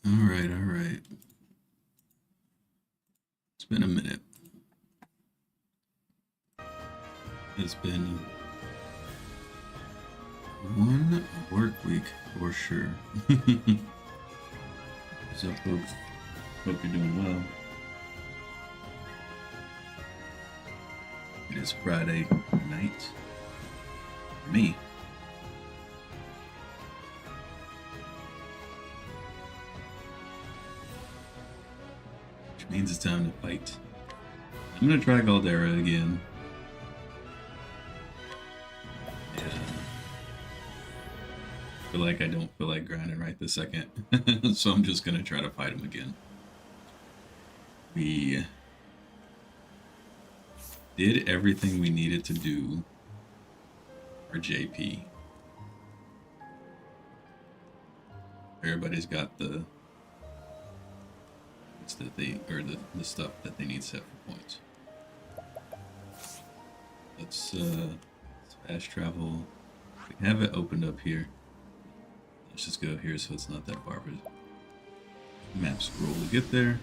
All right, all right. It's been a minute. It's been one work week for sure. What's up, folks? Hope you're doing well. It is Friday night for me. Which means it's time to fight. I'm gonna try Galdera again. Yeah. I feel like I don't feel like grinding right this second. So I'm just gonna try to fight him again. We did everything we needed to do for JP. Everybody's got the that they or the stuff that they need set for points. Let's fast travel. We have it opened up here. Let's just go here so it's not that far. Map scroll to get there.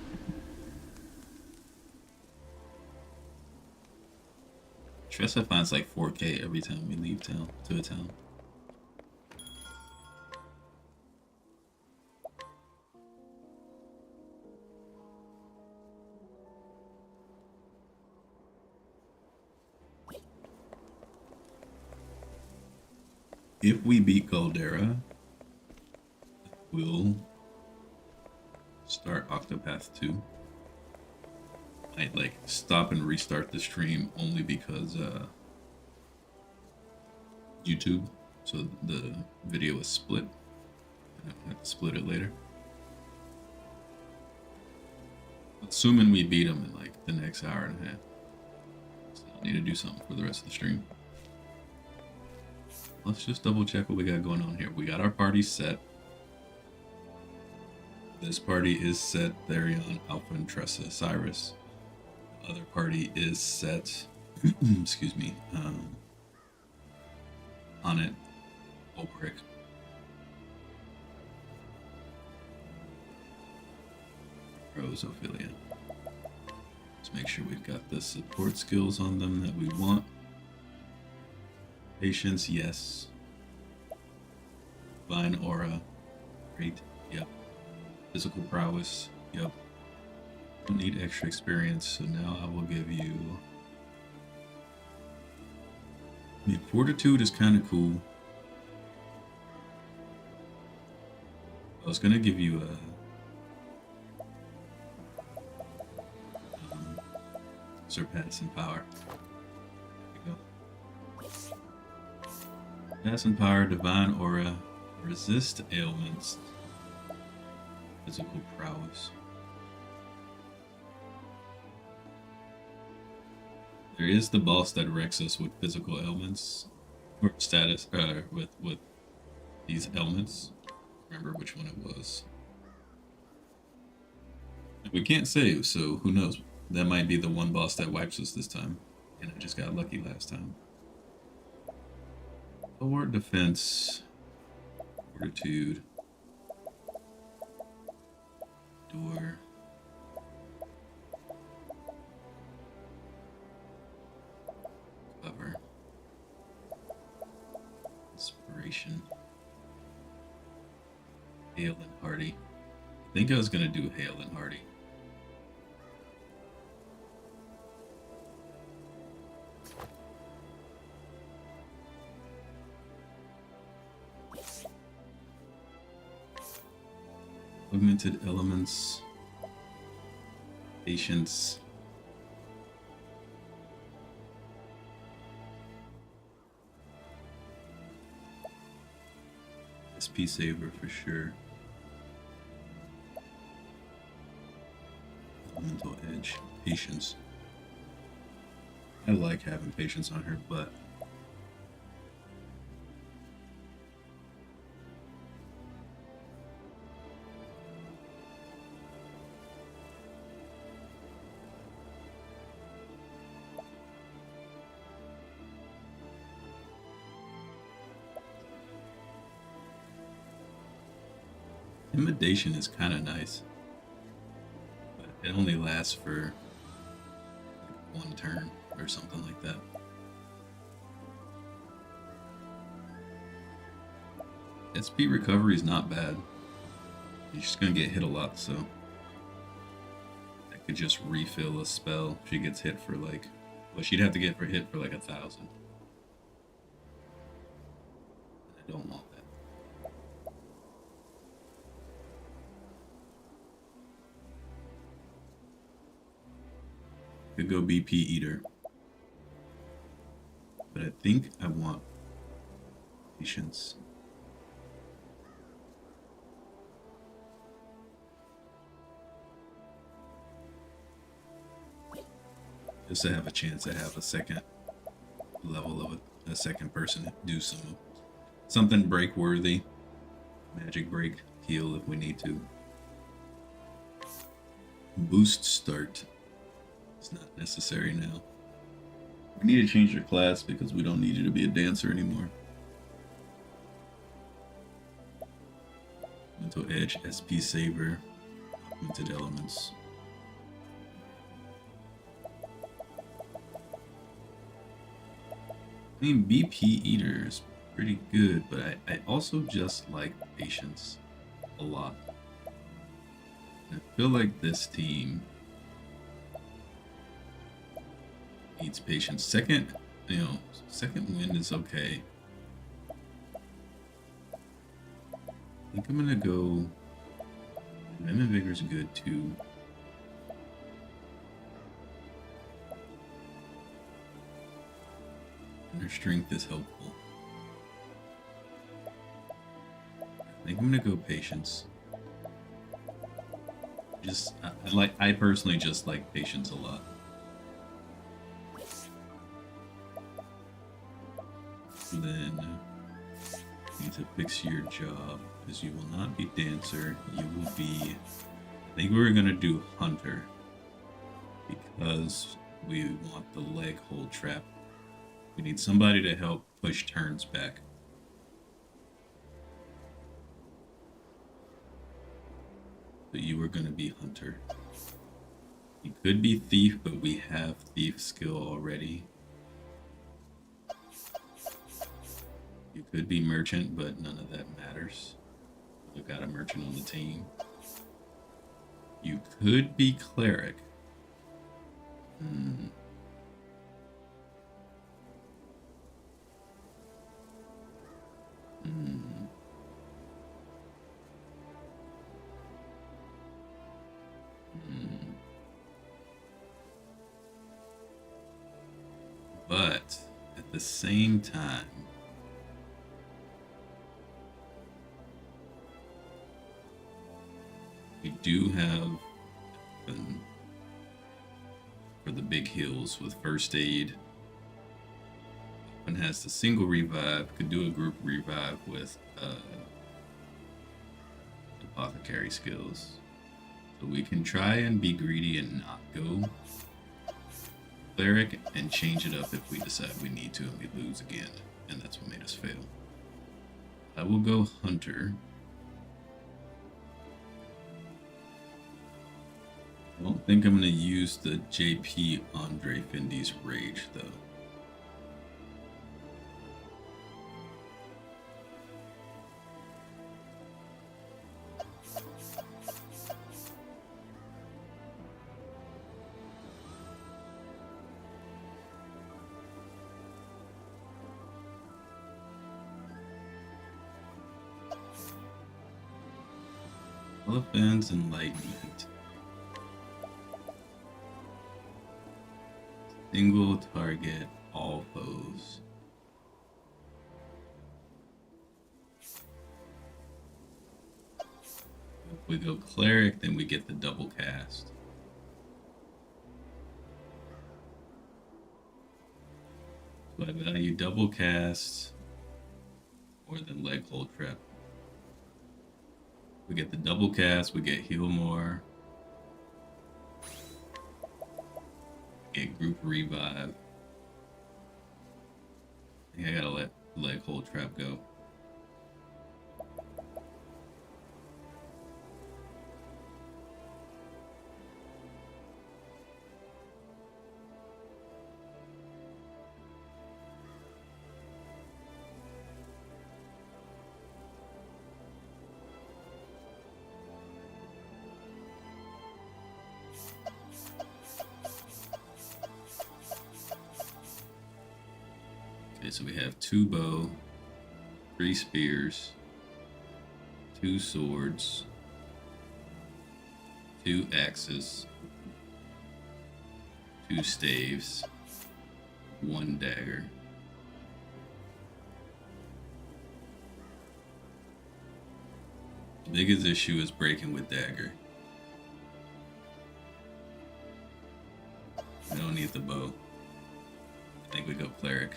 Stress I find it's like 4K every time we leave town to a town. If we beat Galdera, we'll start Octopath 2. Might like stop and restart the stream only because YouTube, so the video is split. I don't have to split it later. Assuming we beat him in like the next hour and a half. So I need to do something for the rest of the stream. Let's just double check what we got going on here. We got our party set. This party is set Therion, Alpha, and Tressa, Cyrus. The other party is set, excuse me, on it, Ulrich. Rose, Ophelia. Let's make sure we've got the support skills on them that we want. Patience, yes. Divine aura, great, yep. Physical prowess, yep. Don't need extra experience, so now I will give you. I mean, fortitude is kind of cool. I was gonna give you a surpassing power. There we go. Surpassing power, divine aura, resist ailments, physical prowess. There is the boss that wrecks us with physical ailments or status with these ailments. Remember which one it was. We can't save, so who knows? That might be the one boss that wipes us this time. And I just got lucky last time. Forward defense, fortitude, door. Cover. Inspiration. Hale and Hardy. I think I was gonna do Hale and Hardy. Augmented elements. Patience. SP saver for sure. Mental edge. Patience. I like having patience on her butt. Intimidation is kind of nice, but it only lasts for like 1 turn or something like that. SP recovery is not bad. You're just gonna get hit a lot, so that could just refill a spell. She gets hit for like, well, she'd have to get hit for like 1,000. I don't want that. Could go BP Eater, but I think I want Patience. Just to have a chance to have a second level of a second person do something break worthy. Magic break, heal if we need to. Boost start. It's not necessary now. We need to change your class because we don't need you to be a dancer anymore. Mental Edge, SP Saver, Augmented Elements. I mean, BP Eater is pretty good, but I also just like Patience a lot. I feel like this team needs Patience. Second wind is okay. I think I'm gonna go. Amendment Vigor is good too. Inner Strength is helpful. I think I'm gonna go Patience. I personally just like Patience a lot. Then you need to fix your job because you will not be Dancer. You will be. I think we're gonna do Hunter because we want the leg hold trap. We need somebody to help push turns back. But you are gonna be Hunter. You could be Thief, but we have Thief skill already. You could be Merchant, but none of that matters. We've got a Merchant on the team. You could be Cleric. But at the same time, we do have for the big heals with first aid. One has the single revive, could do a group revive with apothecary skills. So we can try and be greedy and not go Cleric and change it up if we decide we need to and we lose again. And that's what made us fail. I will go Hunter. I don't think I'm going to use the JP Andre Findy's Rage, though. Elephant's Enlightenment. Single target, all foes. If we go Cleric, then we get the double cast. So I value double cast more than leg hold trap. We get the double cast, we get heal more. Get group revive. I think I gotta let leg hold trap go. Okay, so we have 2 bow, 3 spears, 2 swords, 2 axes, 2 staves, 1 dagger. The biggest issue is breaking with dagger. We don't need the bow. I think we go cleric.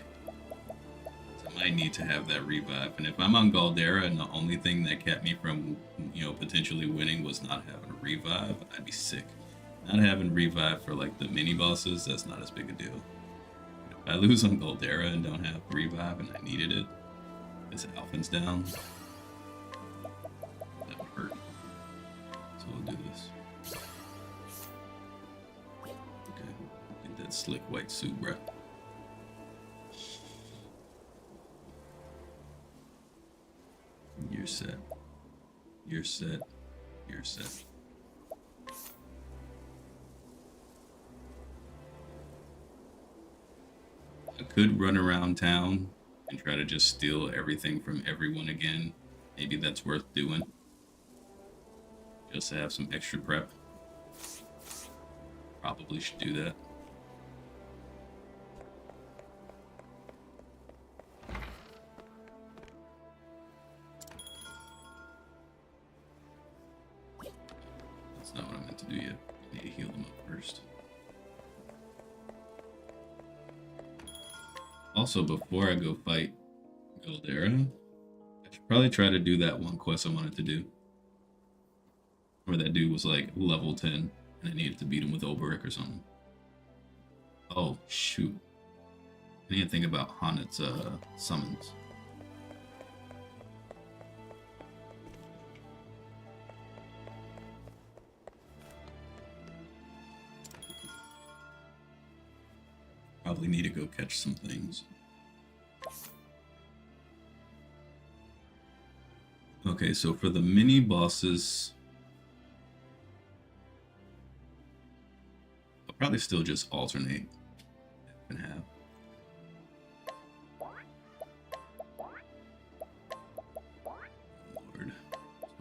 So I might need to have that revive. And if I'm on Galdera and the only thing that kept me from, potentially winning was not having a revive, I'd be sick. Not having revive for like the mini bosses, that's not as big a deal. If I lose on Galdera and don't have revive and I needed it, this Alphen's down, that would hurt. So we'll do this. Okay, get that slick white suit, bruh. You're set. You're set. You're set. I could run around town and try to just steal everything from everyone again. Maybe that's worth doing. Just to have some extra prep. Probably should do that. That's not what I meant to do yet. I need to heal them up first. Also, before I go fight Galdera, I should probably try to do that one quest I wanted to do. Where that dude was like level 10 and I needed to beat him with Oberic or something. Oh, shoot. I need to think about Hanet's summons. Probably need to go catch some things. Okay, so for the mini bosses, I'll probably still just alternate and have. Lord,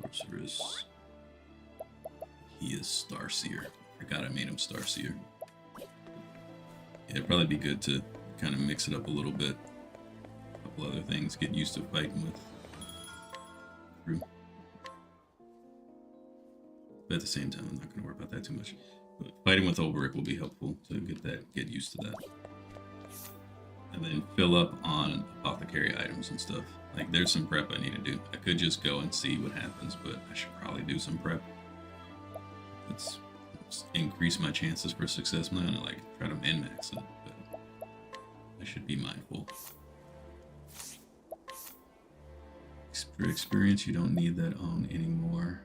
Sorceress. He is Starseer. I forgot I made him Starseer. Yeah, it'd probably be good to kind of mix it up a little bit. A couple other things, get used to fighting with crew. But at the same time, I'm not going to worry about that too much. But fighting with Oberic will be helpful to get used to that. And then fill up on apothecary items and stuff. Like, there's some prep I need to do. I could just go and see what happens, but I should probably do some prep. Let's increase my chances for success. I'm not gonna like try to min-max it, but I should be mindful. Experience, you don't need that on anymore.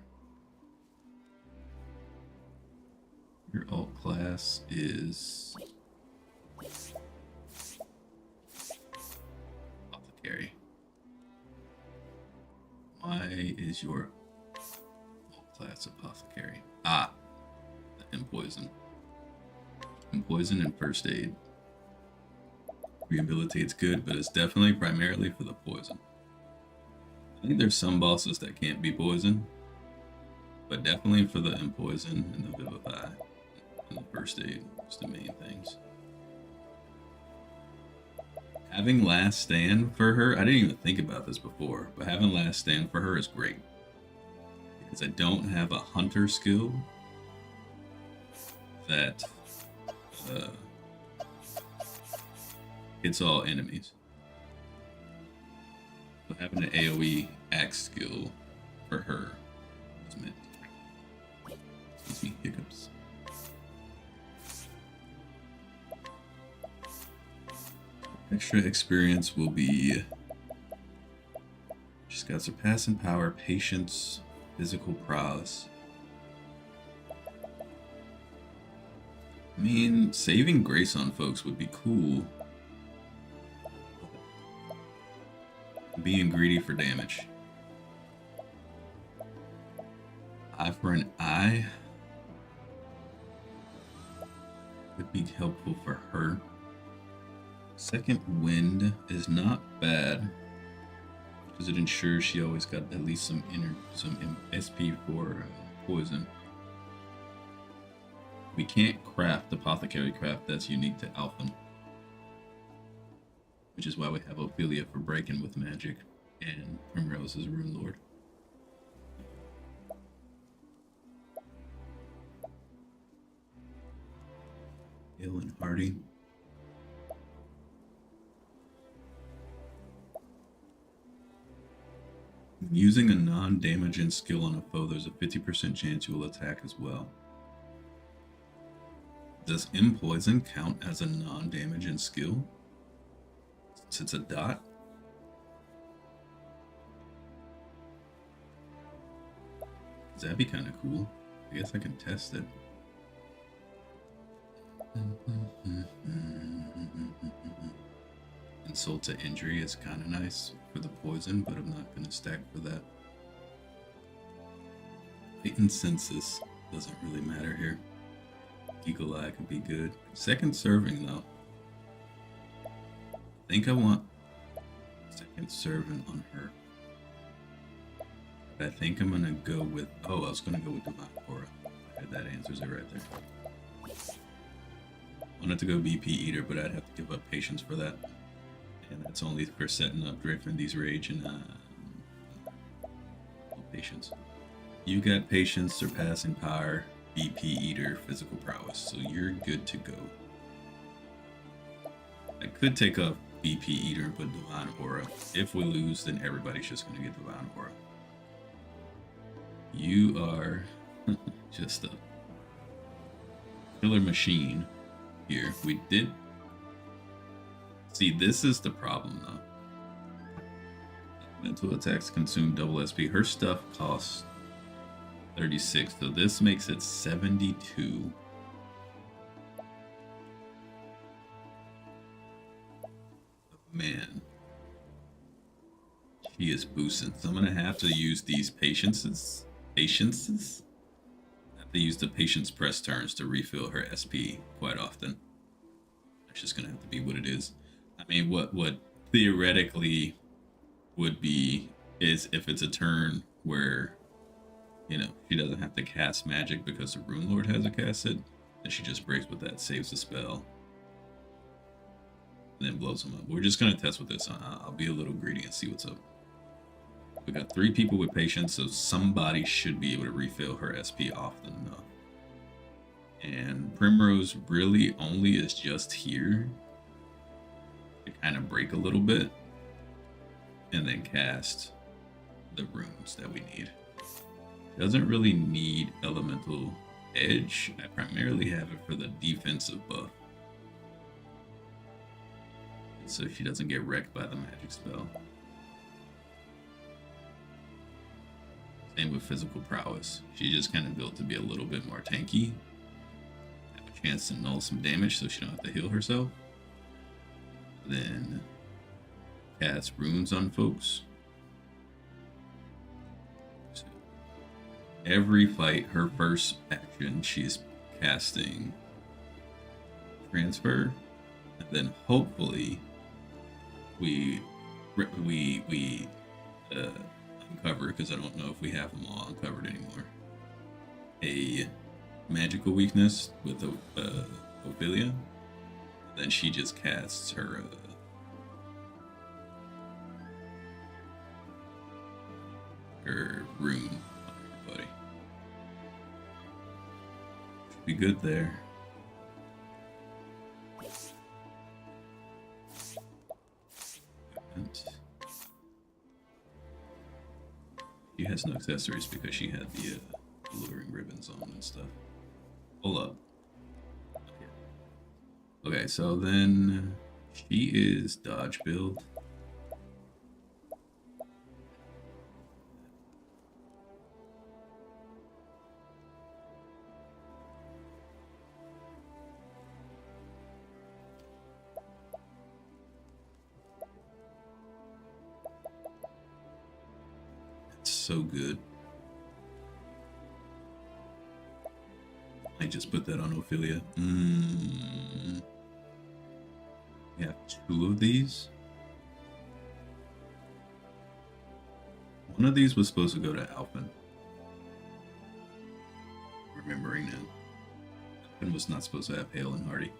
Your alt class is apothecary. Why is your alt class apothecary? Ah, and poison. And poison and first aid. Rehabilitate's good, but it's definitely primarily for the poison. I think there's some bosses that can't be poison, but definitely for the empoison and the vivify and the first aid is the main things. Having last stand for her, I didn't even think about this before, but having last stand for her is great. Because I don't have a hunter skill that hits all enemies. So having an AoE axe skill for her is meant. Excuse me, hiccups. Extra experience will be. She's got surpassing power, patience, physical prowess. I mean, saving grace on folks would be cool. Being greedy for damage. Eye for an eye would be helpful for her. Second wind is not bad because it ensures she always got at least some SP for poison. We can't craft apothecary craft that's unique to Alphen, which is why we have Ophelia for breaking with magic and Primrose as Rune Lord. Hale and Hardy. Using a non-damaging skill on a foe, there's a 50% chance you will attack as well. Does Empoison count as a non-damaging skill? Since it's a dot? That'd be kind of cool. I guess I can test it. Insult to injury is kind of nice for the poison, but I'm not going to stack for that. Heightened Census doesn't really matter here. Eagle Eye could be good. Second serving, though. I think I want second serving on her. But I think I'm going to go with... Oh, I was going to go with Divine Aura. That answers it right there. I wanted to go BP Eater, but I'd have to give up Patience for that. And that's only for setting up Driffindy's Rage and Patience. You got Patience, Surpassing Power, BP Eater, Physical Prowess, so you're good to go. I could take up BP Eater, but Divine Aura. If we lose, then everybody's just going to get Divine Aura. You are just a killer machine here. We did... See, this is the problem, though. Mental attacks consume double SP. Her stuff costs 36, so this makes it 72. Man. She is boosting. So I'm going to have to use these patiences. I have to use the patience press turns to refill her SP quite often. It's just going to have to be what it is. I mean, what theoretically would be is if it's a turn where, you know, she doesn't have to cast magic because the Rune Lord has to cast it, then she just breaks with that, saves the spell, and then blows them up. We're just going to test with this. I'll be a little greedy and see what's up. We got 3 people with patience, so somebody should be able to refill her SP often enough. And Primrose really only is just here to kind of break a little bit and then cast the runes that we need. Doesn't really need Elemental Edge. I primarily have it for the defensive buff, so she doesn't get wrecked by the magic spell. Same with Physical Prowess. She just kind of built to be a little bit more tanky. Have a chance to null some damage so she don't have to heal herself. Then cast runes on folks. So every fight, her first action, she's casting Transfer, and then hopefully we uncover, because I don't know if we have them all uncovered anymore, a magical weakness with Ophelia. Then she just casts her rune on everybody. Should be good there. She has no accessories because she had the alluring ribbons on and stuff. Hold up. Okay, so then she is dodge build. It's so good. I just put that on Ophelia. Yeah, 2 of these. One of these was supposed to go to Alphen. Remembering now. Alphen was not supposed to have Hale and Hardy.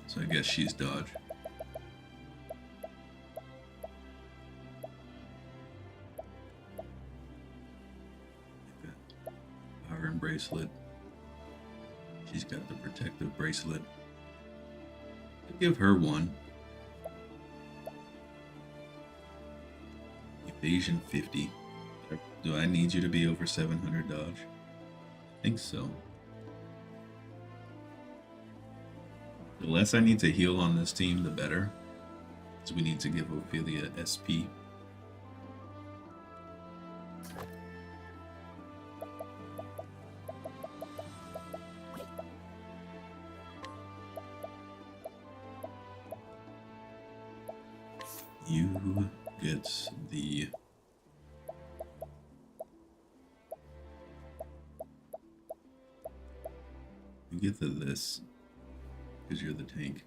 So I guess she's dodge. Power and bracelet. She's got the protective bracelet. I'll give her 1. Evasion 50. Do I need you to be over 700 dodge? I think so. The less I need to heal on this team, the better. So we need to give Ophelia SP. You get the... You get the this. Because you're the tank.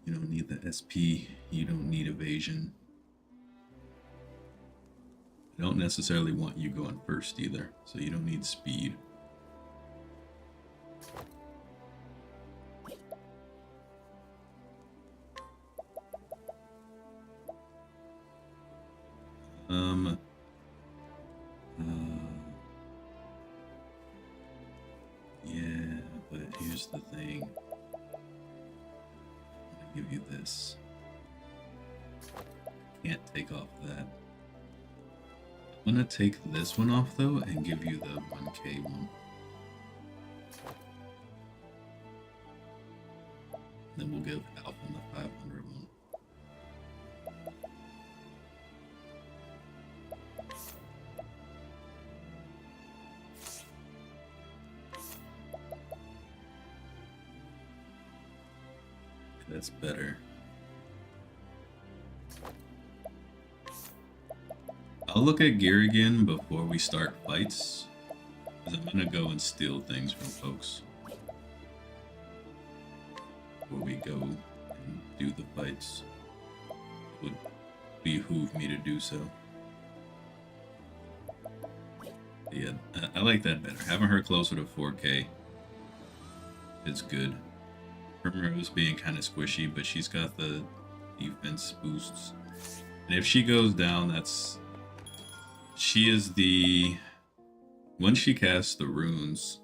You don't need the SP. You don't need evasion. I don't necessarily want you going first either, so you don't need speed. Yeah, but here's the thing. I'm gonna give you this. Can't take off that. I'm gonna take this one off though and give you the 1K one. Then we'll give Alpha the 500 one. That's better. I'll look at gear again before we start fights, because I'm gonna go and steal things from folks before we go and do the fights. It would behoove me to do so. But yeah, I like that better. Having her closer to 4K is good. Primrose being kind of squishy, but she's got the defense boosts. And if she goes down, that's... She is the... Once she casts the runes,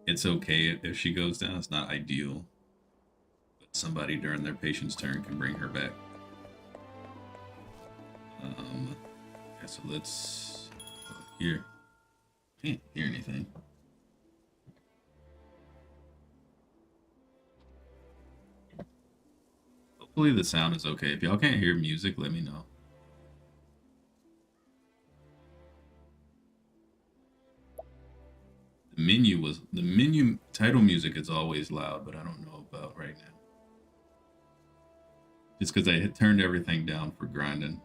it's okay. If she goes down, it's not ideal. But somebody during their patient's turn can bring her back. Okay, so let's go here. Can't hear anything. Hopefully the sound is okay. If y'all can't hear music, let me know. The menu title music is always loud, but I don't know about right now. Just because I had turned everything down for grinding.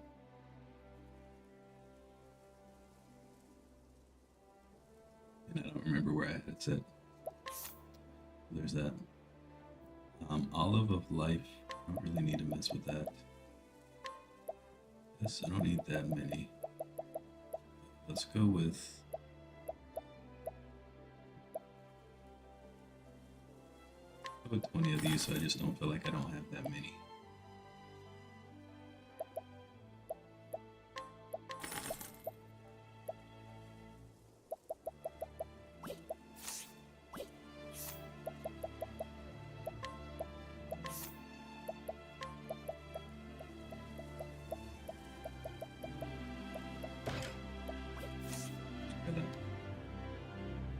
And I don't remember where I had it set. There's that. Olive of Life. I don't really need to mess with that. This, I don't need that many. Let's go with... I'll put 20 of these so I just don't feel like I don't have that many.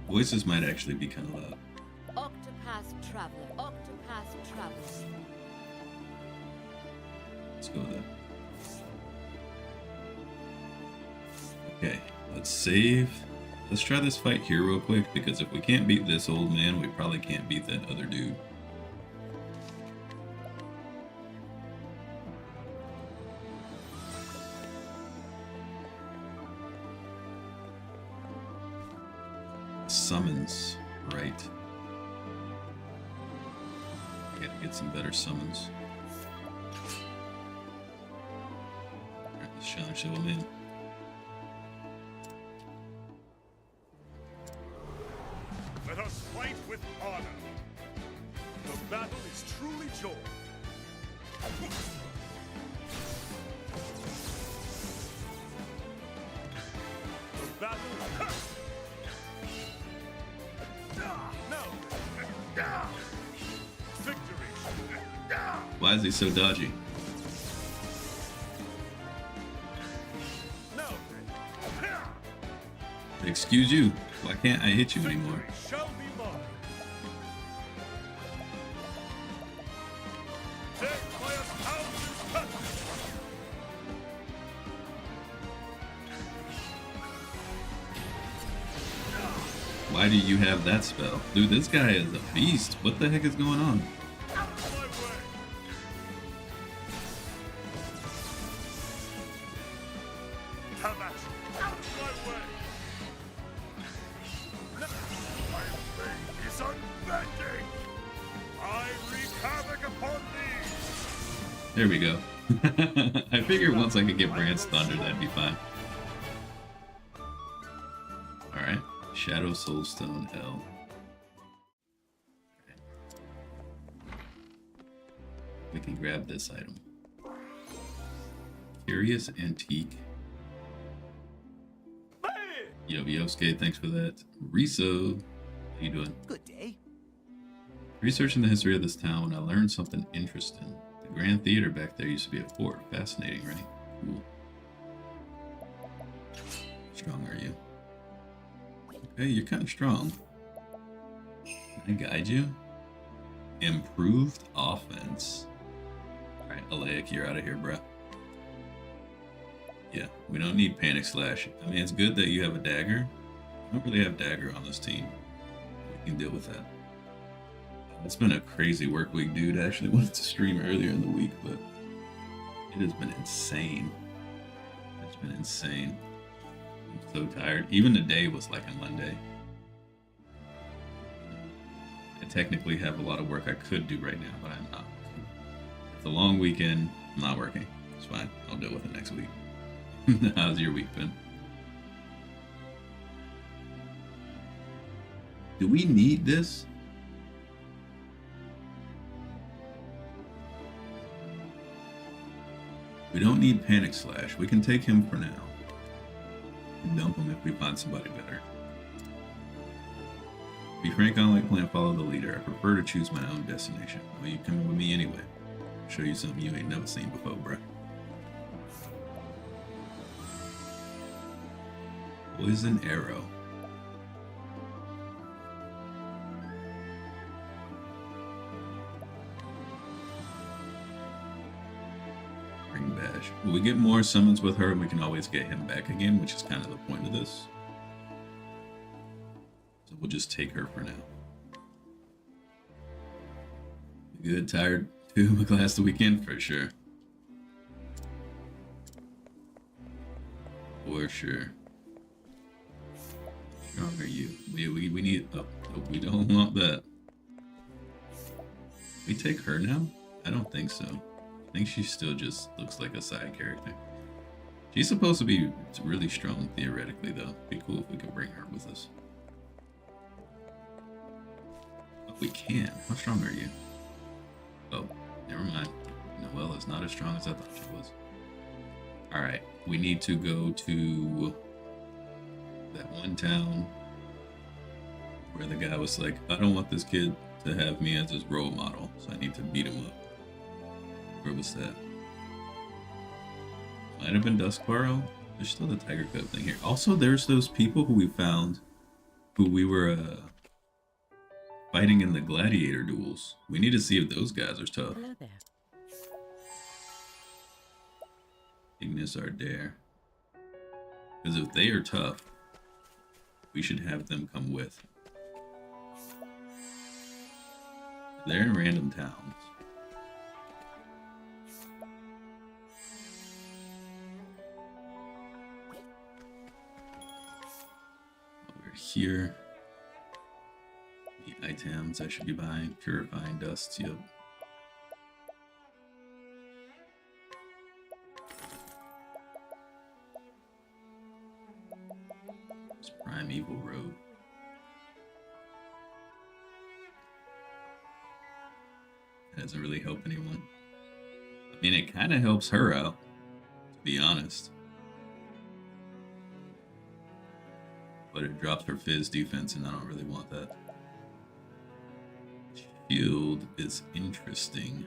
Voices might actually be kind of loud. Octopath Traveler. Octopath Traveler. Let's go with that. Okay, let's save. Let's try this fight here real quick, because if we can't beat this old man, we probably can't beat that other dude. Summons, right. I gotta get some better summons. Alright, let's challenge him in. Let us fight with honor. The battle is truly joy. The battle. No. Victory. Why is he so dodgy? No. Excuse you. Why can't I hit you anymore? Victory shall be mine. Death by 1,000 cuts. Why do you have that spell? Dude, this guy is a beast. What the heck is going on? Out of my way. Have at you. Out of my way. My blade is unbending. I wreak havoc upon thee. There we go. I figured once I could get Brand's Thunder, that'd be fine. Alright. Shadow Soulstone L. We can grab this item. Curious Antique. Yo, Yosuke, thanks for that. Riso, how you doing? Good day. Researching the history of this town, I learned something interesting. The Grand Theater back there used to be a fort. Fascinating, right? Cool. Strong are you? Okay, you're kind of strong. Can I guide you? Improved offense. Alright, Alaic, you're out of here, bruh. Yeah, we don't need Panic Slash. I mean, it's good that you have a dagger. I don't really have dagger on this team. We can deal with that. It's been a crazy work week, dude. I actually wanted to stream earlier in the week, but it has been insane. It's been insane. I'm so tired. Even the day was like a Monday. I technically have a lot of work I could do right now, but I'm not. It's a long weekend. I'm not working. It's fine. I'll deal with it next week. How's your week been? Do we need this? We don't need Panic Slash. We can take him for now. And dump him if we find somebody better. To be frank, I don't like playing follow the leader. I prefer to choose my own destination. Well, you coming with me anyway. I'll show you something you ain't never seen before, bruh. Poison Arrow. Ring Bash. Will we get more summons with her and we can always get him back again, which is kind of the point of this. So we'll just take her for now. Good, tired. 2 class the weekend for sure. For sure. How strong are you? We need. Oh, we don't want that. We take her now? I don't think so. I think she still just looks like a side character. She's supposed to be really strong theoretically, though. It'd be cool if we could bring her with us. Oh, we can. How strong are you? Oh, never mind. Noelle is not as strong as I thought she was. Alright, we need to go to that one town where the guy was like, I don't want this kid to have me as his role model, so I need to beat him up. Where was that? Might have been Duskboro. There's still the Tiger Cub thing here. Also, there's those people who we found who we were fighting in the gladiator duels. We need to see if those guys are tough. Hello there. Ignis Ardare. Because if they are tough, we should have them come with. They're in random towns. We're here. items I should be buying. Purifying dust, yep. It's Primeval Robe. It doesn't really help anyone. I mean, it kind of helps her out, to be honest. But it drops her Fizz defense, and I don't really want that. Shield is interesting.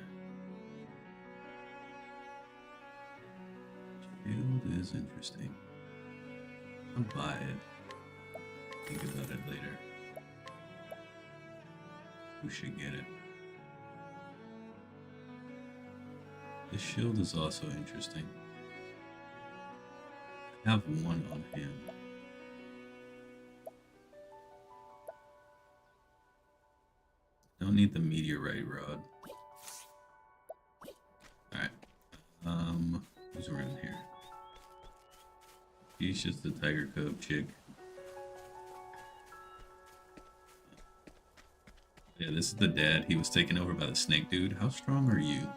Shield is interesting. I'll buy it. Think about it later. Who should get it? The shield is also interesting. I have one on hand. Don't need the meteorite rod. Alright. Who's around here? She's just the tiger cub chick. Yeah, this is the dad. He was taken over by the snake dude. How strong are you?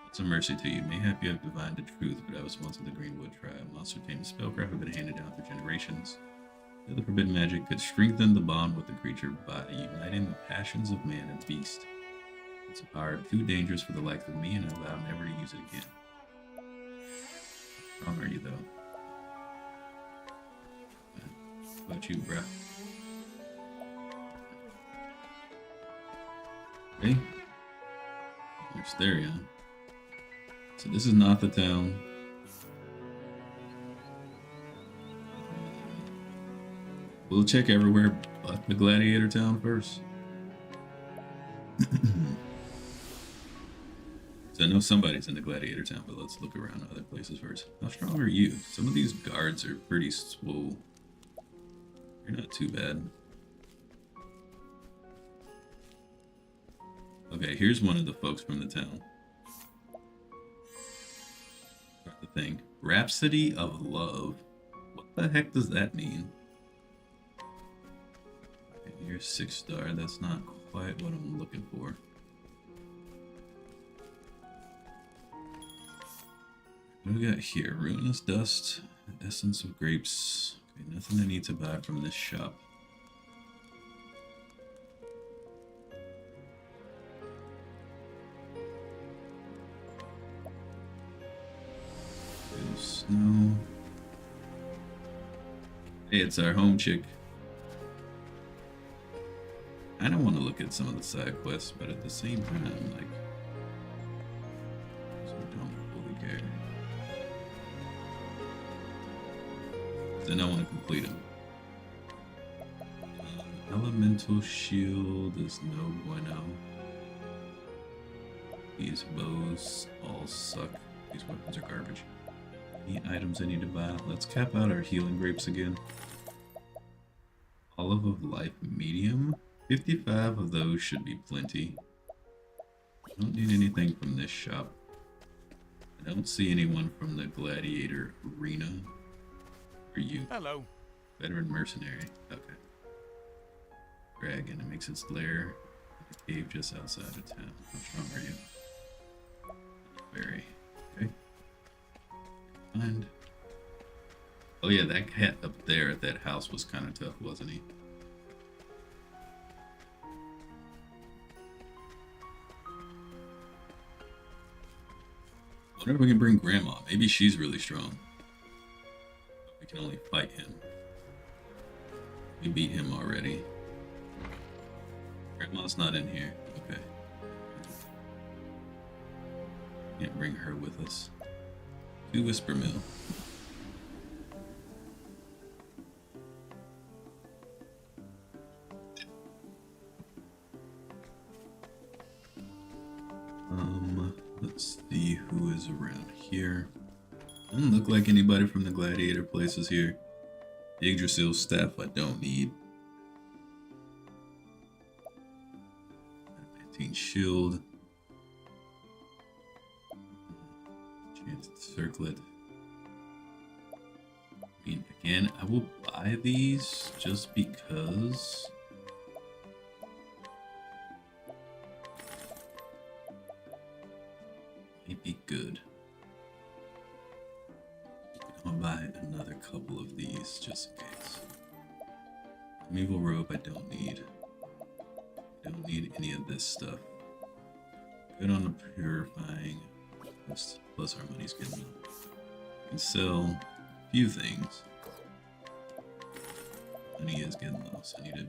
It's a mercy to you. Mayhap you have divined the truth, but I was once of the Greenwood tribe. Monster tamed spellcraft have been handed down for generations. The forbidden magic could strengthen the bond with the creature by uniting the passions of man and beast. It's a power too dangerous for the likes of me, and I vow never to use it again. How strong are you, though? What about you, bruh? Okay. There's Therion. So this is not the town. We'll check everywhere but the gladiator town first. So I know somebody's in the gladiator town, but let's look around other places first. How strong are you? Some of these guards are pretty swole. You're not too bad. Okay, here's one of the folks from the town. The thing. Rhapsody of Love. What the heck does that mean? Okay, you're 6-star. That's not quite what I'm looking for. What do we got here? Ruinous Dust. Essence of Grapes. Okay, nothing I need to buy from this shop. Snow. Hey, it's our home chick. I don't want to look at some of the side quests, but at the same time, like, so don't fully care. Then I want to complete them. Elemental Shield is no bueno. These bows all suck. These weapons are garbage. Any items I need to buy? Let's cap out our healing grapes again. Olive of Life medium. 55 of those should be plenty. I don't need anything from this shop. I don't see anyone from the gladiator arena. Are you? Hello. Veteran mercenary. Okay. Dragon. It makes its lair in a cave just outside of town. How strong are you? Very. Okay. And oh yeah, that cat up there at that house was kind of tough, wasn't he? Wonder if we can bring Grandma. Maybe she's really strong. We can only fight him. We beat him already. Grandma's not in here. Okay. Can't bring her with us. To Whisper Mill. Let's see who is around here. Doesn't look like anybody from the gladiator places here. Yggdrasil's staff I don't need. 19 shield. Enchanted circlet. I mean, again, I will buy these just because good. I'm gonna buy another couple of these just in case. Medieval rope I don't need. I don't need any of this stuff. Good on the purifying. Plus our money's getting up. Can sell a few things. Money is getting low, so I need to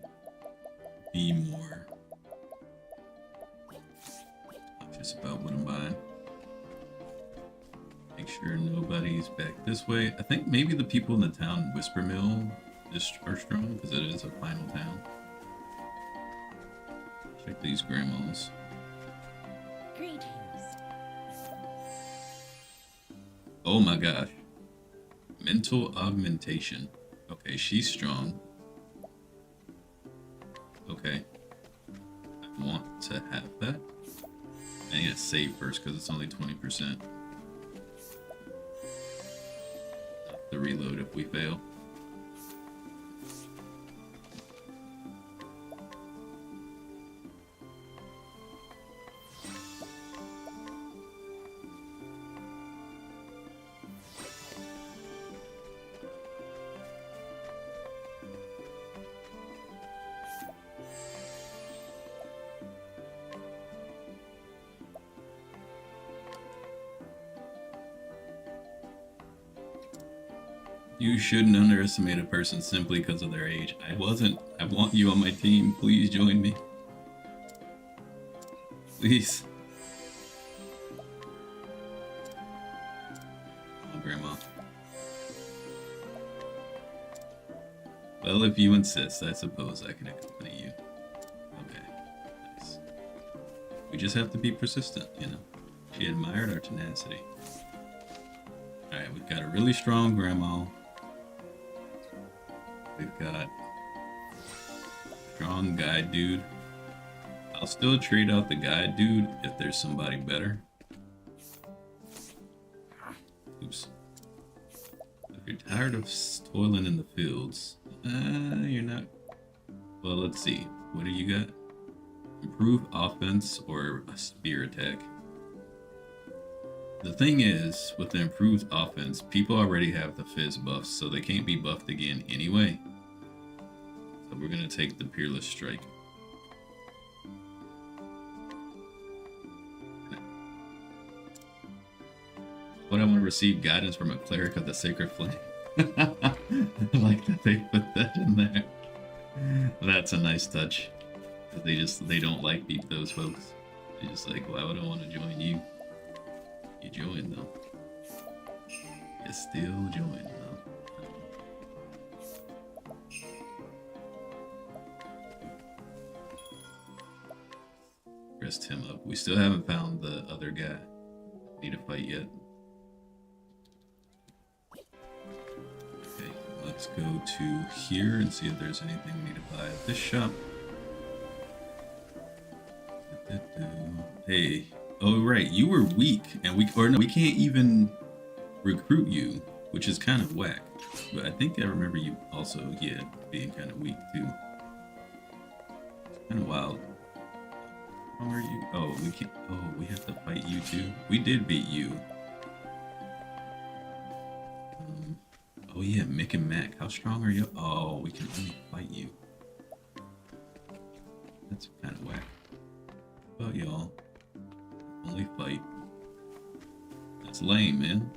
be more conscious about what I'm buying. Make sure nobody's back this way. I think maybe the people in the town Whisper Mill are strong because it is a final town. Check these grandmas. Greetings. Oh my gosh. Mental augmentation. Okay, she's strong. Okay. I want to have that. I need to save first because it's only 20%. The reload if we fail. You shouldn't underestimate a person simply because of their age. I wasn't. I want you on my team. Please join me. Please. Oh, Grandma. Well, if you insist, I suppose I can accompany you. Okay. Nice. We just have to be persistent, you know. She admired our tenacity. Alright, we've got a really strong grandma. We've got strong guide dude. I'll still trade out the guide dude if there's somebody better. Oops. If you're tired of toiling in the fields, you're not. Well, let's see. What do you got? Improve offense or a spear attack? The thing is, with the improved offense, people already have the fizz buffs, so they can't be buffed again anyway. So we're gonna take the Peerless Strike. What I want to receive guidance from a cleric of the Sacred Flame. I like that they put that in there. That's a nice touch. They don't like those folks. They're just like, why would I want to join you? You join though. You still join though. Rest him up. We still haven't found the other guy. Need to fight yet. Okay, let's go to here and see if there's anything we need to buy at this shop. Hey. Oh right, you were weak, and we can't even recruit you, which is kind of whack. But I think I remember you also, being kind of weak too. It's kind of wild. How are you? Oh, we can't. Oh, we have to fight you too. We did beat you. Oh yeah, Mick and Mac. How strong are you? Oh, we can only fight you. That's kind of whack. How about y'all? Only fight. That's lame, man.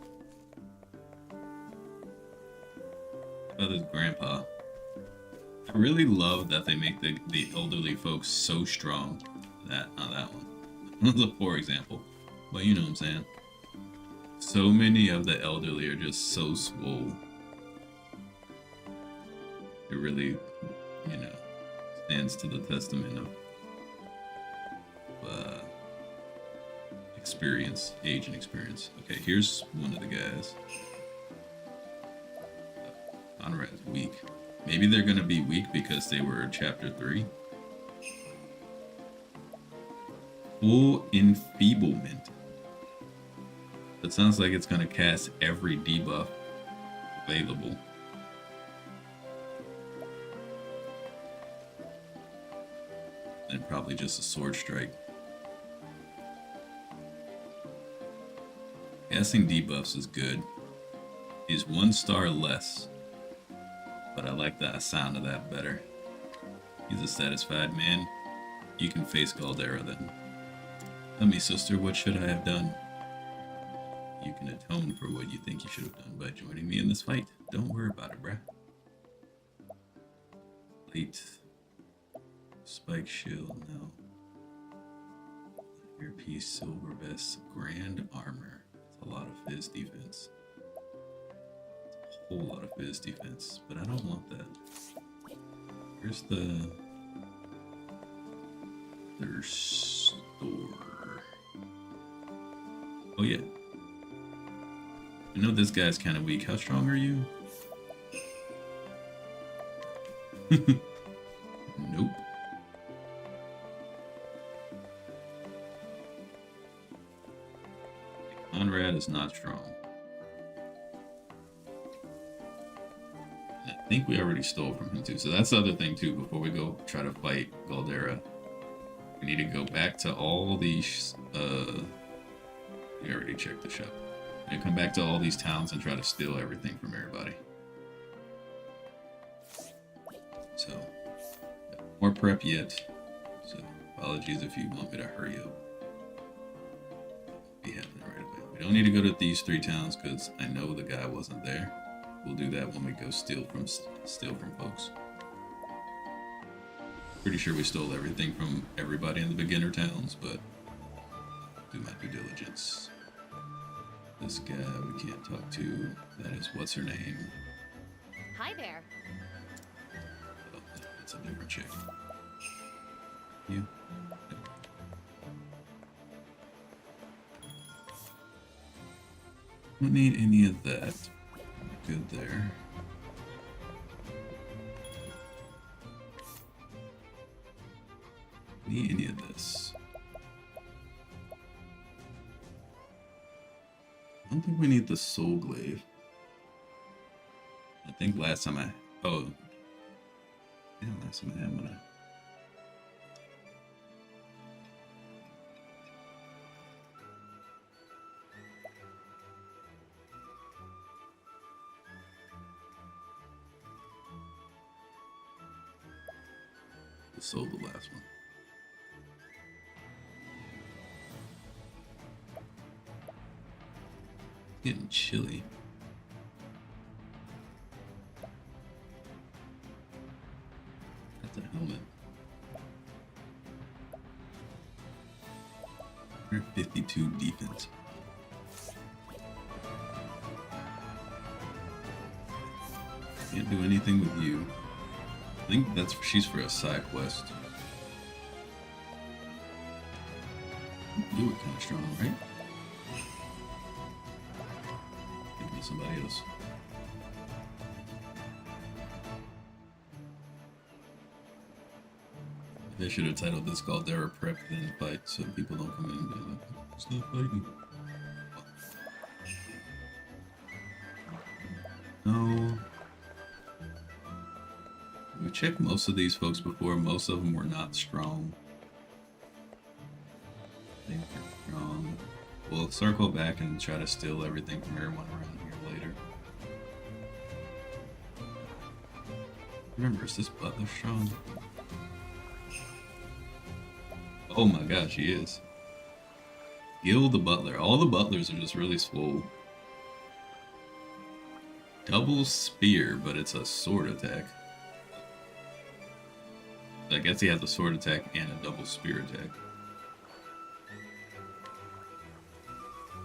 How about this grandpa? I really love that they make the elderly folks so strong. Not that one. That's a poor example. But you know what I'm saying. So many of the elderly are just so swole. It really, stands to the testament of experience, age and experience. Okay, here's one of the guys. Conrad's weak. Maybe they're gonna be weak because they were chapter 3. Full enfeeblement. That sounds like it's gonna cast every debuff available. And probably just a sword strike. Guessing debuffs is good. He's 1 star less, but I like the sound of that better. He's a satisfied man. You can face Galdera then. Tell me, sister, what should I have done? You can atone for what you think you should have done by joining me in this fight. Don't worry about it, bruh. Plate. Spike shield, no. Earpiece, silver vest, grand armor. That's a lot of fizz defense. That's a whole lot of fizz defense, but I don't want that. Where's the... their store? Oh yeah. I know this guy's kind of weak. How strong are you? Nope. Conrad is not strong. I think we already stole from him too. So that's the other thing too. Before we go try to fight Galdera, we need to go back to all these. We already checked the shop. And come back to all these towns and try to steal everything from everybody. So, more prep yet. So, apologies if you want me to hurry up. Be happening right away. We don't need to go to these 3 towns because I know the guy wasn't there. We'll do that when we go steal from folks. Pretty sure we stole everything from everybody in the beginner towns, but do my due diligence. This guy we can't talk to. That is what's her name? Hi there. Oh, that's a different chick. You? Yep. Don't need any of that. Good there. Need any of this. I don't think we need the soul glaive. I think last time last time I had one. Sold the last one. Getting chilly. That's a helmet. 152 defense. Can't do anything with you. I think she's for a side quest. You were kind of strong, right? Thinking of somebody else. They should have titled this Galdera Prep then Fight so people don't come in and be like, it's not fighting. No. We checked most of these folks before. Most of them were not strong. I think they're strong. We'll circle back and try to steal everything from everyone around here later. Remember, is this butler strong? Oh my gosh, he is. Gil the butler. All the butlers are just really swole. Double spear, but it's a sword attack. I guess he has a sword attack and a double spear attack.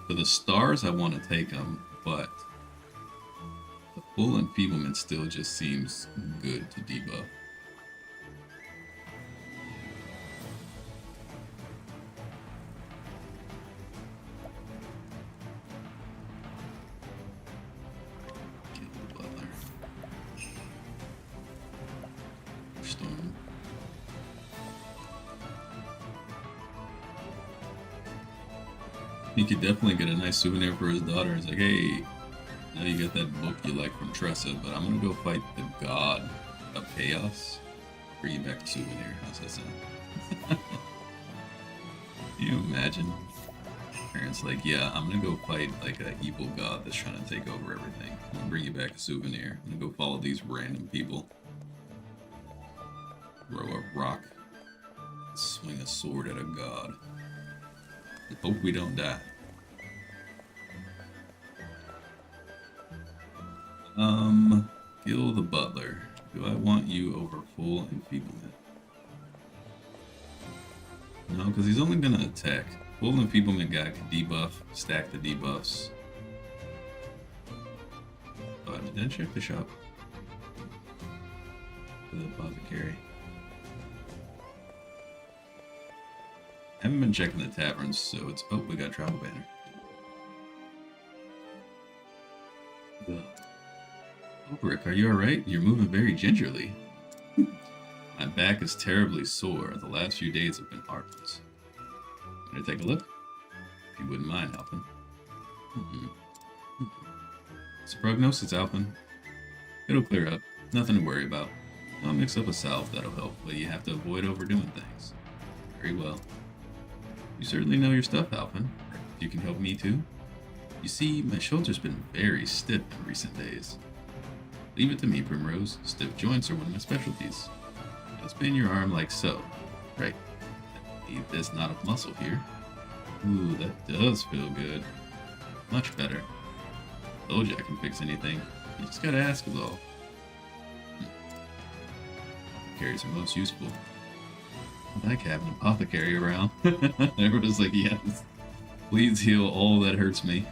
For the stars, I want to take them, but the full enfeeblement still just seems good to debuff. Kill the butler. Storm. He could definitely get a nice souvenir for his daughter. It's like, hey, now you get that book you like from Tressa, but I'm gonna go fight the god of chaos. Bring you back a souvenir. How's that sound? Can you imagine parents like, yeah, I'm gonna go fight like an evil god that's trying to take over everything. I'm gonna bring you back a souvenir. I'm gonna go follow these random people. Throw a rock. Swing a sword at a god. And hope we don't die. Kill the butler. Do I want you over full enfeeblement? No, because he's only gonna attack. Full enfeeblement guy can debuff, stack the debuffs. Oh, did I check the shop? For the apothecary. I haven't been checking the taverns, so it's... Oh, we got travel banner. Ugh. Oh, Rick, are you alright? You're moving very gingerly. My back is terribly sore. The last few days have been hard ones. Want to take a look? If you wouldn't mind, Alpin. It's a prognosis, Alpin. It'll clear up. Nothing to worry about. I'll mix up a salve that'll help, but you have to avoid overdoing things. Very well. You certainly know your stuff, Alpin. You can help me too. You see, my shoulder's been very stiff in recent days. Leave it to me, Primrose. Stiff joints are one of my specialties. Just bend your arm like so. Right. Need this knot of muscle here. Ooh, that does feel good. Much better. Told you I can fix anything. You just gotta ask is all. Apothecaries are most useful. I like having an apothecary around. Everyone's like, yes. Please heal all that hurts me.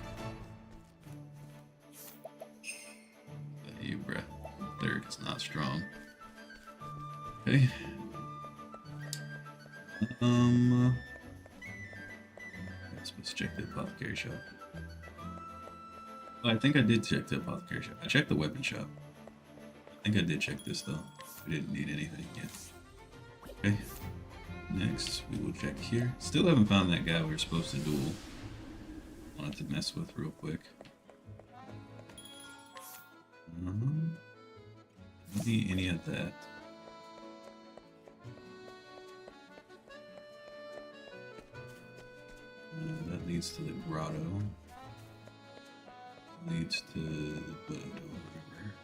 You, bruh. Cleric is not strong. Okay. Let's check the apothecary shop. Oh, I think I did check the apothecary shop. I checked the weapon shop. I think I did check this though. We didn't need anything yet. Okay. Next, we will check here. Still haven't found that guy we were supposed to duel. Wanted to mess with real quick. Don't need any of that. That leads to the grotto. Leads to the river.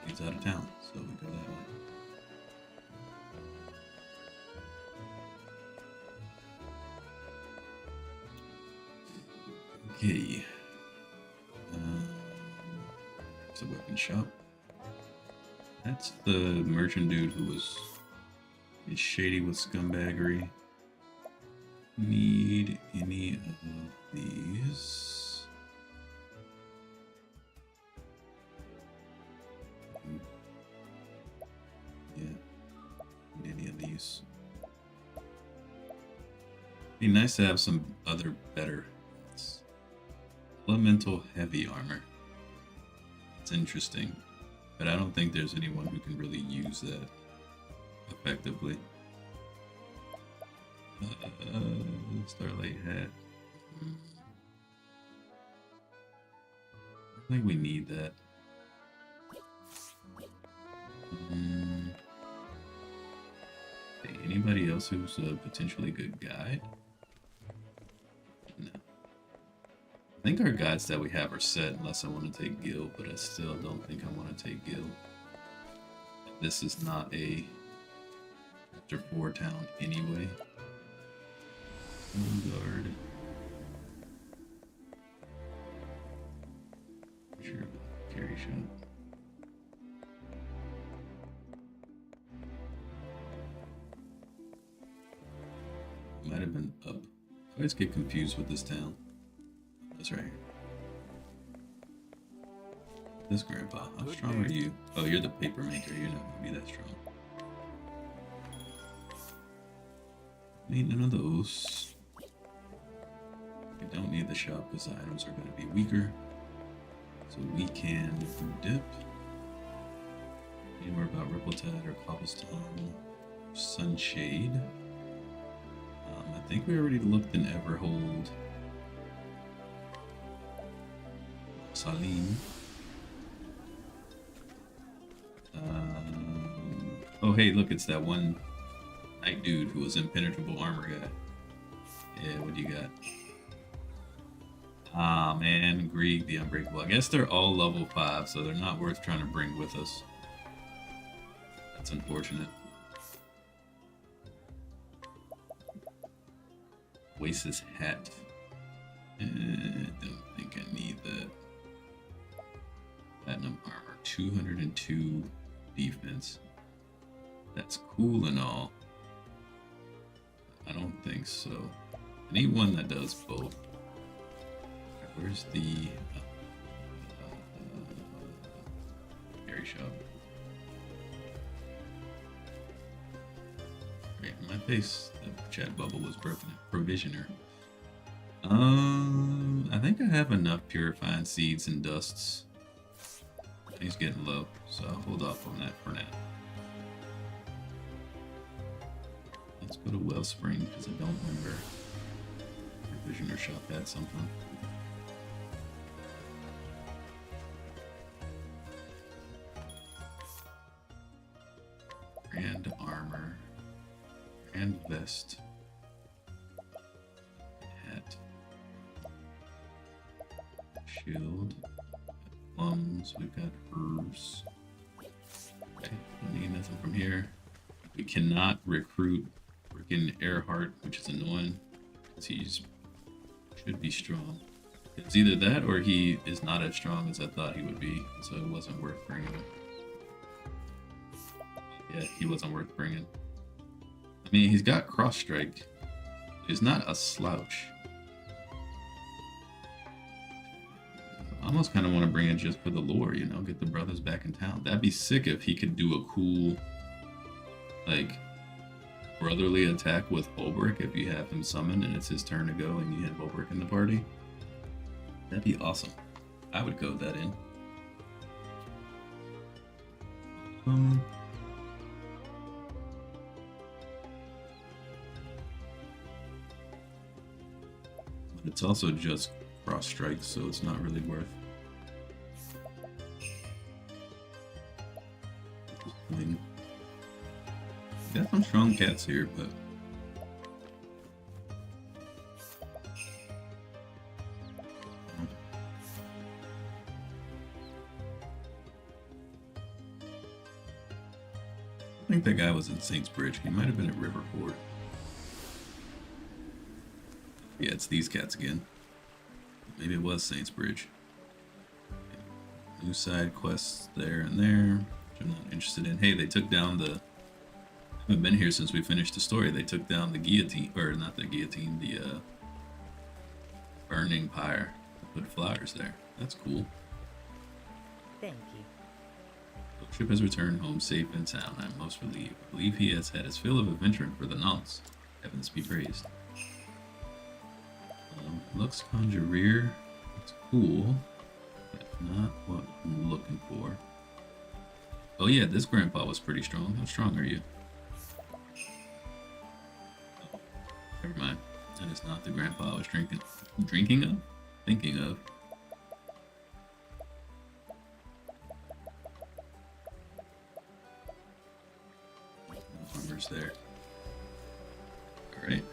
Leads out of town, so we go that way. Okay. It's a weapon shop. That's the merchant dude who was shady with scumbaggery. Need any of these? Yeah. Need any of these? Be nice to have some other better ones. Elemental heavy armor. It's interesting, but I don't think there's anyone who can really use that effectively. Starlight hat. I think we need that. Okay, anybody else who's a potentially good guide? No. I think our guides that we have are set unless I want to take Gil, but I still don't think I want to take Gil. This is not a Chapter 4 town anyway. Guard. Sure, carry shot. Might have been up. I always get confused with this town. That's right here. This grandpa. How strong are you? Oh, you're the paper maker. You're not gonna be that strong. Need none of those. We don't need the shop because the items are going to be weaker. So we can dip. Need more about Ripple-Tide or Cobblestone. Sunshade. I think we already looked in Everhold. Salim. Oh hey, look, it's that one night dude who was impenetrable armor guy. Yeah, what do you got? Ah, man, Grieg the Unbreakable. I guess they're all level 5, so they're not worth trying to bring with us. That's unfortunate. Oasis hat. Don't think I need that. Platinum armor, 202 defense. That's cool and all. I don't think so. I need one that does both. Where's the berry shop? Right in my face. The chat bubble was broken. Provisioner. I think I have enough purifying seeds and dusts. He's getting low, so I'll hold off on that for now. Let's go to Wellspring because I don't remember. Provisioner shop had something. Grand armor. Grand vest. Hat. Shield. Plums. We've got herbs. Okay, don't need nothing from here. We cannot recruit freaking Earhart, which is annoying. Because he's should be strong. It's either that or he is not as strong as I thought he would be, so it wasn't worth bringing him. Yeah, he wasn't worth bringing. I mean, he's got cross strike. He's not a slouch. I almost kind of want to bring it just for the lore, you know, get the brothers back in town. That'd be sick if he could do a cool, like, brotherly attack with Ulbrich if you have him summoned and it's his turn to go and you have Ulbrich in the party. That'd be awesome. I would code that in. But it's also just cross strikes, so it's not really worth. Got some strong cats here, but I think that guy was in Saints Bridge. He might have been at Riverport. Yeah, it's these cats again. Maybe it was Saints Bridge. New side quests there and there, which I'm not interested in. Hey, they took down the... I haven't been here since we finished the story. They took down the guillotine, or not the guillotine, the burning pyre. Put flowers there. That's cool. Thank you. The ship has returned home safe and sound. I'm most relieved. I believe he has had his fill of adventuring for the nonce. Heavens be praised. Looks Conjureer. It's cool, but not what I'm looking for. Oh yeah, this grandpa was pretty strong. How strong are you? Oh, never mind. That is not the grandpa I was thinking of. Armor's there. Alright.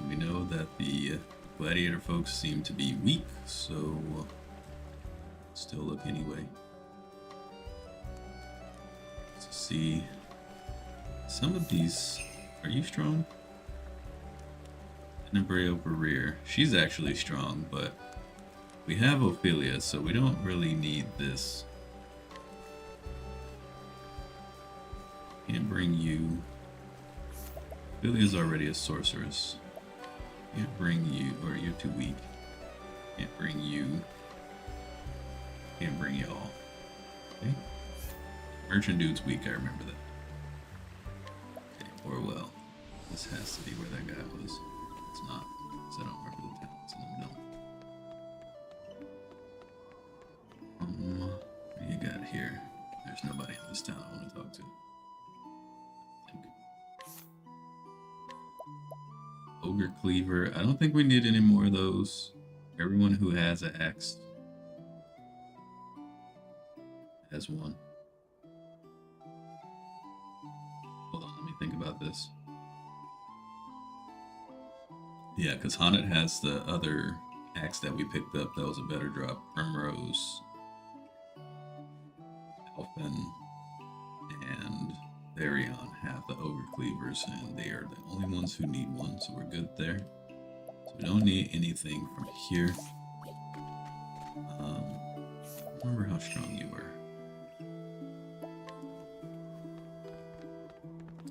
We know that the gladiator folks seem to be weak, so still look anyway. Let's see. Some of these, are you strong? Tenebrae Barrier. She's actually strong, but we have Ophelia, so we don't really need this. Can't bring you. Ophelia's already a sorceress. Can't bring you, or you're too weak. Can't bring you. Can't bring y'all. Okay. Merchant dude's weak, I remember that. Okay, Orwell. This has to be where that guy was. It's not, because I don't remember the town. It's in the middle. What do you got here? There's nobody in this town I want to talk to. Ogre Cleaver. I don't think we need any more of those. Everyone who has an axe has one. Hold on, let me think about this. Yeah, because Haunted has the other axe that we picked up that was a better drop. Primrose, Elfin, and Therion have the Ogre Cleavers, and they are the only ones who need one, so we're good there. So we don't need anything from here. Remember how strong you were.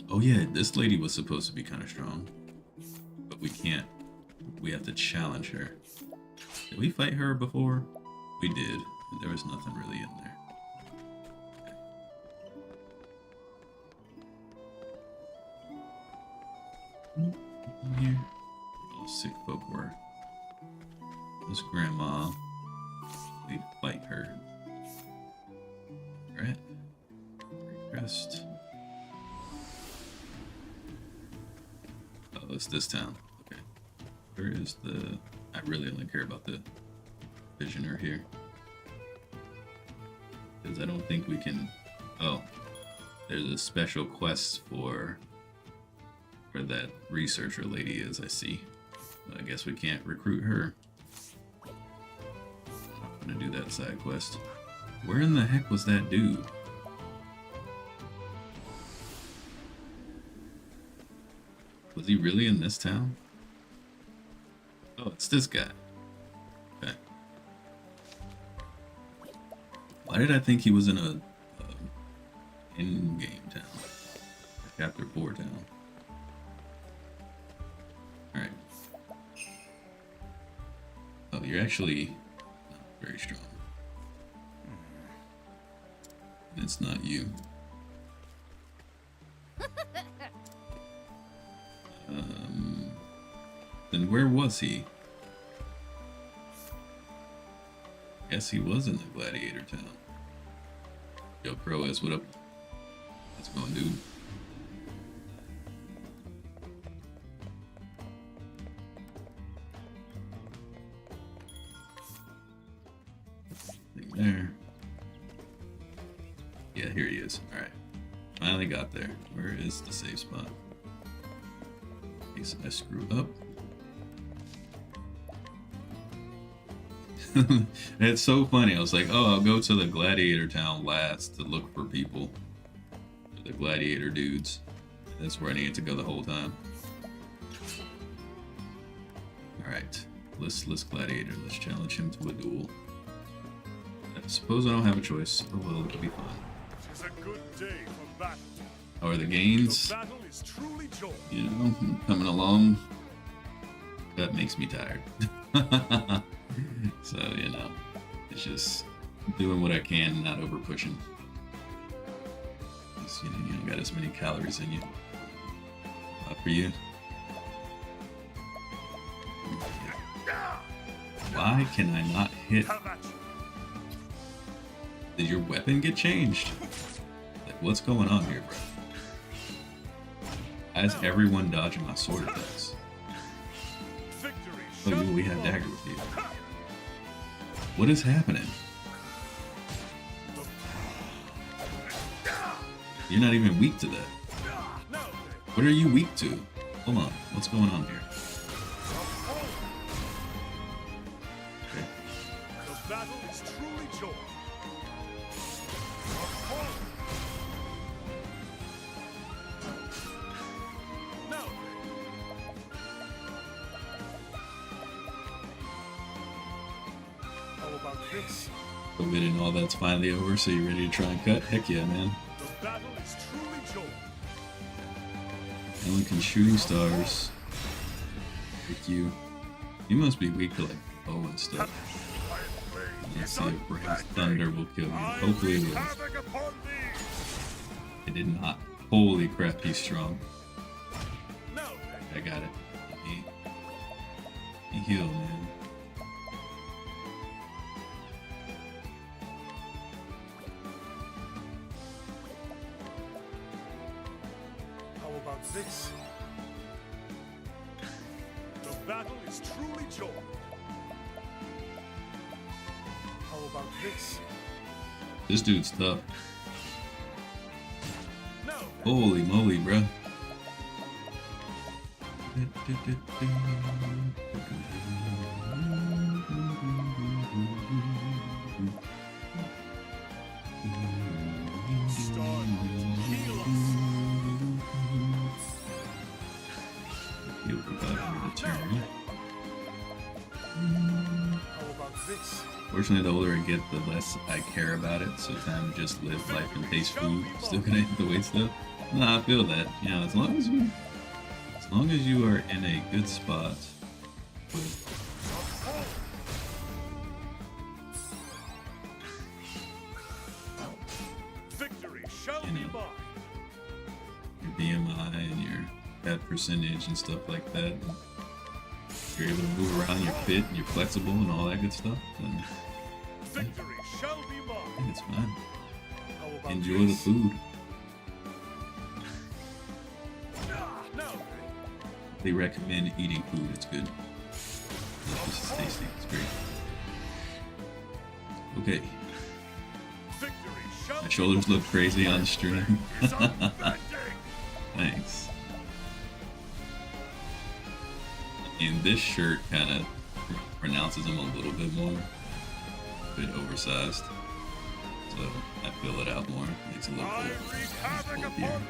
Oh yeah, this lady was supposed to be kind of strong, but we can't. We have to challenge her. Did we fight her before? We did, and there was nothing really in there. Okay. In here, all sick folk were. This grandma. We fight her. Alright. Request. Oh, it's this town. Okay. Where is the... I really only care about the visioner here. Because I don't think we can... Oh. There's a special quest for... where that researcher lady is, I see. I guess we can't recruit her. I'm gonna do that side quest. Where in the heck was that dude? Was he really in this town? Oh, it's this guy. Okay. Why did I think he was in a in-game town? A Chapter 4 town. Alright. Oh, you're actually not very strong. And it's not you. Then where was he? Guess he was in the gladiator town. Yo, Proas, what up? What's going, dude? Thing there. Yeah, here he is. Alright. Finally got there. Where is the safe spot? In case I screw up. It's so funny. I was like, oh, I'll go to the gladiator town last to look for people. The gladiator dudes. That's where I needed to go the whole time. Alright. Let's gladiator. Let's challenge him to a duel. I suppose I don't have a choice. Oh well, it'll be fun. It's a good day for battle. How are the gains? The battle is truly joy. You know, coming along. That makes me tired. So, you know, it's just doing what I can, not over pushing. You know, you don't got as many calories in you. For you. Why can I not hit? Did your weapon get changed? Like, what's going on here, bro? Why is everyone dodging my sword attacks? Oh, we have dagger with you. What is happening? You're not even weak to that. What are you weak to? Hold on. What's going on here? Okay. The battle is truly joy. COVID and all that's finally over, so you ready to try and cut? Heck yeah, man. The battle is truly joy. Pelican shooting stars. Thank you. You must be weak to like bow and stuff. Let's see if Brain's Thunder will kill you. Hopefully it will. It did not. Holy crap, he's strong. I got it. He healed, man. This. The battle is truly joy. How about this? This dude's tough. Holy moly, bro. Start. Heal us. Heal without return. How about this? Fortunately, the older I get, the less I care about it. So time to just live life and taste food. Still gonna hit the weight stuff. No, I feel that. You know, as long as you are in a good spot with Victory shall You be know. mine. your BMI and your fat percentage and stuff like that, and you're able to move around, you're fit, and you're flexible, and all that good stuff, then Victory shall be I mine. think it's fine. How about Enjoy the this? food. Now, They recommend eating food. It's good. This is tasty. It's great. Okay. victory shall My be shoulders look crazy on stream. is unbending. Thanks. And this shirt kind of pronounces him a little bit more. A bit oversized. So I fill it out more. Makes it look I cool. wreak havoc Here. upon thee.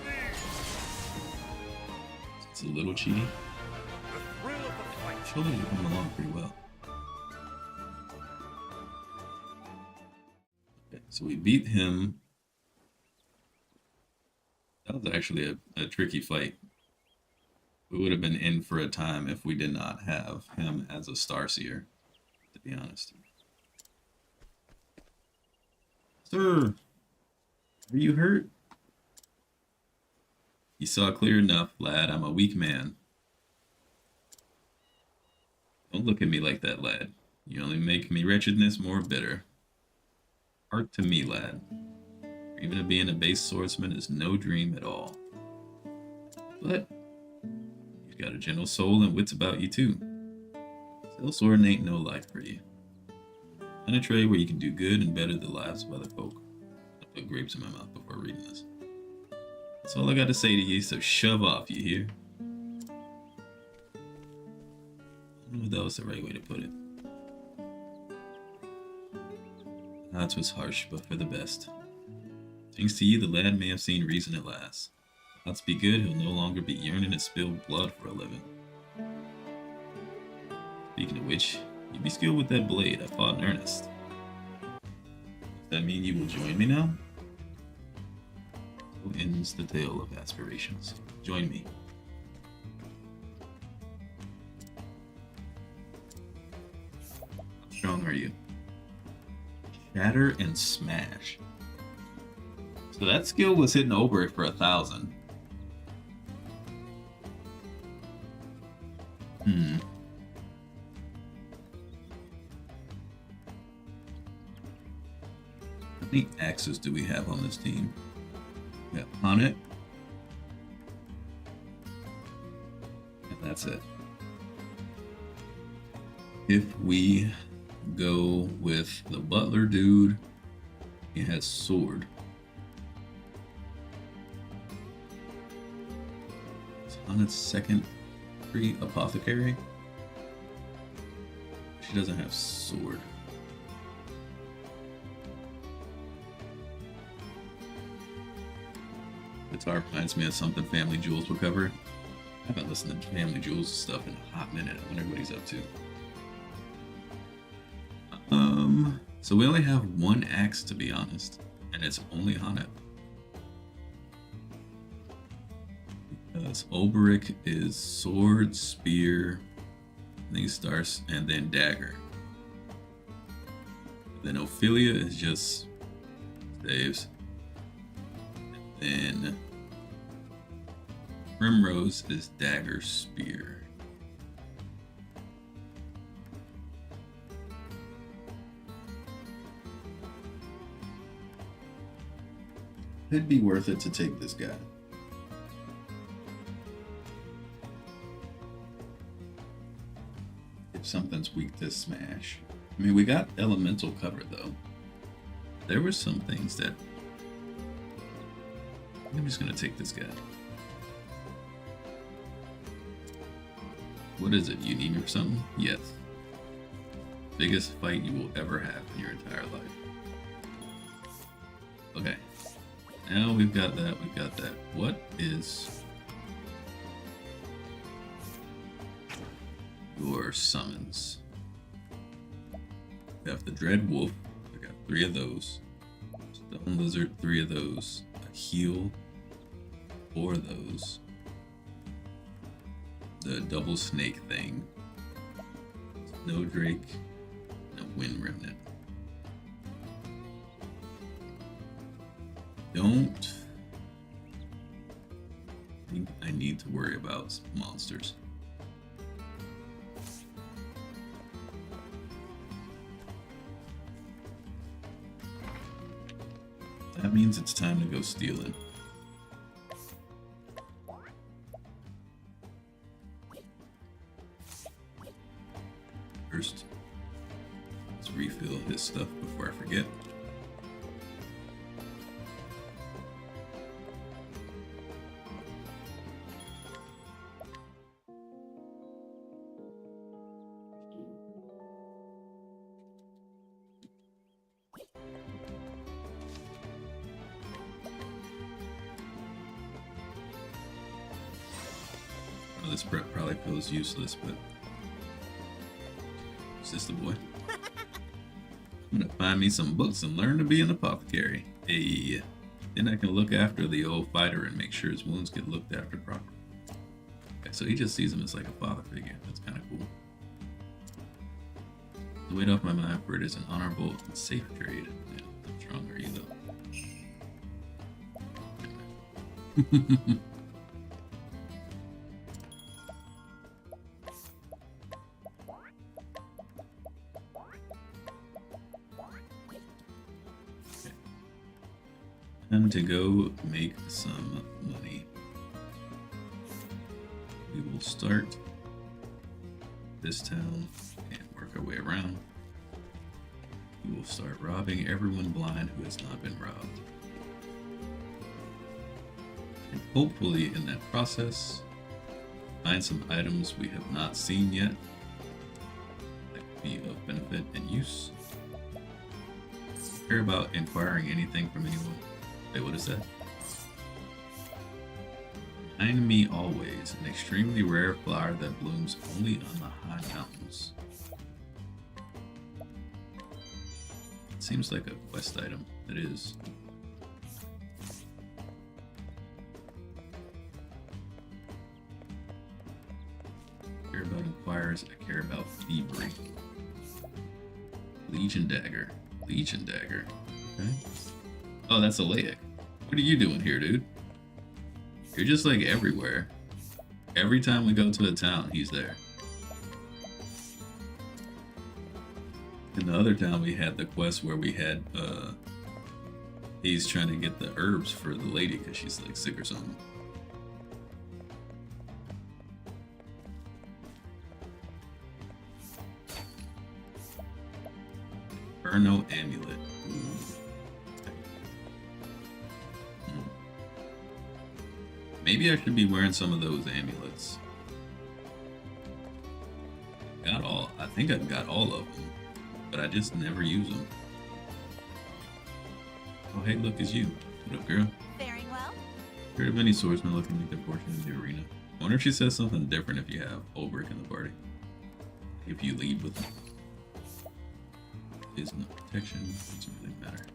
It's a little cheaty. The thrill of the fight. Shoulders are coming along pretty well. Okay, so we beat him. That was actually a tricky fight. We would have been in for a time if we did not have him as a Starseer, to be honest. Sir, are you hurt? You saw clear enough, lad. I'm a weak man. Don't look at me like that, lad. You only make me wretchedness more bitter. Heart to me, lad. Even of being a base swordsman is no dream at all. But you've got a gentle soul and wits about you too. Still sword ain't no life for you. Find a trade where you can do good and better the lives of other folk. I put grapes in my mouth before reading this. That's all I got to say to you, so shove off, you hear? I don't know if that was the right way to put it. Odds was harsh, but for the best. Thanks to you, the lad may have seen reason at last. Odds be good, he'll no longer be yearning to spill blood for a living. Speaking of which, you be skilled with that blade. I fought in earnest. Does that mean you will join me now? So ends the tale of aspirations. Join me. How strong are you? Shatter and smash. So that skill was hitting Oberich for 1,000. How many axes do we have on this team? We got Hunnet. And that's it. If we go with the butler dude, he has sword. It's Hunnet's second free apothecary. She doesn't have sword. Guitar reminds me of something Family Jewels will cover. I haven't listened to Family Jewels stuff in a hot minute. I wonder what he's up to. So we only have one axe, to be honest, and it's only Hunnet. Because Oberich is sword, spear, then stars, and then dagger. Then Ophelia is just staves. And then Primrose is dagger, spear. It'd be worth it to take this guy. If something's weak to smash. I mean, we got elemental cover though. There were some things that... I'm just gonna take this guy. What is it? You need me for something? Yes. Biggest fight you will ever have in your entire life. Okay. Now we've got that. We've got that. What is your summons? We have the Dread Wolf. I got 3 of those. Stone Lizard, 3 of those. A Heal, 4 of those. The Double Snake thing. Snow Drake, and a Wind Remnant. Don't think I need to worry about monsters. That means it's time to go stealing. First, let's refill his stuff before I forget. Oh, this prep probably feels useless, but sister boy. I'm gonna find me some books and learn to be an apothecary. Hey, then I can look after the old fighter and make sure his wounds get looked after properly. Okay, so he just sees him as like a father figure. That's kind of cool. The weight off my mind for it is an honorable and safe trade. Yeah, how strong are you though? Time to go make some money. We will start this town and work our way around. We will start robbing everyone blind who has not been robbed. And hopefully in that process, find some items we have not seen yet that could be of benefit and use. Care about inquiring anything from anyone. Wait, what is that? Behind me always, an extremely rare flower that blooms only on the high mountains. It seems like a quest item. It is. I care about inquirers, I care about thievery. Legion Dagger. Legion Dagger. Okay. Oh, that's a Laic. What are you doing here, dude? You're just like everywhere. Every time we go to a town, he's there. In the other town, we had the quest where we had, he's trying to get the herbs for the lady because she's like sick or something. Inferno Amulet. Ooh. Maybe I should be wearing some of those amulets. I think I've got all of them, but I just never use them. Oh, hey, look, it's you. What up, girl? Faring well? Heard of any swordsmen looking to make their fortune in the arena? I wonder if she says something different if you have Ulbrich in the party. If you lead with them. Is no protection, doesn't really matter.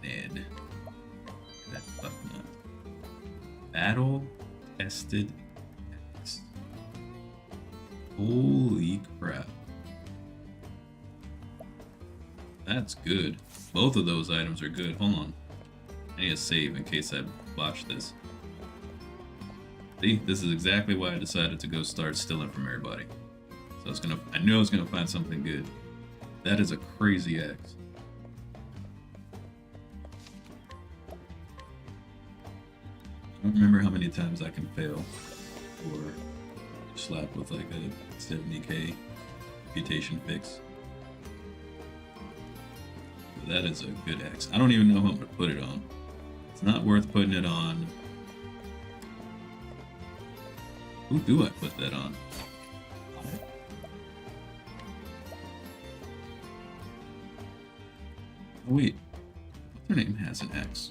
Ned. That fuck nut. Battle tested X. Holy crap. That's good. Both of those items are good. Hold on. I need to save in case I botch this. See, this is exactly why I decided to go start stealing from everybody. So I knew I was gonna find something good. That is a crazy axe. I don't remember how many times I can fail or slap with like a 70k reputation fix. But that is a good axe. I don't even know how I'm gonna put it on. It's not worth putting it on Who do I put that on? Oh, wait. What's her name has an X?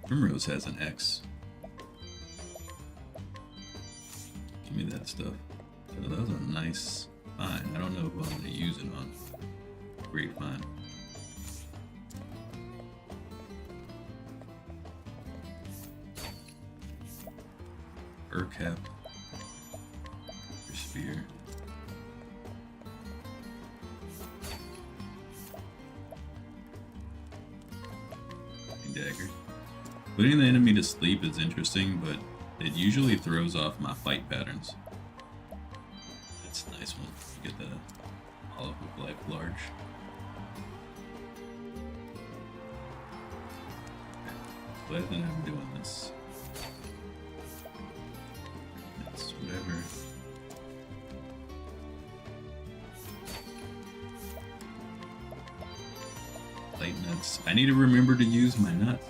Primrose has an X. Give me that stuff. Oh, that was a nice find. I don't know if I'm going to use it on. Great find. Fur cap. Your spear. Dagger. Putting the enemy to sleep is interesting, but it usually throws off my fight patterns. That's a nice one. You get the olive of life large. Glad that I'm doing this. That's whatever. Light nuts. I need to remember to use my nuts.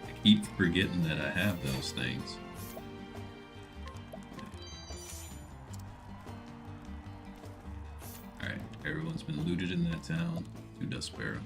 I keep forgetting that I have those things. Alright, everyone's been looted in that town. To Dust Barrel.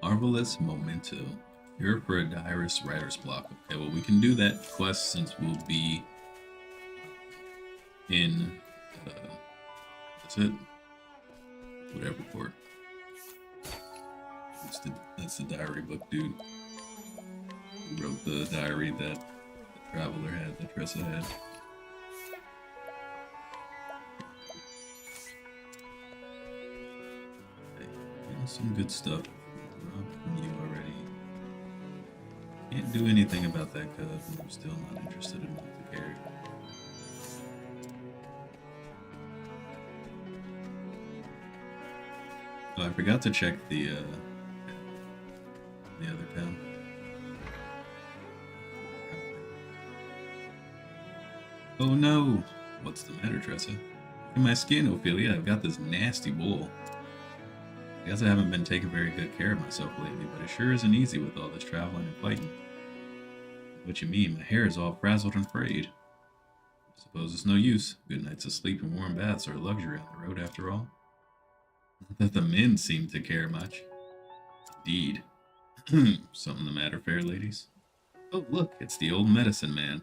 Marvelous Memento. Here for a Direst Writer's Block. Okay, well, we can do that quest since we'll be in. That's it. Whatever port. That's the diary book, dude. Who wrote the diary that the Traveler had, that Tressa had. Okay, some good stuff. From you already. Can't do anything about that cub, and I'm still not interested enough to carry. Oh, I forgot to check the other town. Oh no! What's the matter, Tressa? Look at my skin, Ophelia. I've got this nasty boil. I guess I haven't been taking very good care of myself lately, but it sure isn't easy with all this traveling and fighting. What you mean? My hair is all frazzled and frayed. Suppose it's no use. Good nights of sleep and warm baths are a luxury on the road after all. Not that the men seem to care much. Indeed. Something the matter, fair ladies? Oh, look, it's the old medicine man.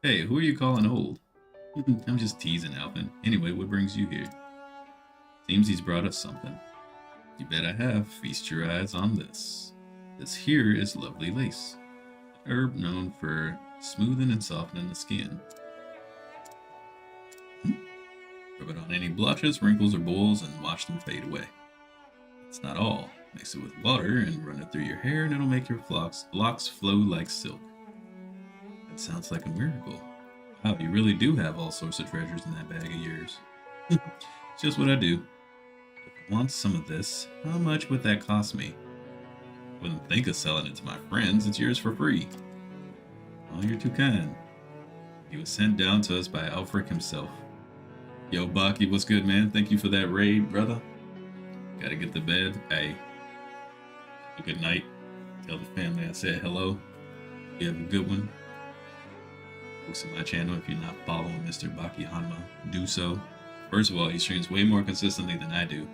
Hey, who are you calling old? I'm just teasing, Alvin. Anyway, what brings you here? Seems he's brought us something. You bet I have. Feast your eyes on this. This here is lovely lace. A herb known for smoothing and softening the skin. Rub it on any blotches, wrinkles, or boils and watch them fade away. That's not all. Mix it with water and run it through your hair and it'll make your locks flow like silk. That sounds like a miracle. Wow, you really do have all sorts of treasures in that bag of yours. It's just what I do. If I want some of this, how much would that cost me? Wouldn't think of selling it to my friends. It's yours for free. Oh, you're too kind. He was sent down to us by Alfric himself. Yo, Baki, what's good, man? Thank you for that raid, brother. Gotta get to bed. Hey, have a good night. Tell the family I said hello. You have a good one. Folks on my channel, if you're not following Mr. Baki Hanma, do so. First of all, he streams way more consistently than I do.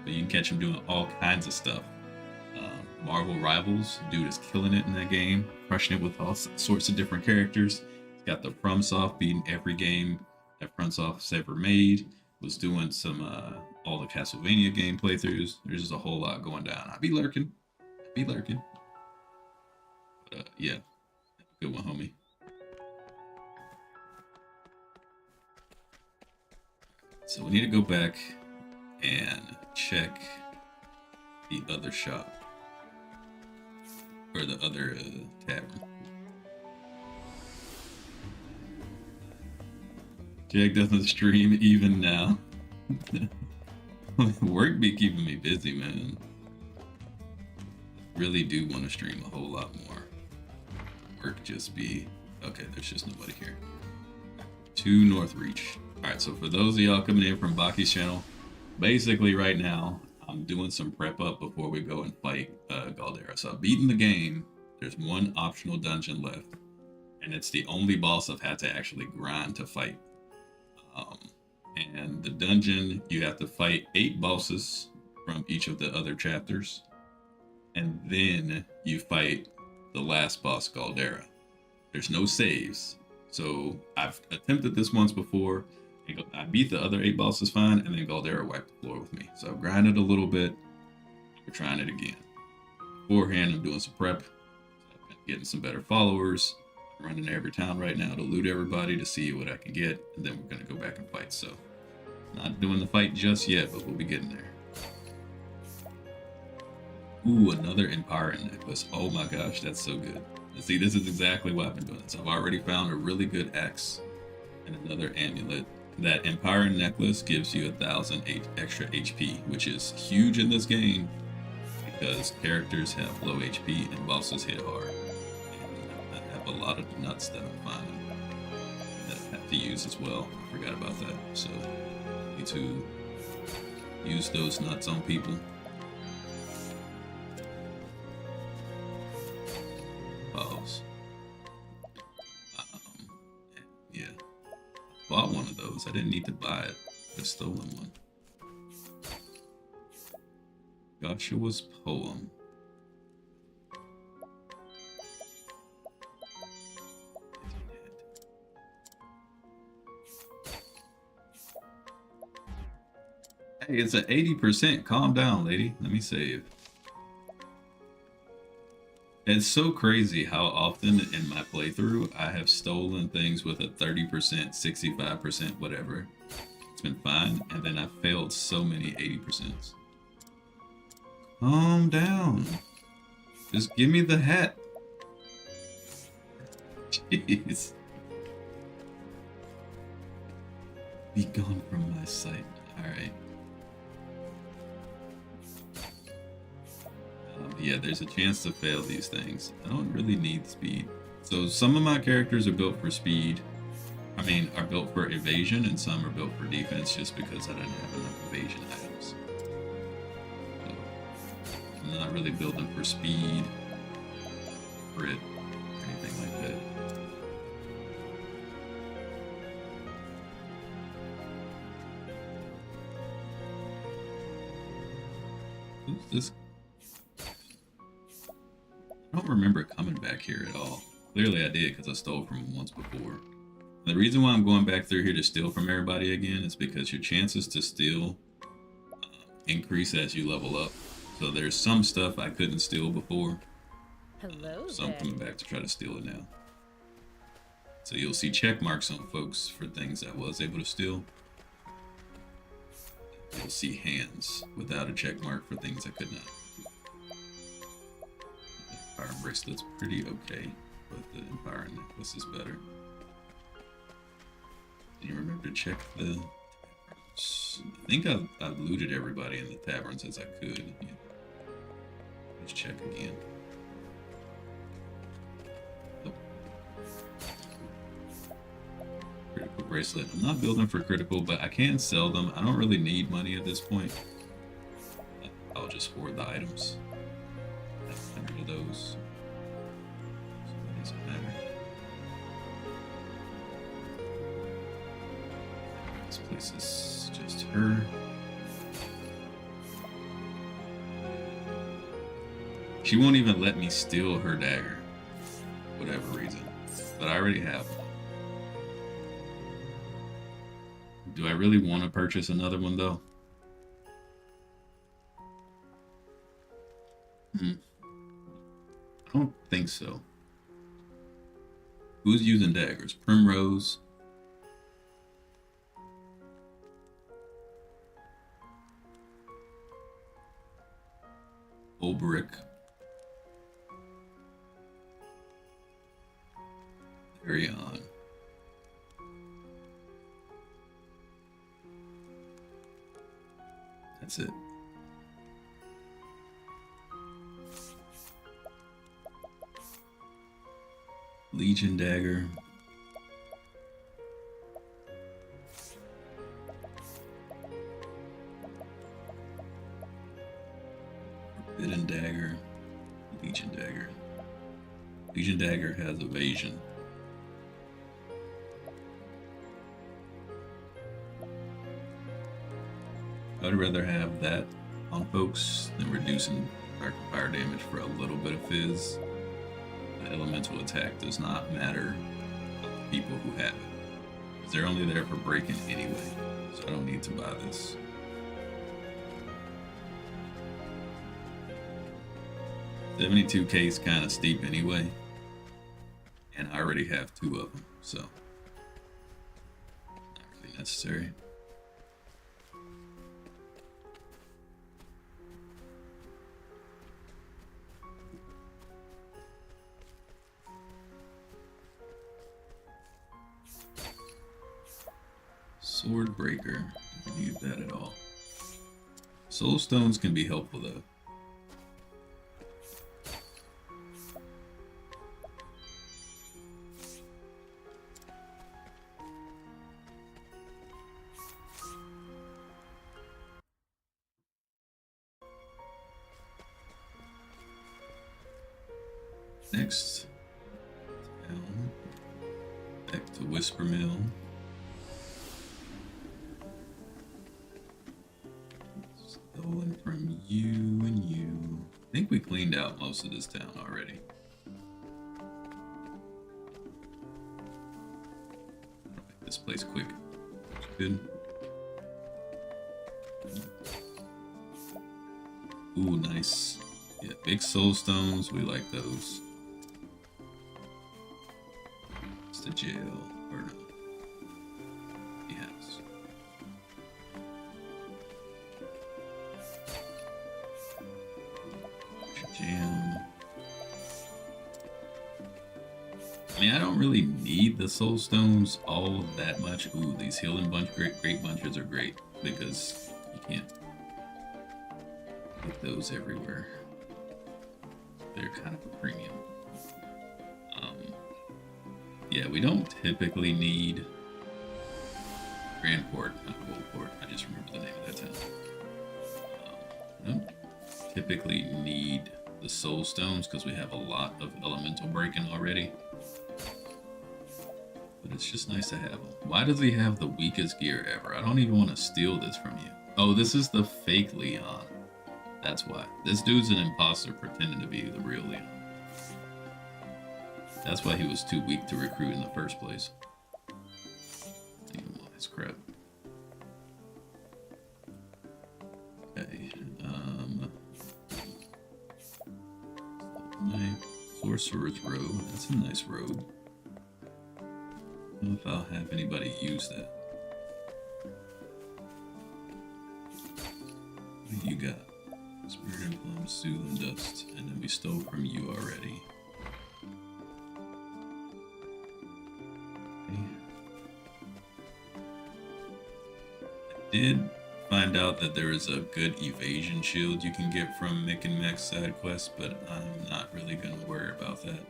But you can catch him doing all kinds of stuff. Marvel Rivals, dude is killing it in that game, crushing it with all sorts of different characters. He's got the FromSoft beating every game that FromSoft's ever made. Was doing some all the Castlevania game playthroughs. There's just a whole lot going down. I be lurking. But yeah, good one, homie. So we need to go back and check the other shop. Or the other tavern. Jake doesn't stream even now. Work be keeping me busy, man. Really do want to stream a whole lot more. Work just be... Okay, there's just nobody here. To North Reach. Alright, so for those of y'all coming in from Baki's channel, basically right now, I'm doing some prep up before we go and fight Galdera. So I've beaten the game. There's one optional dungeon left. And it's the only boss I've had to actually grind to fight. And the dungeon, you have to fight 8 bosses from each of the other chapters. And then you fight the last boss, Galdera. There's no saves. So I've attempted this once before. And I beat the other 8 bosses fine, and then Galdera wiped the floor with me. So I've grinded a little bit. We're trying it again. Beforehand, I'm doing some prep. So I'm getting some better followers. Running every town right now to loot everybody to see what I can get, and then we're gonna go back and fight. So, not doing the fight just yet, but we'll be getting there. Ooh, another empowering necklace. Oh my gosh, that's so good. And see, this is exactly what I've been doing. So I've already found a really good axe and another amulet. That empowering necklace gives you 1,000 extra HP, which is huge in this game because characters have low HP and bosses hit hard. A lot of nuts that I'm finding that I have to use as well. I forgot about that. So I need to use those nuts on people. Pause. Yeah. Bought one of those. I didn't need to buy it. I stolen one. Joshua's poem. Hey, it's at 80%. Calm down, lady. Let me save. It's so crazy how often in my playthrough I have stolen things with a 30%, 65%, whatever. It's been fine, and then I've failed so many 80%. Calm down. Just give me the hat. Jeez. Be gone from my sight. Alright. Yeah, there's a chance to fail these things. I don't really need speed. So some of my characters are built for speed. Are built for evasion, and some are built for defense just because I don't have enough evasion items. So I'm not really building for speed, crit, or anything like that. Who's this? I don't remember coming back here at all. Clearly I did because I stole from him once before. The reason why I'm going back through here to steal from everybody again is because your chances to steal increase as you level up. So there's some stuff I couldn't steal before. Hello So I'm there. coming back to try to steal it now. So you'll see check marks on folks for things I was able to steal. You'll see hands without a check mark for things I could not. Empire bracelet's pretty okay, but the Empire necklace is better. Do you remember to check the taverns? I think I've looted everybody in the taverns as I could. Yeah. Let's check again. Oh. Critical bracelet. I'm not building for critical, but I can sell them. I don't really need money at this point. I'll just hoard the items. 100 of those. So it doesn't matter. This place is just her. She won't even let me steal her dagger. For whatever reason. But I already have one. Do I really want to purchase another one though? I don't think so. Who's using daggers? Primrose. Olbrick. Carry on. That's it. Legion Dagger. Forbidden Dagger. Legion Dagger. Legion Dagger has evasion. I'd rather have that on folks than reducing fire damage for a little bit of fizz. The elemental attack does not matter on the people who have it. 'Cause they're only there for breaking anyway, so I don't need to buy this. $72K is kind of steep anyway, and I already have 2 of them, so not really necessary. Sword Breaker, don't need that at all. Soul Stones can be helpful though. Next, down, back to Whisper Mill. Stolen from you and you. I think we cleaned out most of this town already. I'll make this place quick. Good. Ooh, nice. Yeah, big soul stones. We like those. It's the jail. Or no. Yes. Jam. I mean, I don't really need the soul stones all that much. Ooh, these healing great bunches are great because you can't get those everywhere. They're kind of a premium. Yeah, we don't typically need Grandport, not Goldport. I just remember the name of that town. We don't typically need the soul stones because we have a lot of elemental breaking already. But it's just nice to have them. Why does he have the weakest gear ever? I don't even want to steal this from you. Oh, this is the fake Leon. That's why. This dude's an imposter pretending to be the real Leon. That's why he was too weak to recruit in the first place. I don't even want his crap. Okay. My Sorcerer's Robe. That's a nice robe. I don't know if I'll have anybody use that. What do you got? Spirit and Plum, Soothing Dust, and then we stole from you already. Okay. I did find out that there is a good evasion shield you can get from Mick and Max side quests, but I'm not really gonna worry about that.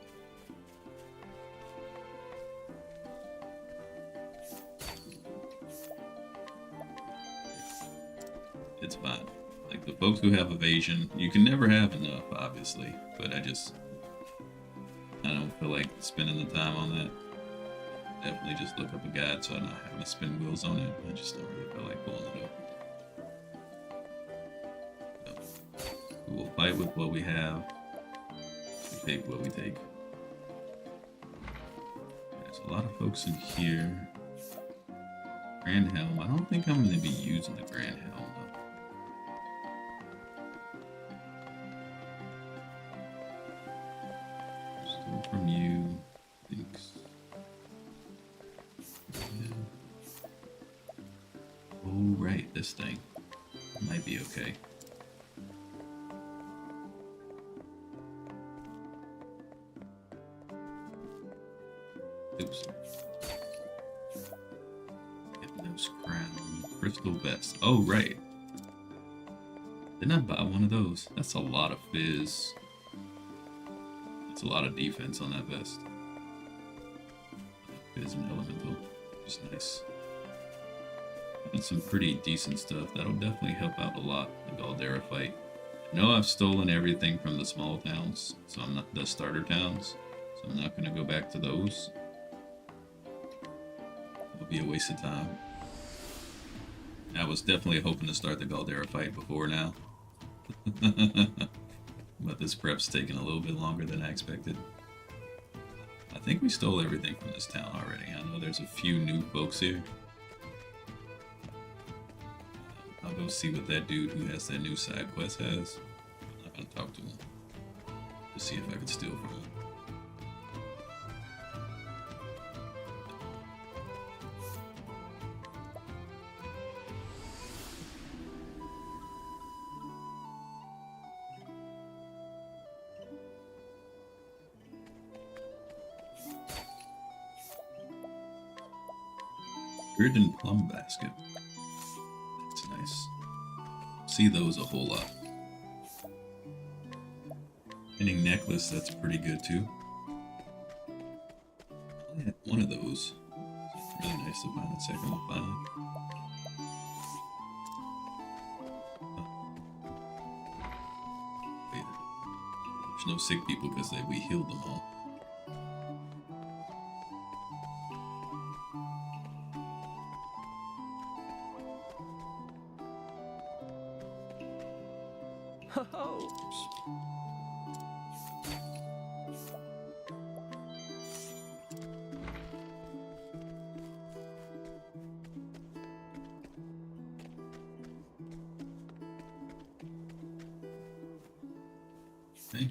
It's fine. Like the folks who have evasion, you can never have enough, obviously, but I don't feel like spending the time on that. Definitely just look up a guide so I'm not having to spin wheels on it. I just don't really feel like pulling it up. So, we will fight with what we have. We take what we take. There's a lot of folks in here. Grand Helm. I don't think I'm going to be using the Grand Helm though. From you, thanks. Yeah. Oh, right, this thing might be okay. Oops. Hypnos Crown, Crystal Vest. Oh, right. Didn't I buy one of those? That's a lot of fizz. That's a lot of defense on that vest. Fizz and elemental. Just nice. And some pretty decent stuff. That'll definitely help out a lot in the Galdera fight. I know I've stolen everything from the small towns, so I'm not the starter towns, so I'm not gonna go back to those. It'll be a waste of time. I was definitely hoping to start the Galdera fight before now. But this prep's taking a little bit longer than I expected. I think we stole everything from this town already. I know there's a few new folks here. I'll go see what that dude who has that new side quest has. I'm not gonna talk to him. Just see if I can steal from him. Gridden plum basket. That's nice. See those a whole lot. Pinning necklace, that's pretty good too. I had one of those. It's really nice to find the second one finally. Wait, there's no sick people because we healed them all. Okay.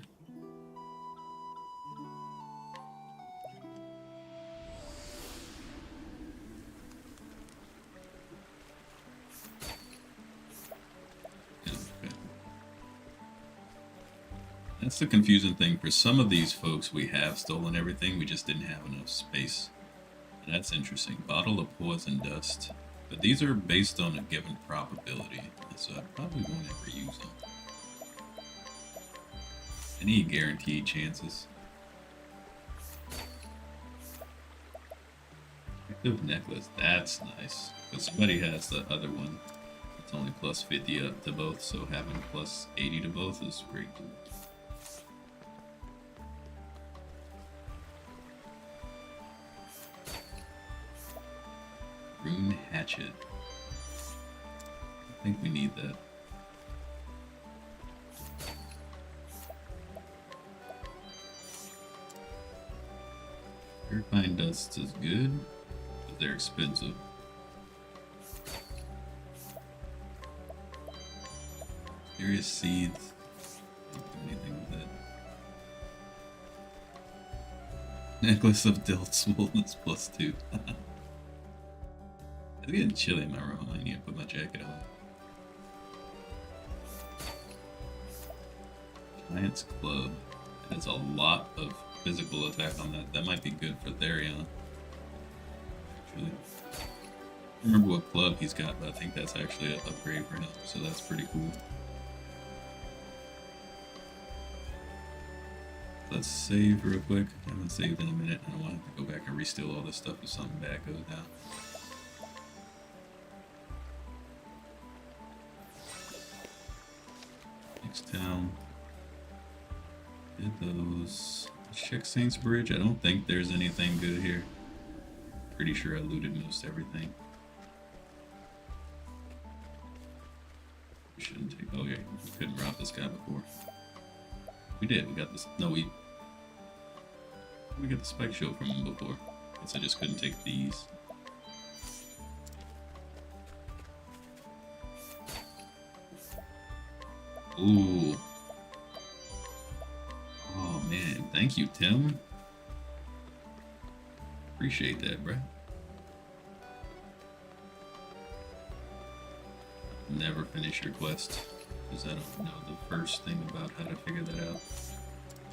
That's the confusing thing. For some of these folks, we have stolen everything, we just didn't have enough space. And that's interesting. Bottle of poison dust. But these are based on a given probability, so I probably won't ever use them. Any guaranteed chances? Active necklace, that's nice. But somebody has the other one. It's only plus 50 up to both, so having plus 80 to both is great too. Rune hatchet. I think we need that. Purifying dust is good, but they're expensive. Various seeds. Can't do anything with that. Necklace of Dealt Swollenness +2. It's getting chilly in my room. I need to put my jacket on. Giant's Club. It has a lot of physical attack on that. That might be good for Therion. Actually. I don't remember what club he's got, but I think that's actually an upgrade for him. So that's pretty cool. Let's save real quick. I haven't saved in a minute. I don't want to have to go back and re-steal all this stuff if something bad goes down. Next town. Did those. Check Saints Bridge. I don't think there's anything good here. Pretty sure I looted most everything. We shouldn't take. Oh yeah, we couldn't rob this guy before. We did. We got this. No, we got the spike shield from him before. Guess I just couldn't take these. Ooh. Oh man, thank you, Tim. Appreciate that, bruh. Never finish your quest, because I don't know the first thing about how to figure that out.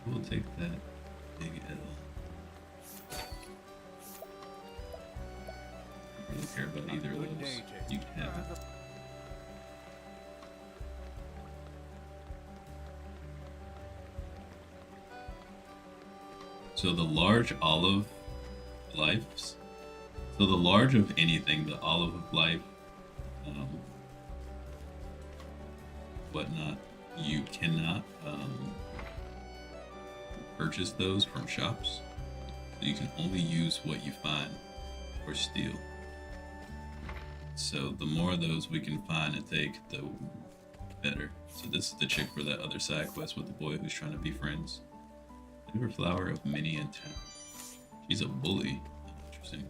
We'll take that big L. I don't really care about either of those. You can have it. So the large olive lives. So the large of anything, the olive of life, um, whatnot, you cannot purchase those from shops. So you can only use what you find or steal. So the more of those we can find and take, the better. So this is the chick for that other side quest with the boy who's trying to be friends. Liver flower of many in town. She's a bully. Interesting.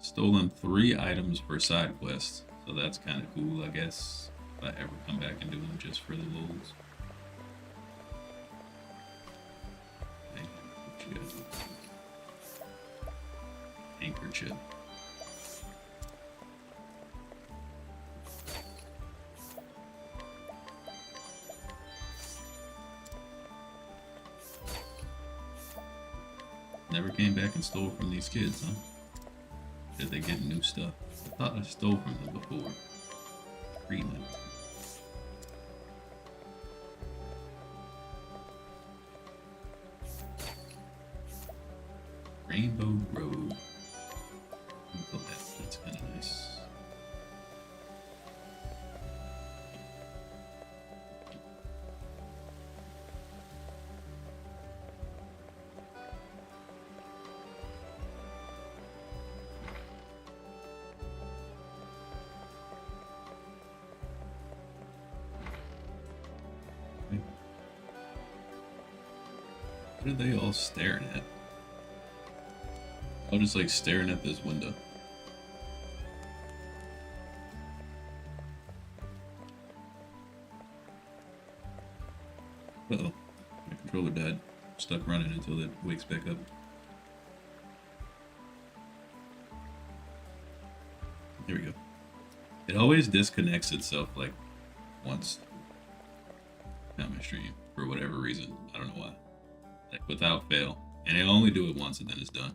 Stolen 3 items per side quest, so that's kind of cool, I guess. If I ever come back and do them just for the lulz. Handkerchief. Never came back and stole from these kids, huh? Did they get new stuff? I thought I stole from them before. Green light. Rainbow Road. Oh, that's kind of nice. What are they all staring at? I'm just like staring at this window. Uh-oh. My controller died. Stuck running until it wakes back up. Here we go. It always disconnects itself like once on my stream for whatever reason. I don't know why. Like without fail. And it'll only do it once and then it's done.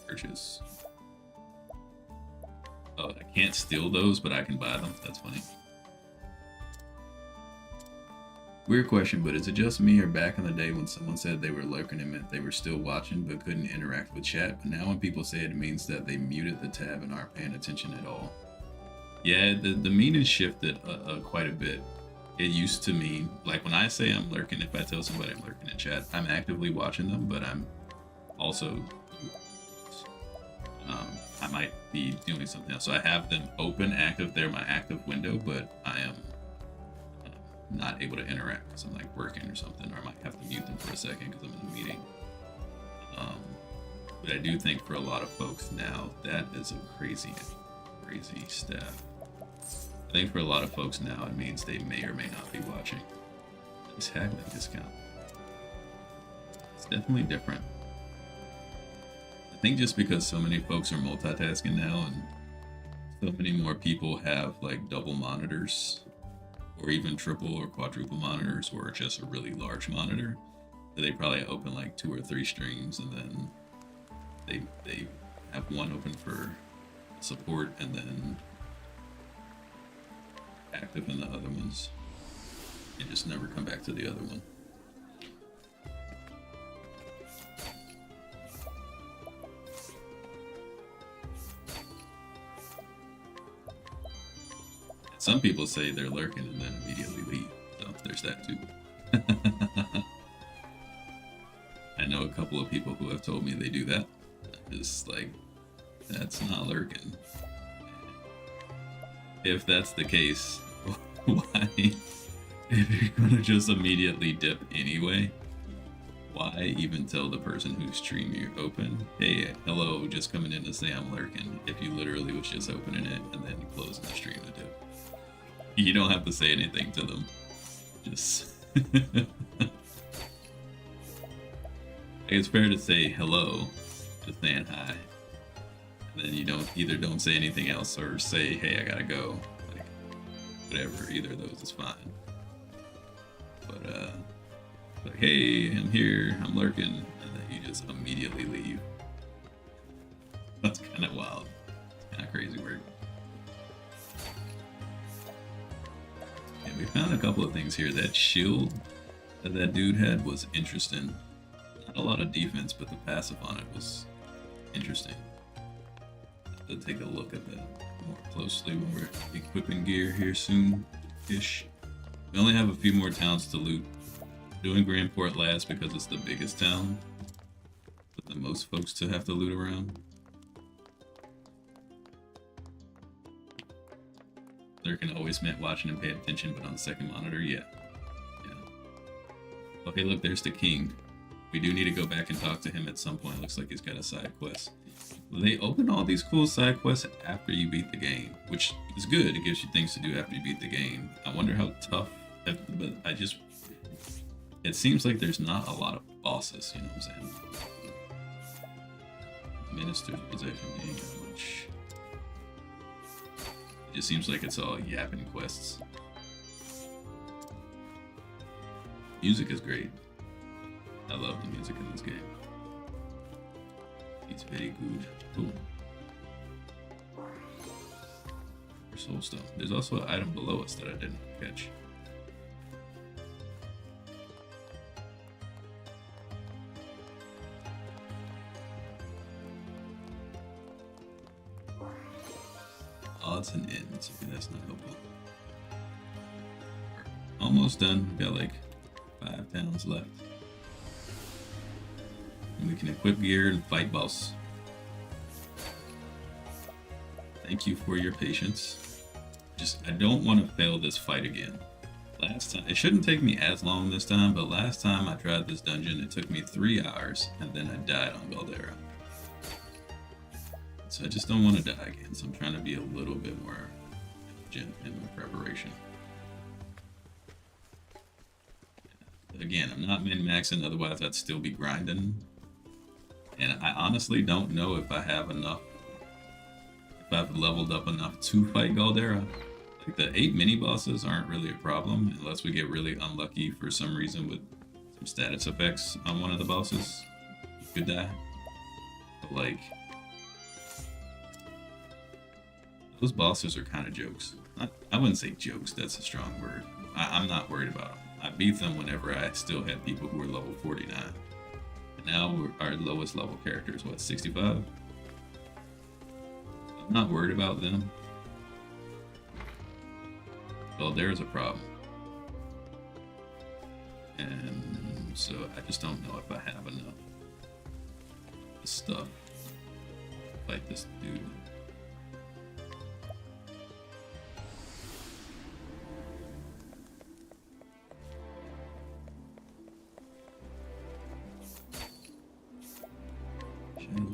Purchase. Oh, I can't steal those, but I can buy them. That's funny. Weird question, but is it just me or back in the day when someone said they were lurking, it meant they were still watching but couldn't interact with chat? But now when people say it means that they muted the tab and aren't paying attention at all. Yeah, the meaning shifted quite a bit. It used to mean, like when I say I'm lurking, if I tell somebody I'm lurking in chat, I'm actively watching them, but I'm also, I might be doing something else. So I have them open, active, they're my active window, but I am not able to interact because I'm like working or something, or I might have to mute them for a second because I'm in a meeting. But I do think for a lot of folks now, that is a crazy step. I think for a lot of folks now, it means they may or may not be watching. This haggling discount. It's definitely different. I think just because so many folks are multitasking now and so many more people have like double monitors or even triple or quadruple monitors or just a really large monitor, that they probably open like 2 or 3 streams and then they have one open for support and then active in the other ones and just never come back to the other one. Some people say they're lurking and then immediately leave, so there's that too. I know a couple of people who have told me they do that. Just like, that's not lurking. If that's the case, why? If you're gonna just immediately dip anyway, why even tell the person whose stream you're open, hey, hello, just coming in to say I'm lurking, if you literally was just opening it and then closing the stream to dip? You don't have to say anything to them. Just it's fair to say hello, just saying hi. And then you don't say anything else or say, hey, I gotta go. Like, whatever, either of those is fine. But like, hey, I'm here, I'm lurking, and then you just immediately leave. kind of wild. Kind of crazy work. Yeah, we found a couple of things here. That shield that that dude had was interesting. Not a lot of defense, but the passive on it was interesting. To take a look at that more closely when we're equipping gear here soon-ish. We only have a few more towns to loot. Doing Grandport last because it's the biggest town, with the most folks to have to loot around. Lurking always meant watching and pay attention, but on the second monitor, yeah. Okay, look, there's the king. We do need to go back and talk to him at some point. Looks like he's got a side quest. They open all these cool side quests after you beat the game, which is good. It gives you things to do after you beat the game. I wonder how tough, but it seems like there's not a lot of bosses, you know what I'm saying? Minister's possession game, which it just seems like it's all yapping quests. Music is great. I love the music in this game. It's very good. Cool. Soulstone. There's also an item below us that I didn't catch. Odds and ends. Okay, that's not helpful. We're almost done. We've got like 5 towns left. And we can equip gear and fight boss. Thank you for your patience. I don't want to fail this fight again. Last time, it shouldn't take me as long this time, but last time I tried this dungeon, it took me 3 hours, and then I died on Galdera. So I just don't want to die again, so I'm trying to be a little bit more diligent in my preparation. Again, I'm not min-maxing, otherwise I'd still be grinding. And I honestly don't know if I have enough, if I've leveled up enough to fight Galdera. Like the 8 mini-bosses aren't really a problem, unless we get really unlucky for some reason with some status effects on one of the bosses. You could die. But like, those bosses are kind of jokes. I wouldn't say jokes, that's a strong word. I'm not worried about them. I beat them whenever I still had people who were level 49. And now our lowest level character is what, 65? I'm not worried about them. Well, there's a problem. And so I just don't know if I have enough stuff to fight this dude.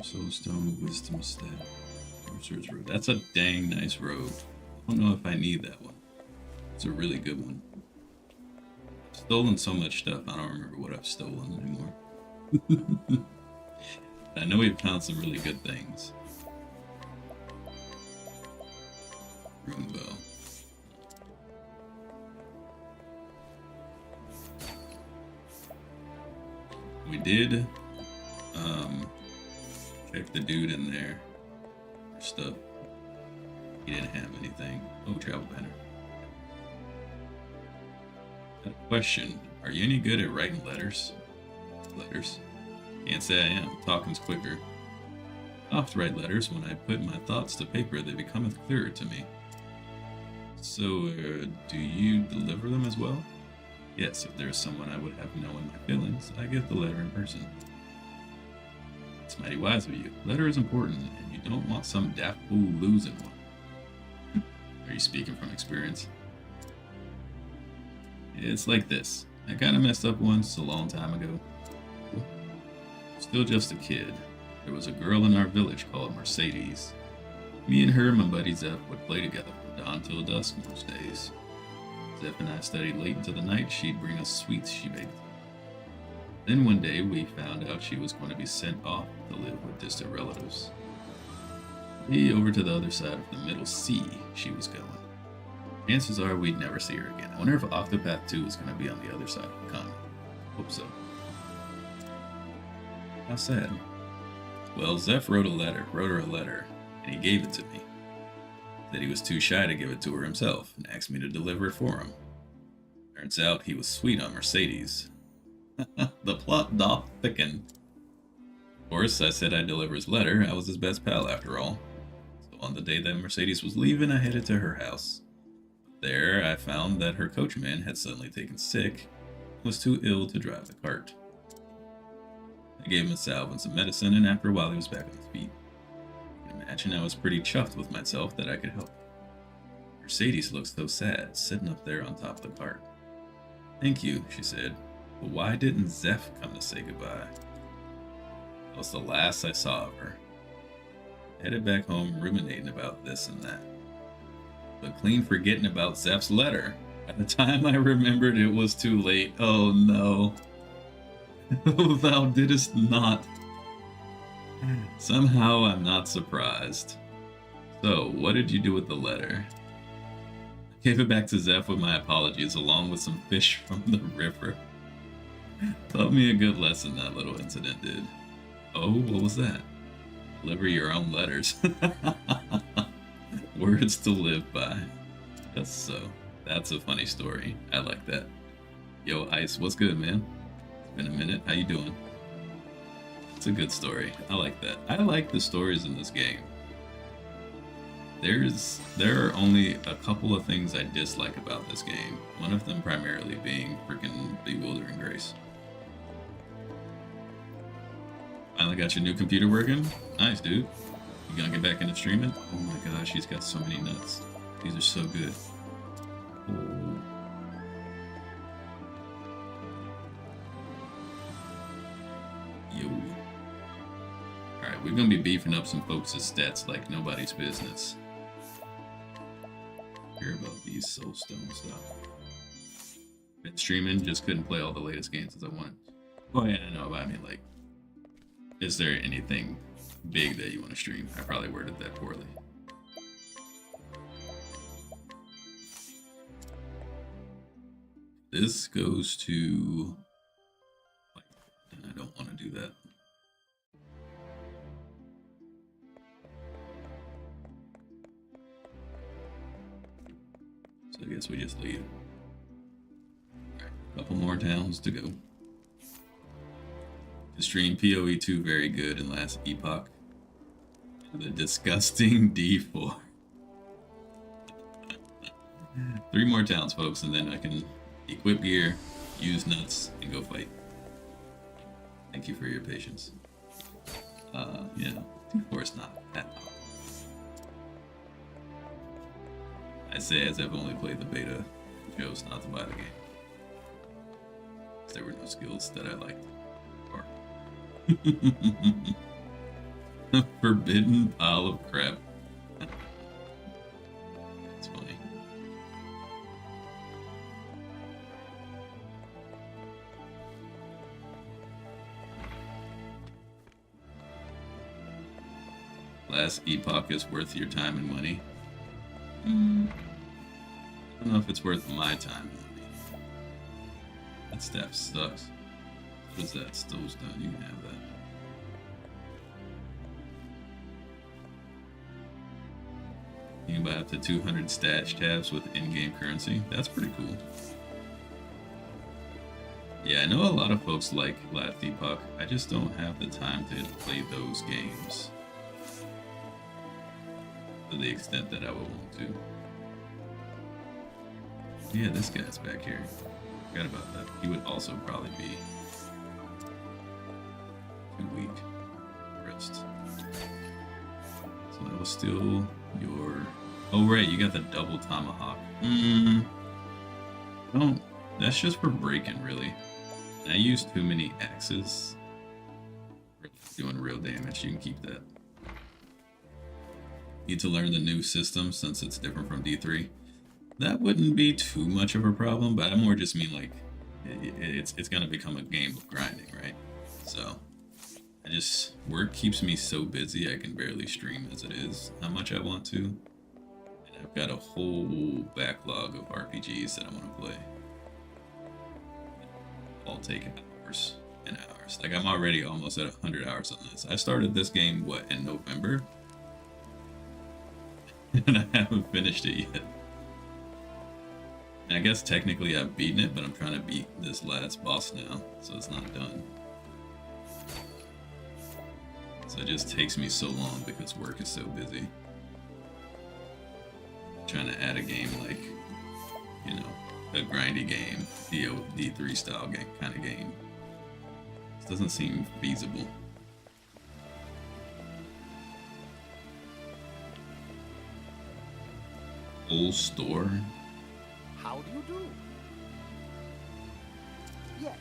Soulstone, Wisdom Staff, Sorcerer's Road. That's a dang nice road. I don't know if I need that one. It's a really good one. I've stolen so much stuff, I don't remember what I've stolen anymore. I know we've found some really good things. Rune bow. We did check the dude in there for stuff. He didn't have anything. Oh, travel banner. Got a question. Are you any good at writing letters? Letters? Can't say I am. Talking's quicker. I oft write letters. When I put my thoughts to paper, they becometh clearer to me. So, do you deliver them as well? Yes, if there's someone I would have known my feelings, I give the letter in person. It's mighty wise of you. Letter is important, and you don't want some daft fool losing one. Are you speaking from experience? It's like this. I kinda messed up once a long time ago. Still just a kid. There was a girl in our village called Mercedes. Me and her and my buddy Zeph would play together from dawn till dusk most days. Zeph and I studied late into the night. She'd bring us sweets she baked. Then one day we found out she was going to be sent off to live with distant relatives. Way over to the other side of the Middle Sea she was going. Chances are we'd never see her again. I wonder if Octopath 2 is going to be on the other side of the continent. Hope so. How sad. Well, Zeph wrote her a letter, and he gave it to me. Said he was too shy to give it to her himself and asked me to deliver it for him. Turns out he was sweet on Mercedes. The plot doth thicken. Of course, I said I'd deliver his letter. I was his best pal after all. So on the day that Mercedes was leaving, I headed to her house. There, I found that her coachman had suddenly taken sick and was too ill to drive the cart. I gave him a salve and some medicine, and after a while he was back on his feet. You can imagine I was pretty chuffed with myself that I could help. Mercedes looked so sad, sitting up there on top of the cart. "Thank you," she said, "but why didn't Zeph come to say goodbye?" That was the last I saw of her. I headed back home ruminating about this and that, but clean forgetting about Zeph's letter. By the time I remembered, it was too late. Oh no. Thou didst not. Somehow I'm not surprised. So, what did you do with the letter? I gave it back to Zeph with my apologies, along with some fish from the river. Taught me a good lesson, that little incident did. Oh, what was that? Deliver your own letters. Words to live by. Just so. That's a funny story. I like that. Yo, Ice, what's good, man? It's been a minute. How you doing? It's a good story. I like that. I like the stories in this game. There are only a couple of things I dislike about this game. One of them primarily being freaking Bewildering Grace. Finally got your new computer working? Nice, dude. You gonna get back into streaming? Oh my gosh, she's got so many nuts. These are so good. Oh. Yo. Alright, we're gonna be beefing up some folks' stats like nobody's business. Hear about these soulstone stuff. Been streaming, just couldn't play all the latest games as I wanted. Oh yeah, I know, but I mean, like, is there anything big that you want to stream? I probably worded that poorly. This goes to... and I don't want to do that. So I guess we just leave. Alright, a couple more towns to go. The stream PoE 2 very good in last epoch. The disgusting D4. 3 more towns, folks, and then I can equip gear, use nuts, and go fight. Thank you for your patience. Yeah, D4 is not that hard. I say as I've only played the beta, chose not to buy the game. There were no skills that I liked. A forbidden pile of crap. That's funny. Last epoch is worth your time and money. I don't know if it's worth my time and money. That staff sucks. What is that? Stillstone, you can have that. You can buy up to 200 stash tabs with in-game currency. That's pretty cool. Yeah, I know a lot of folks like Last Epoch. I just don't have the time to play those games to the extent that I would want to. Yeah, this guy's back here. Forgot about that. He would also probably be too weak. Rest. So that was still your... Oh right, you got the double tomahawk. Don't... That's just for breaking, really. I use too many axes for doing real damage. You can keep that. Need to learn the new system since it's different from D3. That wouldn't be too much of a problem, but I more just mean like it's gonna become a game of grinding, right? So I just... Work keeps me so busy I can barely stream as it is how much I want to. And I've got a whole backlog of RPGs that I want to play. All take hours and hours. Like I'm already almost at 100 hours on this. I started this game, what, in November? and I haven't finished it yet. And I guess technically I've beaten it, but I'm trying to beat this last boss now, so it's not done. So it just takes me so long because work is so busy. Trying to add a game like, you know, a grindy game, D3 style game, kind of game. This doesn't seem feasible. Whole store? How do you do? Yes.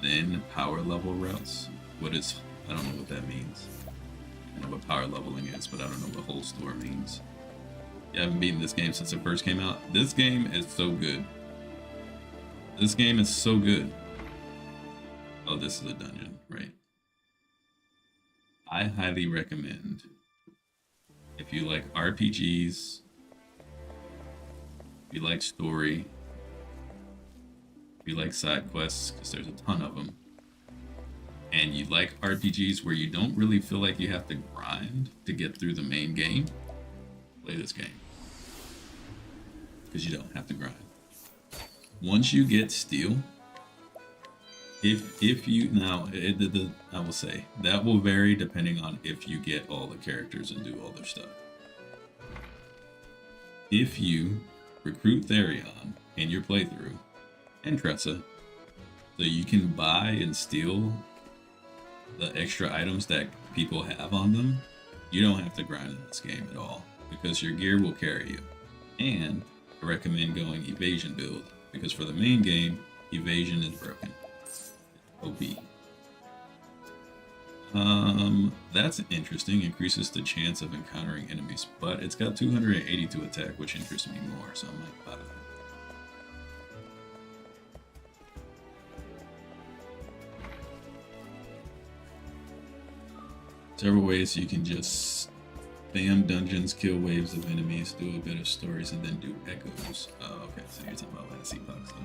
Then power level routes? What is, I don't know what that means. I know what power leveling is, but I don't know what whole store means. Yeah, I haven't beaten this game since it first came out. This game is so good. This game is so good. Oh, this is a dungeon, right? I highly recommend, if you like RPGs, if you like story, if you like side quests, because there's a ton of them, and you like RPGs where you don't really feel like you have to grind to get through the main game, play this game. Because you don't have to grind. Once you get steel, if you now I will say that will vary depending on if you get all the characters and do all their stuff. If you recruit Therion in your playthrough and Tressa, so you can buy and steal the extra items that people have on them, you don't have to grind in this game at all because your gear will carry you. And I recommend going evasion build because for the main game, evasion is broken. OP. That's interesting. Increases the chance of encountering enemies, but it's got 282 attack, which interests me more, so I might buy that. Several ways you can just spam dungeons, kill waves of enemies, do a bit of stories, and then do echoes. Oh, okay, so you're talking about last epoch stuff.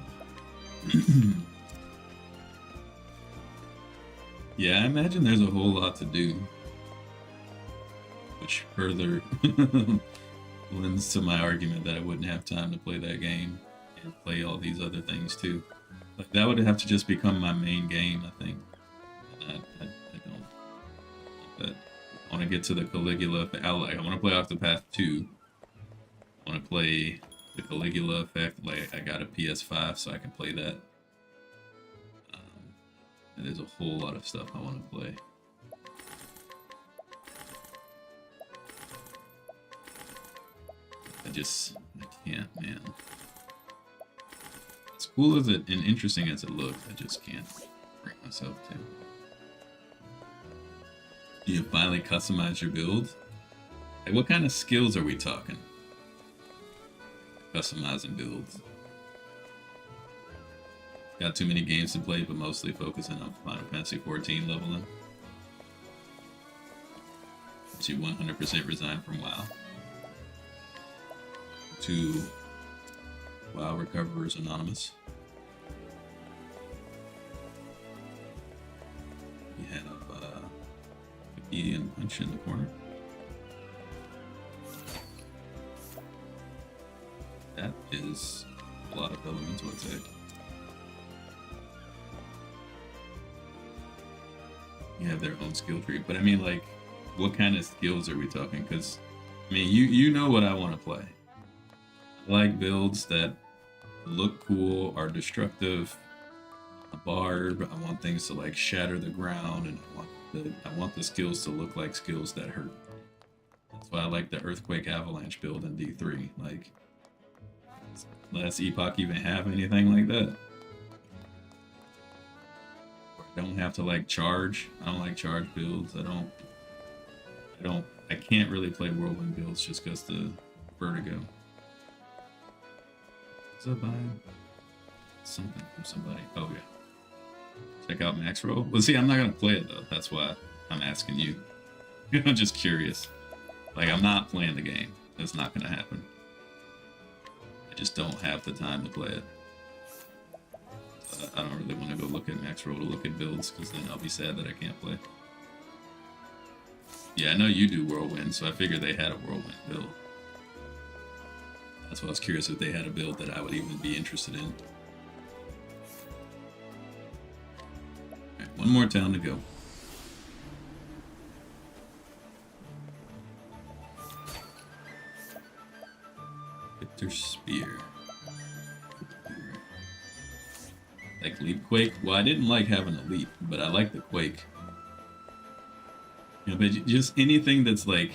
Yeah, I imagine there's a whole lot to do, which further lends to my argument that I wouldn't have time to play that game and play all these other things too. Like that would have to just become my main game, I think. And I don't. But I want to get to the Caligula. I want to play Octopath 2. I want to play the Caligula effect. Like I got a PS5, so I can play that. And there's a whole lot of stuff I want to play. I can't, man. As cool as it and interesting as it looks, I just can't bring myself to. Do you finally customize your build? Like, what kind of skills are we talking? Customizing builds. Got too many games to play, but mostly focusing on Final Fantasy 14 leveling. To 100% resign from WoW. To WoW Recoverers Anonymous. We have Cookie and Punch in the corner. That is a lot of elemental attack. You have their own skill tree, but I mean, like, what kind of skills are we talking? Because I mean, you know what I want to play. I like builds that look cool, are destructive. A barb. I want things to like shatter the ground, and I want the skills to look like skills that hurt. That's why I like the Earthquake Avalanche build in D3. Like, does last epoch even have anything like that? Don't have to like charge. I don't like charge builds. I can't really play whirlwind builds just because the vertigo. Is that buying something from somebody? Oh yeah. Check out Max Roll. Well, see, I'm not gonna play it though. That's why I'm asking you. I'm just curious. Like, I'm not playing the game. That's not gonna happen. I just don't have the time to play it. I don't really want to go look at Max Roll to look at builds, because then I'll be sad that I can't play. Yeah, I know you do Whirlwind, so I figured they had a Whirlwind build. That's why I was curious if they had a build that I would even be interested in. Alright, one more town to go. Victor Spear. Like Leap Quake? Well, I didn't like having a leap, but I like the Quake. You know, but just anything that's like,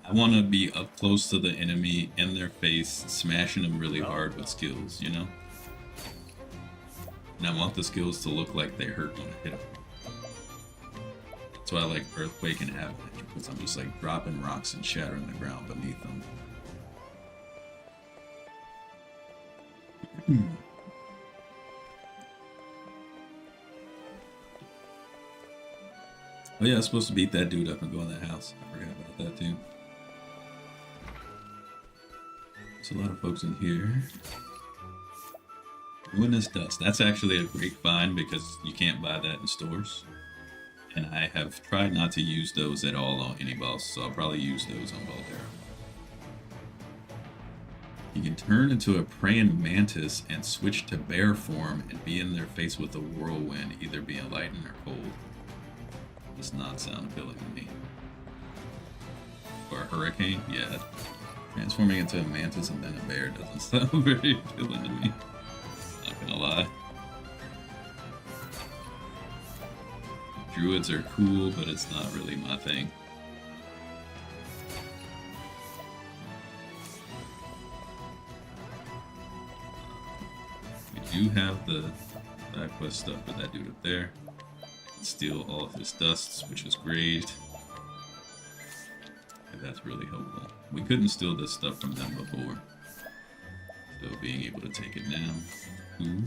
I want to be up close to the enemy, in their face, smashing them really hard with skills, you know? And I want the skills to look like they hurt when I hit them. That's why I like Earthquake and Avalanche, because I'm just like dropping rocks and shattering the ground beneath them. Oh yeah, I was supposed to beat that dude up and go in that house. I forgot about that too. There's a lot of folks in here. Ruinous Dust. That's actually a great find because you can't buy that in stores. And I have tried not to use those at all on any boss, so I'll probably use those on Galdera. You can turn into a praying mantis and switch to bear form and be in their face with a whirlwind, either being lightning or cold. Does not sound appealing to me. Or a hurricane? Yeah. Transforming into a mantis and then a bear doesn't sound very appealing to me. Not gonna lie. Druids are cool, but it's not really my thing. We do have the side quest stuff for that dude up there. Steal all of his dusts, which is great. And that's really helpful. We couldn't steal this stuff from them before, so being able to take it now. Ooh.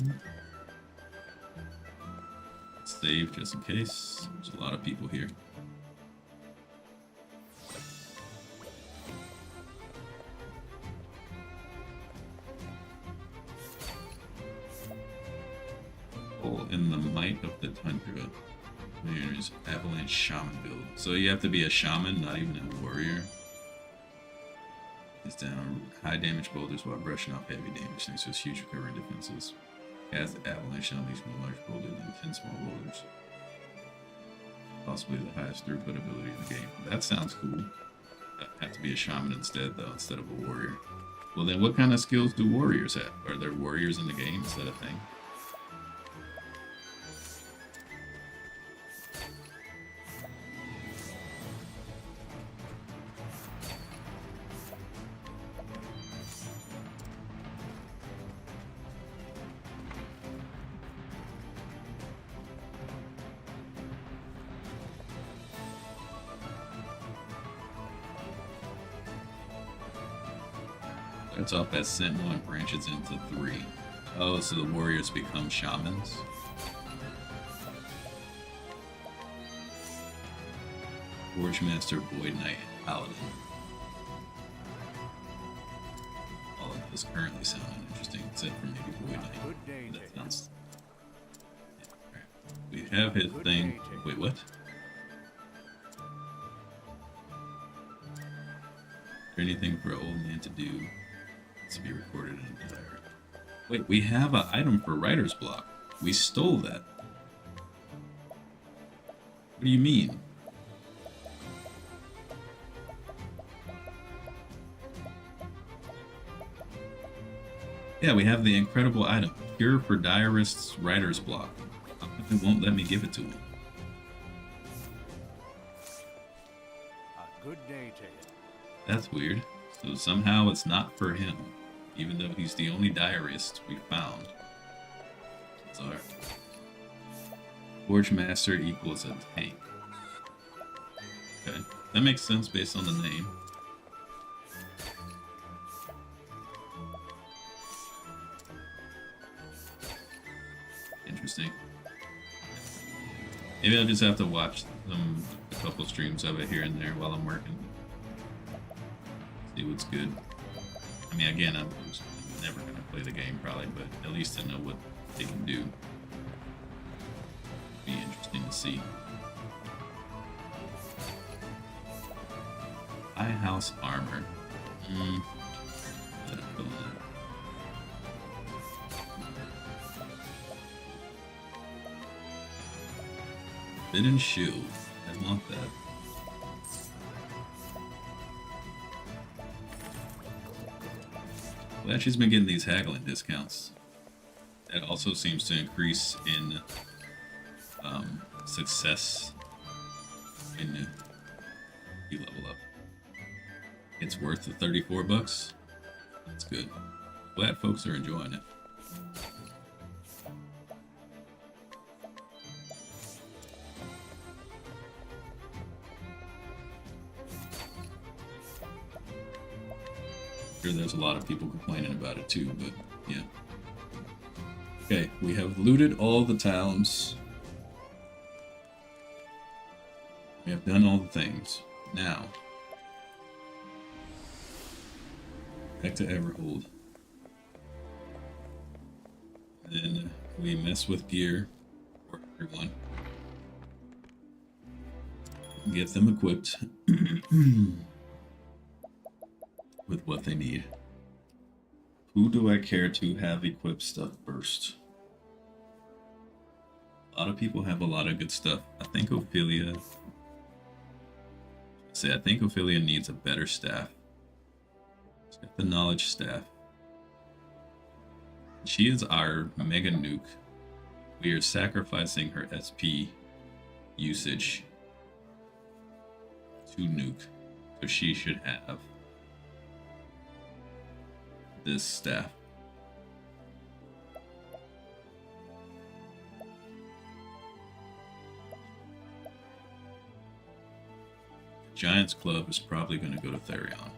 Save just in case. There's a lot of people here. Oh, in the might of the tundra. There's Avalanche Shaman build. So you have to be a shaman, not even a warrior. It's down high damage boulders while brushing off heavy damage thanks to its huge recovering defenses. Cast the Avalanche on these large boulders and 10 small boulders. Possibly the highest throughput ability in the game. That sounds cool. I have to be a shaman instead though, instead of a warrior. Well then what kind of skills do warriors have? Are there warriors in the game? Is that a thing? Starts off as Sentinel and branches into 3. Oh, so the warriors become shamans? Forge Master, Void Knight, and Paladin. All of this currently sounding interesting, except for maybe Void Knight. That sounds... Yeah. We have his thing. Wait, what? Is there anything for an old man to do? To be recorded in a diary. Wait, we have an item for writer's block. We stole that. What do you mean? Yeah, we have the incredible item. Cure for Diarist's writer's block. It won't let me give it to him. A good day to you. That's weird. So somehow it's not for him. Even though he's the only diarist we found. Bizarre. Forge Master equals a tank. Okay. That makes sense based on the name. Interesting. Maybe I'll just have to watch a couple streams of it here and there while I'm working. See what's good. I mean, again, I'm never going to play the game probably, but at least I know what they can do. Be interesting to see. High House Armor. I don't feel that. Hidden shield. I want that. Glad she's been getting these haggling discounts. That also seems to increase in success when you level up. It's worth the 34 bucks. That's good. Glad folks are enjoying it. Sure, there's a lot of people complaining about it too, but yeah. Okay, we have looted all the towns. We have done all the things. Now, back to Everhold. Then we mess with gear for everyone. Get them equipped with what they need. Who do I care to have equipped stuff first? A lot of people have a lot of good stuff. I think Ophelia needs a better staff. She's got the knowledge staff. She is our mega nuke. We are sacrificing her SP usage to nuke. So she should have this staff. Giants Club is probably going to go to Therion.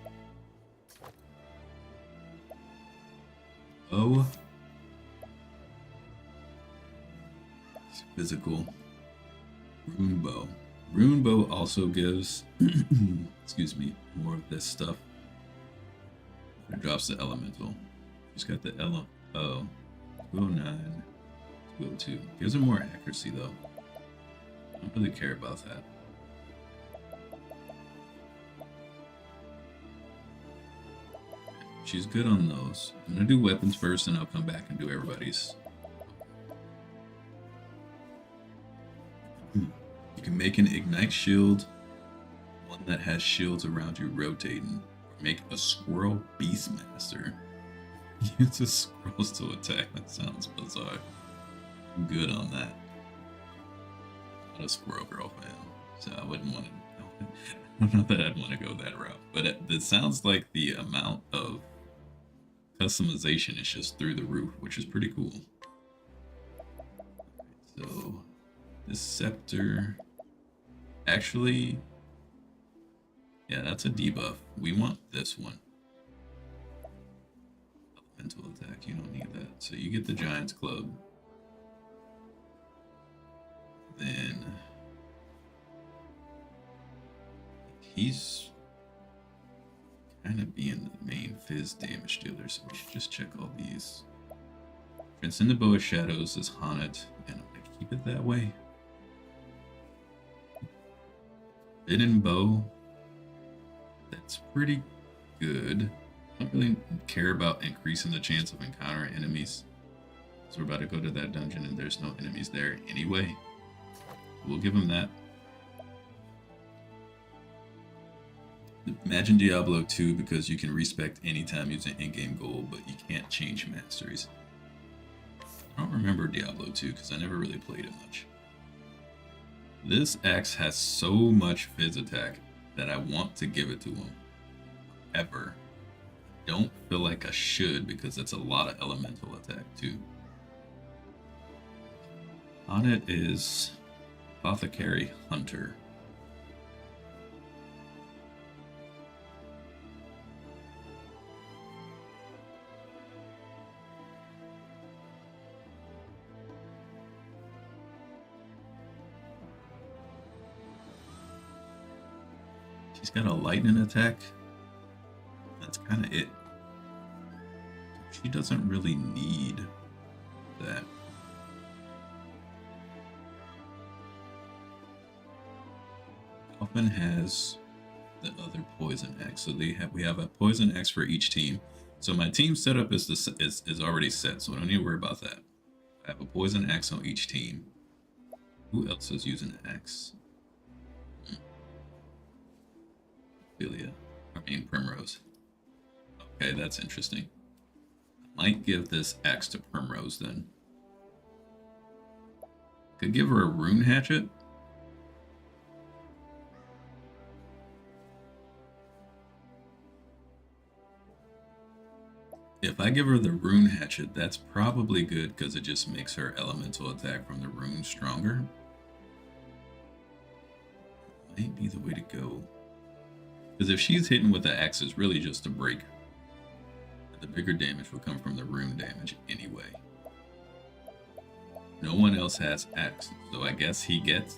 Oh. It's physical. Rune Bow. Rune Bow also gives, excuse me, more of this stuff. It drops the elemental. She's got the 209, 202. Gives her more accuracy though. I don't really care about that. She's good on those. I'm gonna do weapons first and I'll come back and do everybody's. You can make an ignite shield, one that has shields around you rotating. Make a squirrel beastmaster. Uses squirrels to attack. That sounds bizarre. I'm good on that. I'm not a squirrel girl fan, so I wouldn't want to. Not that I'd want to go that route, but it sounds like the amount of customization is just through the roof, which is pretty cool. So this scepter, actually. Yeah, that's a debuff. We want this one. Elemental attack, you don't need that. So you get the Giants Club. Then he's kind of being the main fizz damage dealer, so we should just check all these. Transcend the Bow of Shadows is Haunted, and I'm gonna keep it that way. Hidden Bow. That's pretty good. I don't really care about increasing the chance of encountering enemies. So we're about to go to that dungeon and there's no enemies there anyway. We'll give them that. Imagine Diablo 2 because you can respec anytime using in-game gold, but you can't change masteries. I don't remember Diablo 2 because I never really played it much. This axe has so much fizz attack that I want to give it to him. However, don't feel like I should because it's a lot of elemental attack too. On it is Apothecary Hunter. She's got a lightning attack. That's kind of it. She doesn't really need that. Often has the other poison X. So we have a poison X for each team. So my team setup is already set, so I don't need to worry about that. I have a poison X on each team. Who else is using Axe? Ophelia. I mean, Primrose. Okay, that's interesting. I might give this axe to Primrose then. Could give her a rune hatchet. If I give her the rune hatchet, that's probably good because it just makes her elemental attack from the rune stronger. Might be the way to go. Because if she's hitting with the axe, it's really just a break. The bigger damage will come from the rune damage anyway. No one else has axe, so I guess he gets...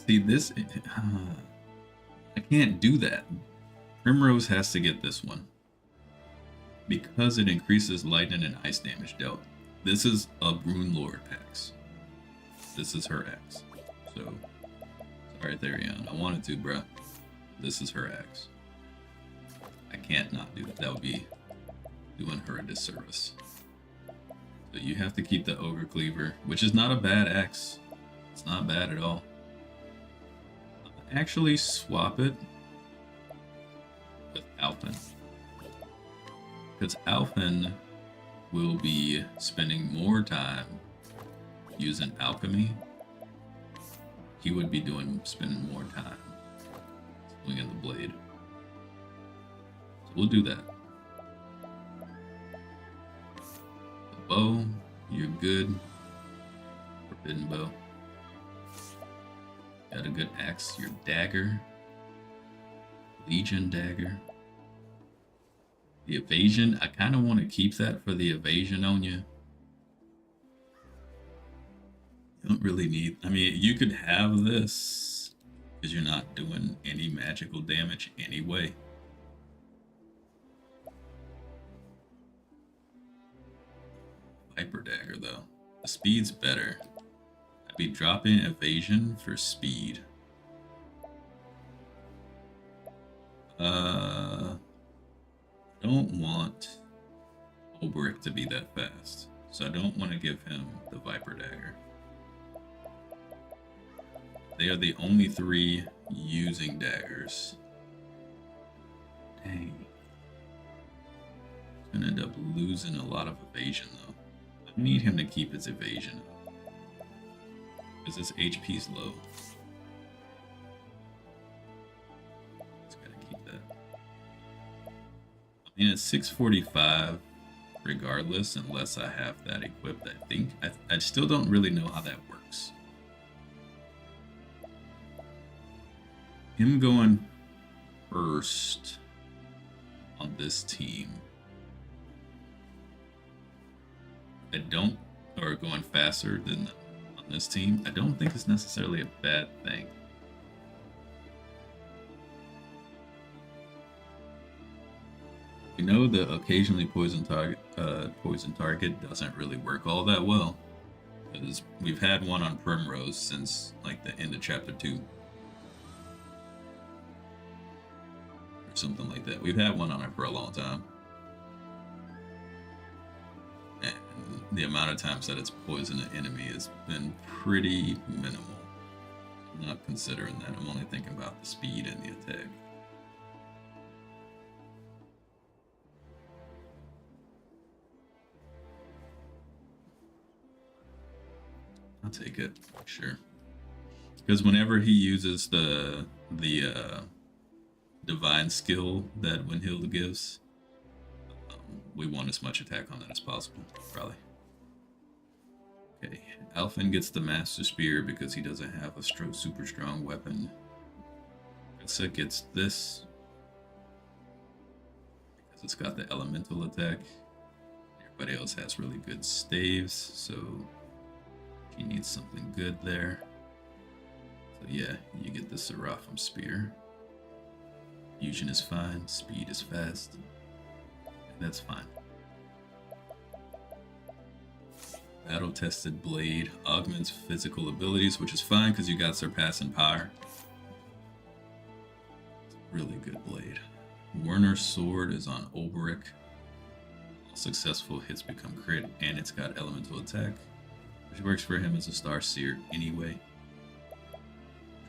See, this... I can't do that. Primrose has to get this one. Because it increases lightning and ice damage dealt. This is a Rune Lord axe. This is her axe. So, sorry, Therion. I wanted to, bruh. This is her axe. I can't not do that. That would be doing her a disservice. So you have to keep the Ogre Cleaver, which is not a bad axe. It's not bad at all. Actually swap it with Alphen. Because Alphen will be spending more time using alchemy. He would be spending more time swinging the blade. So we'll do that. The bow, you're good. Forbidden bow. Got a good axe. Your dagger. Legion dagger. The evasion, I kind of want to keep that for the evasion on you. You don't really need... I mean, you could have this because you're not doing any magical damage anyway. Viper dagger, though. The speed's better. I'd be dropping evasion for speed. I don't want Olberic to be that fast, so I don't want to give him the Viper Dagger. They are the only three using daggers. Dang. He's gonna end up losing a lot of evasion though. I need him to keep his evasion up. Because his HP's low. I mean, it's 645 regardless, unless I have that equipped, I think. I still don't really know how that works. Him going first on this team. Or going faster than on this team, I don't think it's necessarily a bad thing. We know the occasionally poison target doesn't really work all that well, because we've had one on Primrose since like the end of chapter 2 or something like that. We've had one on her for a long time, and the amount of times that it's poisoned an enemy has been pretty minimal. I'm not considering that. I'm only thinking about the speed and the attack. I'll take it, sure. Because whenever he uses the divine skill that Windhild gives, we want as much attack on that as possible, probably. Okay, Alphen gets the Master Spear because he doesn't have a super strong weapon. Issa gets this because it's got the elemental attack. Everybody else has really good staves, so he needs something good there. So yeah, you get the Seraphim Spear. Fusion is fine, speed is fast. That's fine. Battle-tested blade augments physical abilities, which is fine because you got surpassing power. Really good blade. Werner's sword is on Olberic. All successful hits become crit, and it's got elemental attack, which works for him as a Star Seer anyway.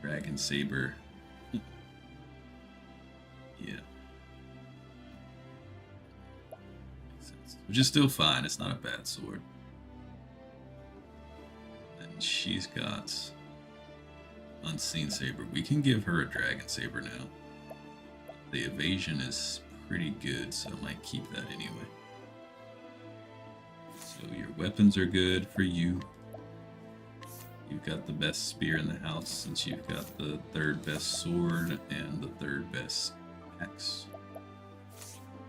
Dragon Saber. Yeah. Makes sense. Which is still fine. It's not a bad sword. And she's got Unseen Saber. We can give her a Dragon Saber now. The evasion is pretty good, so I might keep that anyway. So your weapons are good for you. You've got the best spear in the house since you've got the third best sword and the third best axe.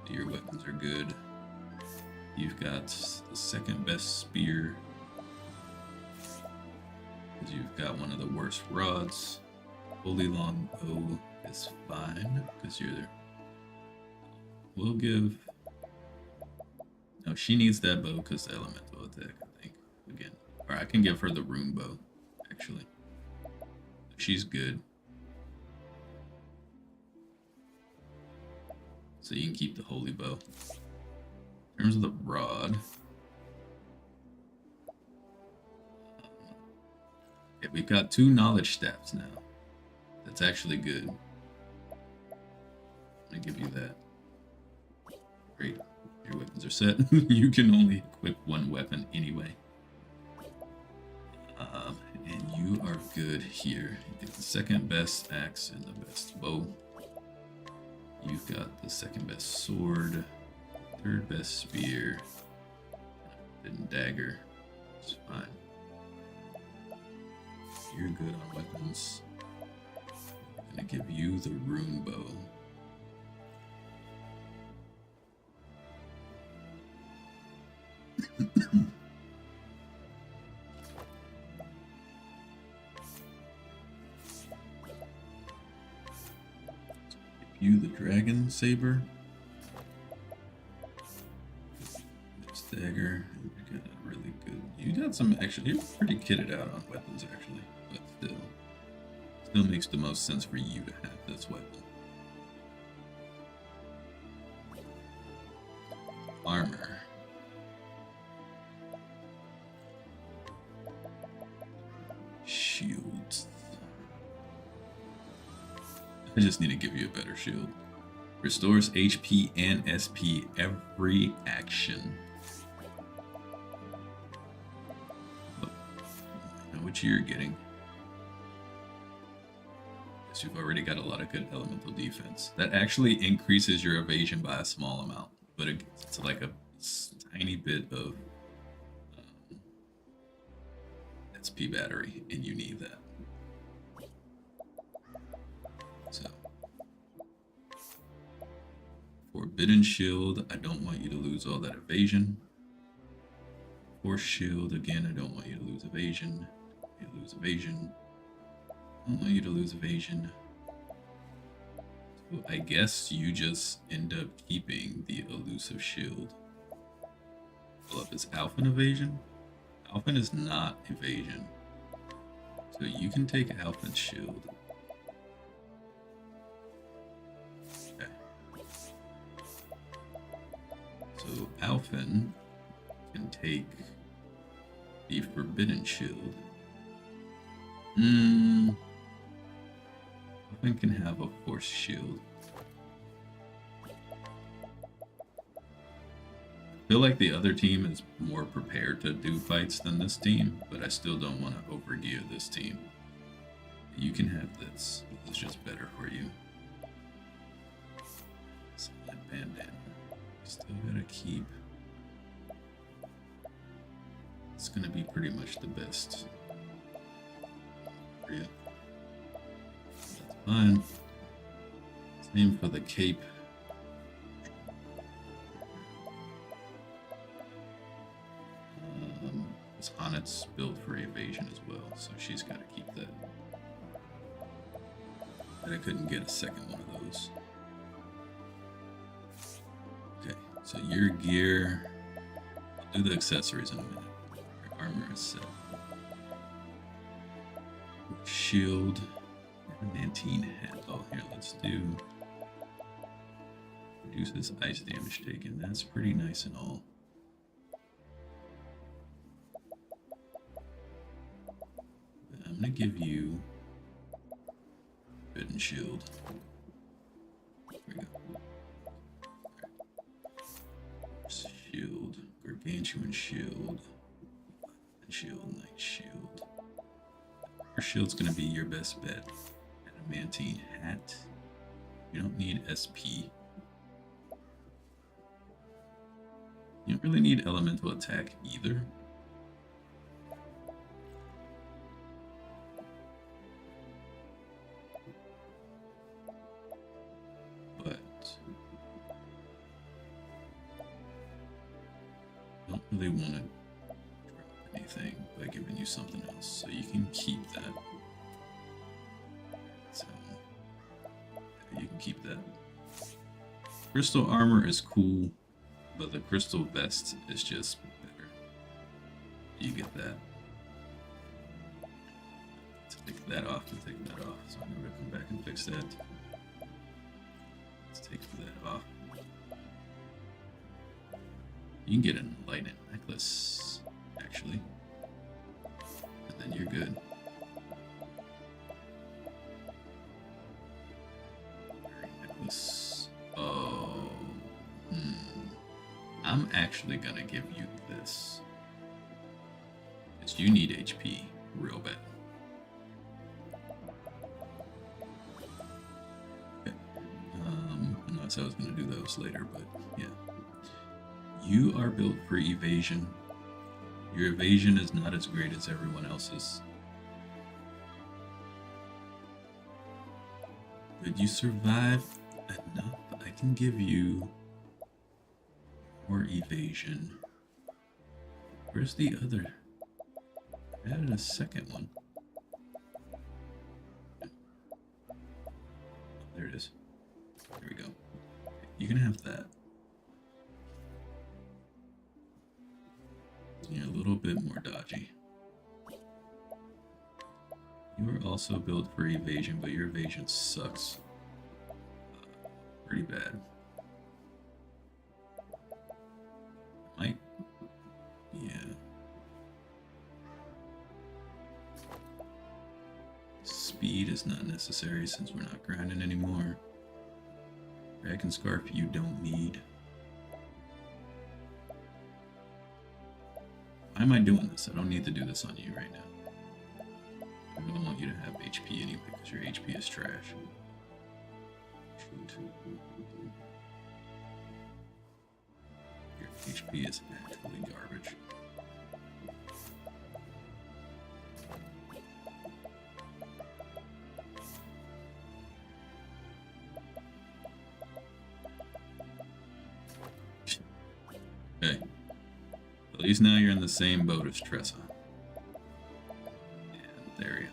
Your weapons are good. You've got the second best spear. You've got one of the worst rods. Holy long bow is fine because you're there. We'll give. No, she needs that bow because the elemental attack, I think. Again. Or I can give her the rune bow, actually. She's good. So you can keep the holy bow. In terms of the rod. Okay, we've got 2 knowledge staffs now. That's actually good. I'm gonna give you that. Great. Your weapons are set. You can only equip 1 weapon anyway. And you are good here. You get the second best axe and the best bow. You've got the second best sword, third best spear, and dagger. It's fine. You're good on weapons. I'm gonna give you the rune bow. You the dragon saber. This dagger. You got a really good. You got some actually. You're pretty kitted out on weapons actually, but still makes the most sense for you to have this weapon. Armor. Shields. I just need to give you a better shield. Restores HP and SP every action. Oh, I know what you're getting. Guess you've already got a lot of good elemental defense. That actually increases your evasion by a small amount, but it's like a tiny bit of SP battery, and you need that. So, Forbidden Shield, I don't want you to lose all that evasion. Force Shield, again, I don't want you to lose evasion. You lose evasion. I don't want you to lose evasion. So I guess you just end up keeping the elusive shield. Pull up is Alphen evasion. Alphen is not evasion. So you can take Alphen's shield. Okay. So Alphen can take the Forbidden Shield. Alphen can have a Force Shield. I feel like the other team is more prepared to do fights than this team, but I still don't want to overgear this team. You can have this. It's just better for you. Solid bandana. Still gotta keep. It's gonna be pretty much the best for you. That's fine. Same for the cape. Honnet's built for evasion as well, so she's got to keep that. But I couldn't get a second one of those. Okay, so your gear. I'll do the accessories in a minute. Your armor is set. Shield. Adamantine hat. Oh, here, let's do. Reduces ice damage taken. That's pretty nice and all. I'm gonna give you Forbidden shield. There we go. Shield, gargantuan shield, shield, night shield. Your shield's gonna be your best bet. Adamantine hat. You don't need SP. You don't really need elemental attack either. But I don't really want to drop anything by giving you something else, so you can keep that. So you can keep that. Crystal armor is cool, but the crystal vest is just better. You get that. Take that off and take that off. So I'm gonna come back and fix that. Let's take that off. You can get an lightning necklace, actually. And then you're good. Necklace. Oh. I'm actually gonna give you this. Because you need HP real bad. Okay. I know I said I was gonna do those later, but yeah. You are built for evasion. Your evasion is not as great as everyone else's. But you survive enough. I can give you more evasion. Where's the other? I added a second one. There it is. There we go. You can have that. You're a little bit more dodgy. You are also built for evasion, but your evasion sucks. Pretty bad. Might. Yeah. Speed is not necessary since we're not grinding anymore. Dragon Scarf you don't need. Why am I doing this? I don't need to do this on you right now. I don't want you to have HP anyway because your HP is trash. Shoot. Your HP is actually garbage. Okay. At least now you're in the same boat as Tressa. And there you go.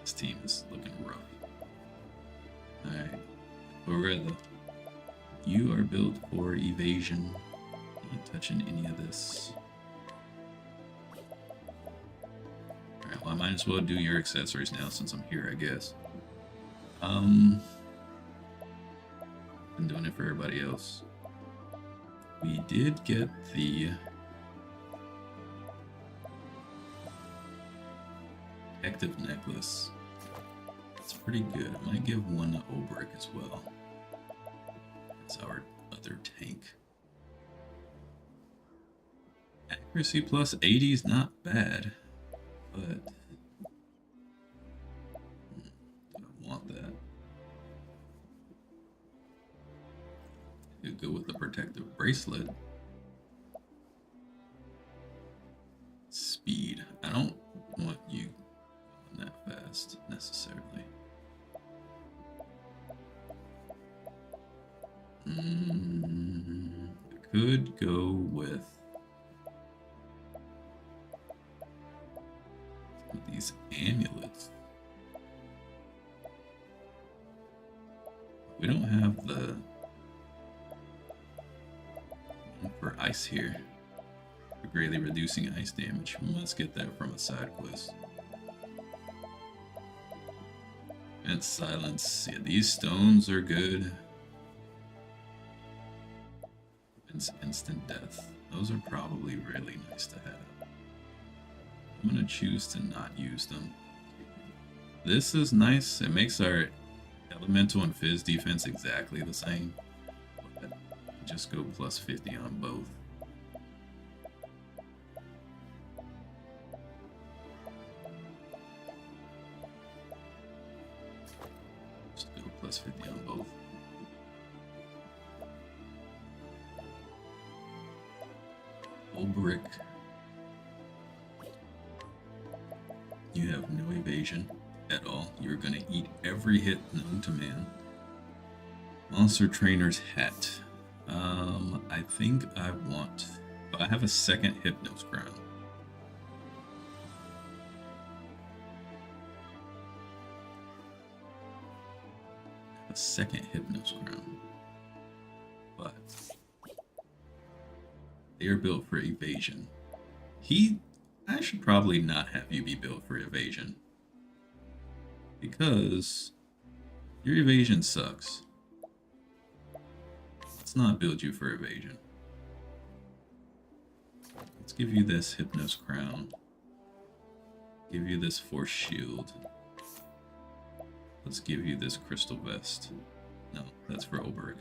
This team is looking rough. Alright. Loretta, you are built for evasion. Not touching any of this. Alright, well I might as well do your accessories now since I'm here, I guess. Been doing it for everybody else. We did get the Protective necklace. It's pretty good. I might give one to Obrick as well. That's our other tank. Accuracy plus 80 is not bad, but I don't want that. You go with the protective bracelet. Speed. I don't want you that fast necessarily. I could go with some of these amulets. We don't have the one for ice here. For greatly reducing ice damage. We must get that from a side quest. And silence. Yeah, these stones are good. It's instant death. Those are probably really nice to have. I'm gonna choose to not use them. This is nice. It makes our Elemental and Fizz defense exactly the same. But just go plus 50 on both. Just go plus 50 on both. Olberic. You have no evasion at all. You're gonna eat every hit known to man. Monster Trainer's Hat. I think I want... I have a second Hypnos Crown. A second Hypnos Crown. But... they are built for evasion. I should probably not have you be built for evasion. Because your evasion sucks. Let's not build you for evasion. Let's give you this Hypnos Crown. Give you this Force Shield. Let's give you this Crystal Vest. No, that's for Olberic.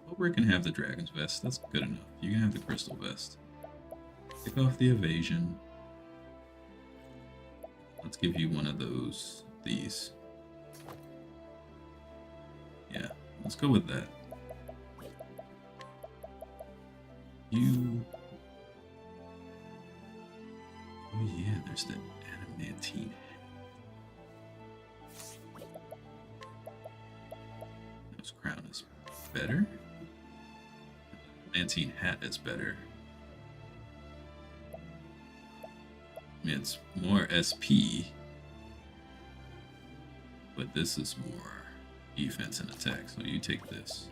Olberic can have the Dragon's Vest. That's good enough. You can have the Crystal Vest. Take off the evasion. Let's give you one of those. These. Yeah, let's go with that. You... oh yeah, there's the adamantine. Nose crown is better. Adamantine hat is better. I mean, it's more SP, but this is more defense and attack. So you take this,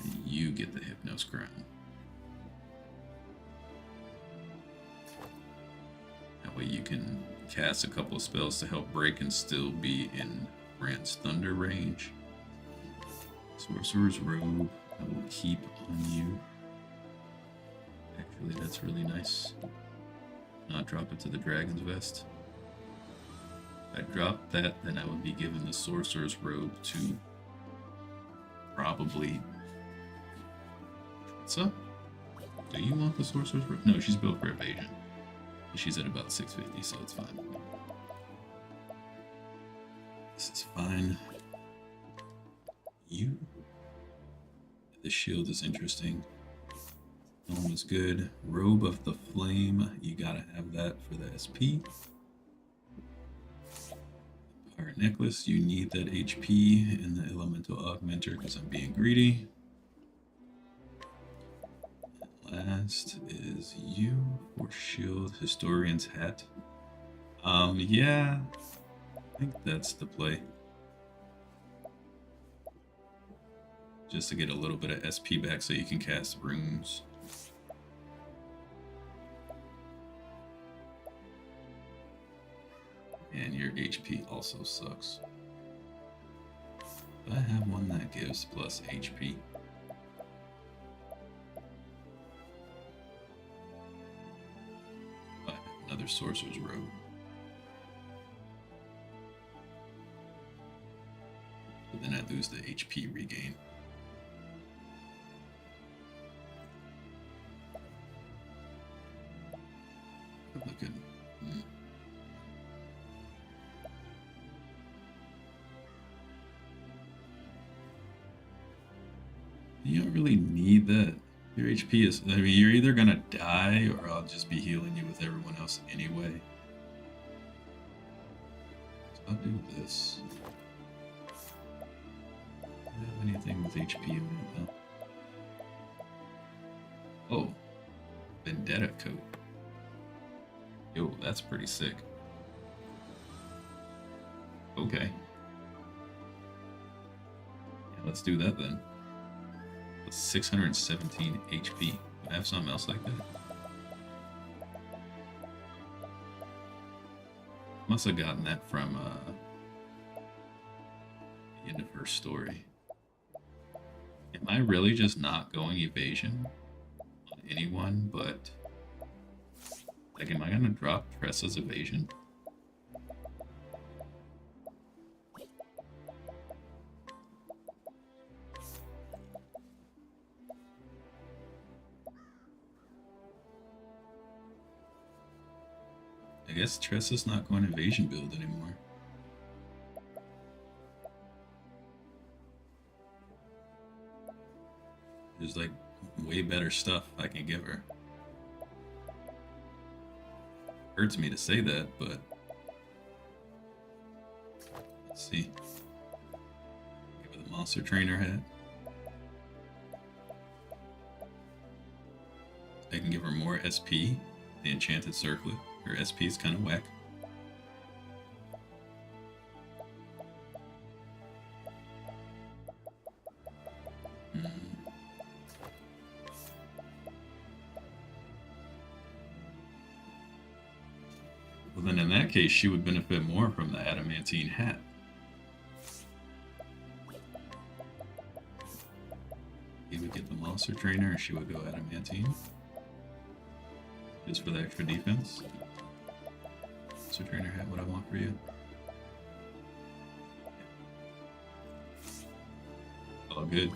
and you get the Hypnos Crown. That way you can cast a couple of spells to help break and still be in Brand's Thunder range. Sorcerer's Robe, I will keep on you. Actually, that's really nice. Not drop it to the Dragon's Vest. If I dropped that, then I would be given the Sorcerer's Robe to probably... what's up? Do you want the Sorcerer's Robe? No, she's built for evasion. She's at about 650, so it's fine. This is fine. You... the shield is interesting. Helm is good. Robe of the Flame, you gotta have that for the SP. Pirate Necklace, you need that HP in the Elemental Augmenter because I'm being greedy. And last is you for Shield, Historian's Hat. Yeah, I think that's the play. Just to get a little bit of SP back so you can cast runes. And your HP also sucks. But I have one that gives plus HP. I have another Sorcerer's Robe. But then I lose the HP regain. Look at... You don't really need that. Your HP is... I mean, you're either gonna die or I'll just be healing you with everyone else anyway. So I'll do this. I don't have anything with HP in it though. Oh. Vendetta coat. Yo, that's pretty sick. Okay. Yeah, let's do that then. With 617 HP. I have something else like that? Must have gotten that from the end of her story. Am I really just not going evasion on anyone but... like, am I gonna drop Tressa's evasion? I guess Tressa's not going invasion build anymore. There's like way better stuff I can give her. Hurts me to say that, but let's see. Give her the monster trainer hat. I can give her more SP. The enchanted circlet. Her SP is kind of whack. Well, then in that case, she would benefit more from the adamantine hat. He would get the monster trainer, and she would go adamantine. Just for the extra defense. Monster trainer hat, what I want for you. All good.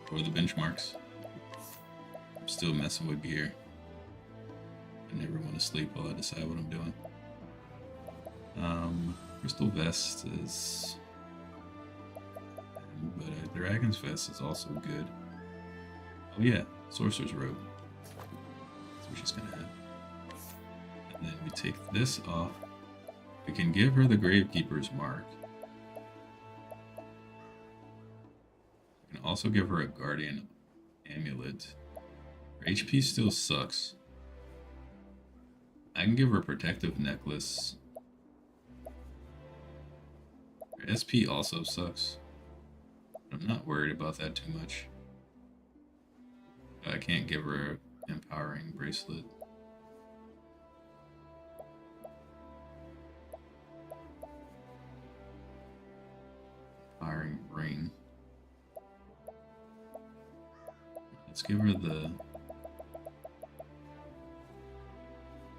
For the benchmarks. I'm still messing with gear. I never want to sleep while I decide what I'm doing. Crystal Vest is... But Dragon's Vest is also good. Oh yeah, Sorcerer's Robe. That's what she's gonna have. And then we take this off. We can give her the Gravekeeper's Mark. We can also give her a Guardian Amulet. Her HP still sucks. I can give her a Protective Necklace. Her SP also sucks. But I'm not worried about that too much. I can't give her an Empowering Bracelet. Empowering Ring. Let's give her the...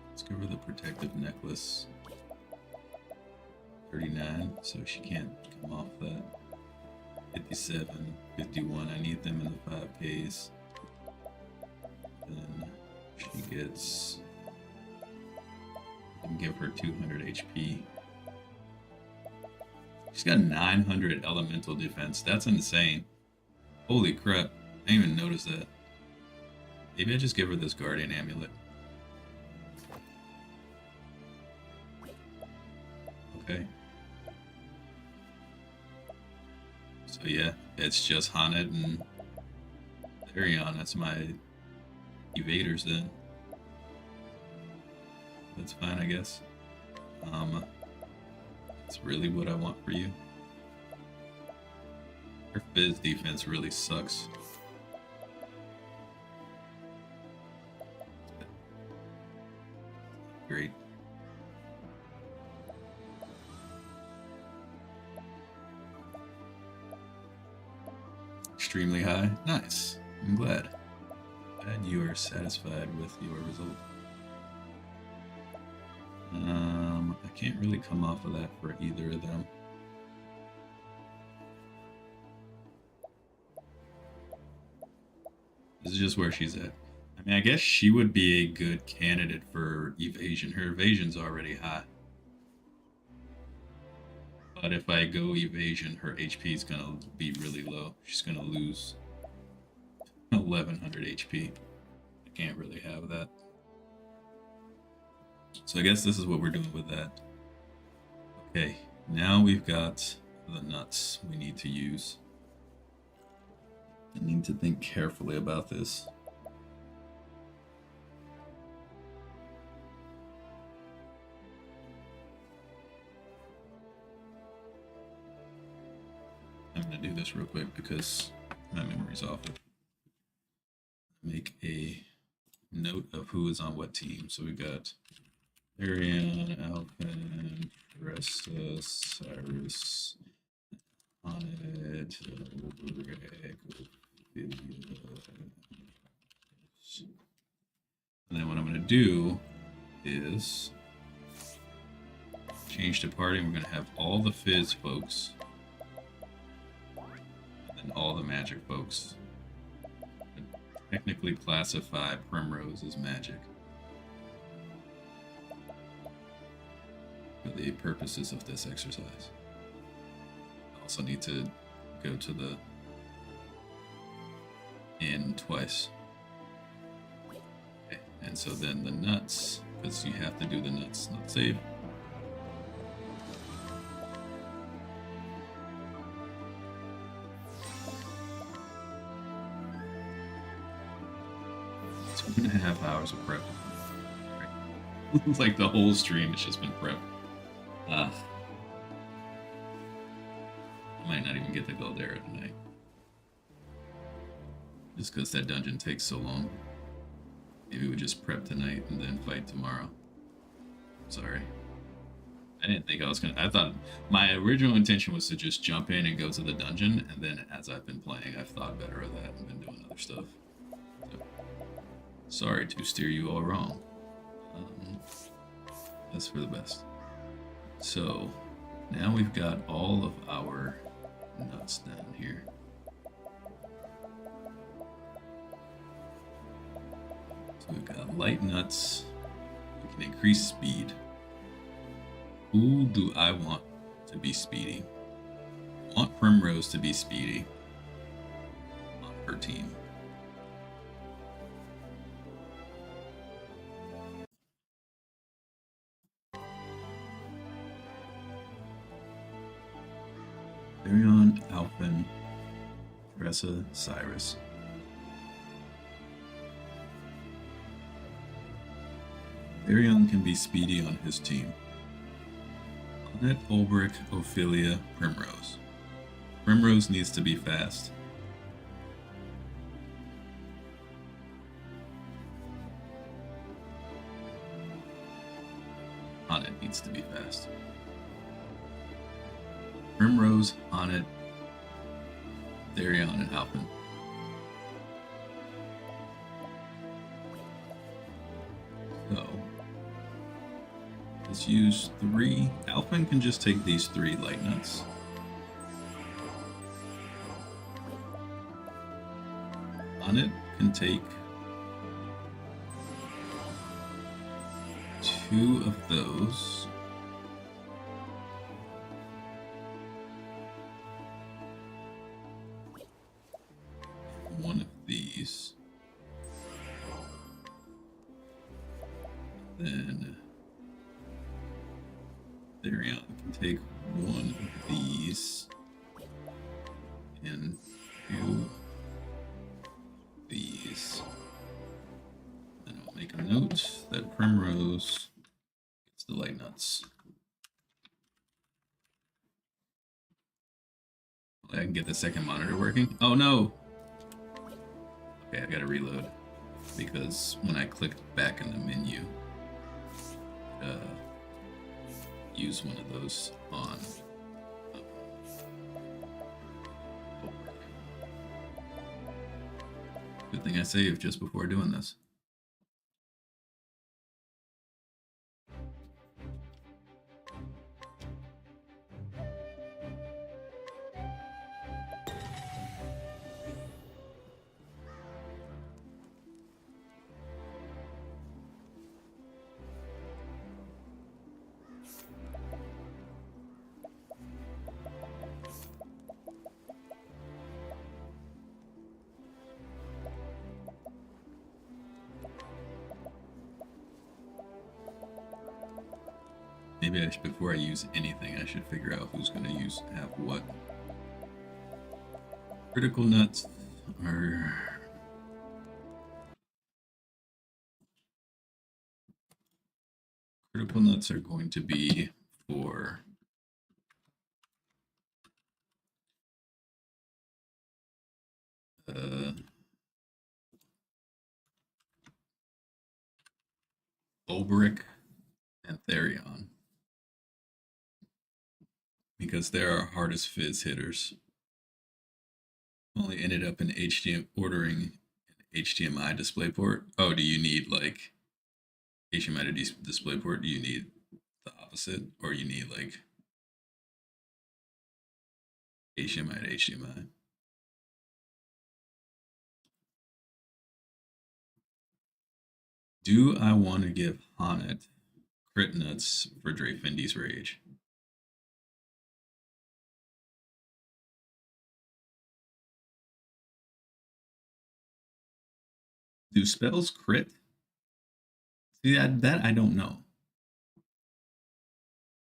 Let's give her the Protective Necklace. 39, so she can't come off that. 57, 51, I need them in the 5Ks. Then she gets... I can give her 200 HP. She's got 900 elemental defense. That's insane. Holy crap. I didn't even notice that. Maybe I just give her this Guardian Amulet. Okay. So yeah, it's just Hanet and Therion. That's my evaders then. That's fine, I guess. That's really what I want for you. Her Fizz defense really sucks. Great. Extremely high. Nice. I'm glad. Glad you are satisfied with your result. I can't really come off of that for either of them. This is just where she's at. I mean, I guess she would be a good candidate for evasion. Her evasion's already high. But if I go evasion, her HP is gonna be really low. She's gonna lose 1100 HP. I can't really have that. So I guess this is what we're doing with that. Okay, now we've got the nuts we need to use. I need to think carefully about this. I'm gonna do this real quick because my memory's off. Make a note of who is on what team. So we got Ariane, Alpin, Resta, Cyrus, Hanet, Greg, and then what I'm going to do is change to party, and we're going to have all the Fizz folks and then all the magic folks. Technically classify Primrose as magic. for the purposes of this exercise. I also need to go to the inn twice. Okay. And so then the nuts, because you have to do the nuts, not save. Two and a half hours of prep. It's like the whole stream has just been prep. I might not even get the Galdera tonight. Just because that dungeon takes so long. Maybe we just prep tonight and then fight tomorrow. Sorry. I didn't think I was gonna. I thought my original intention was to just jump in and go to the dungeon, and then as I've been playing, I've thought better of that and been doing other stuff. So, sorry to steer you all wrong. That's for the best. So now we've got all of our nuts down here. So we've got light nuts. We can increase speed. Who do I want to be speedy? I want Primrose to be speedy on her team. Therion, Alphen, Tressa, Cyrus. Therion can be speedy on his team. Annette, Ulbrich, Ophelia, Primrose. Primrose needs to be fast. Annette needs to be fast. Primrose, Annette, Therion, and Alphen. So, let's use 3. Alphen can just take these 3 light nuts. Annette can take 2 of those. One of these. Then Therion can take 1 of these and 2 of these. And I'll make a note that Primrose gets the light nuts. I can get the second monitor working. Oh no! Okay, I gotta reload because when I clicked back in the menu, use one of those on. Good thing I saved just before doing this. Maybe I should, before I use anything, I should figure out who's going to have what. Critical nuts are... Critical nuts are going to be for... Ulbrich and Therion. Because they're our hardest fizz hitters. Only ended up in ordering an HDMI DisplayPort. Oh, do you need like HDMI to DisplayPort? Do you need the opposite, or you need like HDMI to HDMI? Do I want to give Hanet crit nuts for Dreyfindy's Rage. Do spells crit? See, that I don't know.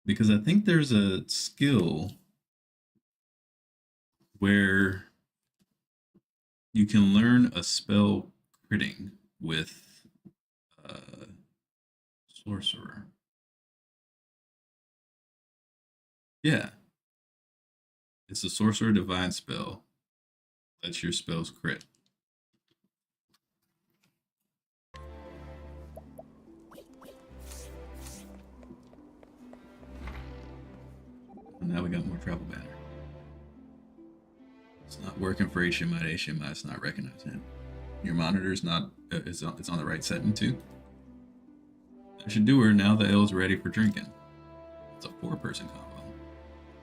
Because I think there's a skill where you can learn a spell critting with sorcerer. Yeah. It's a sorcerer divine spell. Lets your spells crit. And now we got more travel banner. It's not working for HMI. HMI is not recognizing it. Your monitor's not. It's on the right setting too. I should do her now. The L's ready for drinking. It's a 4-person combo.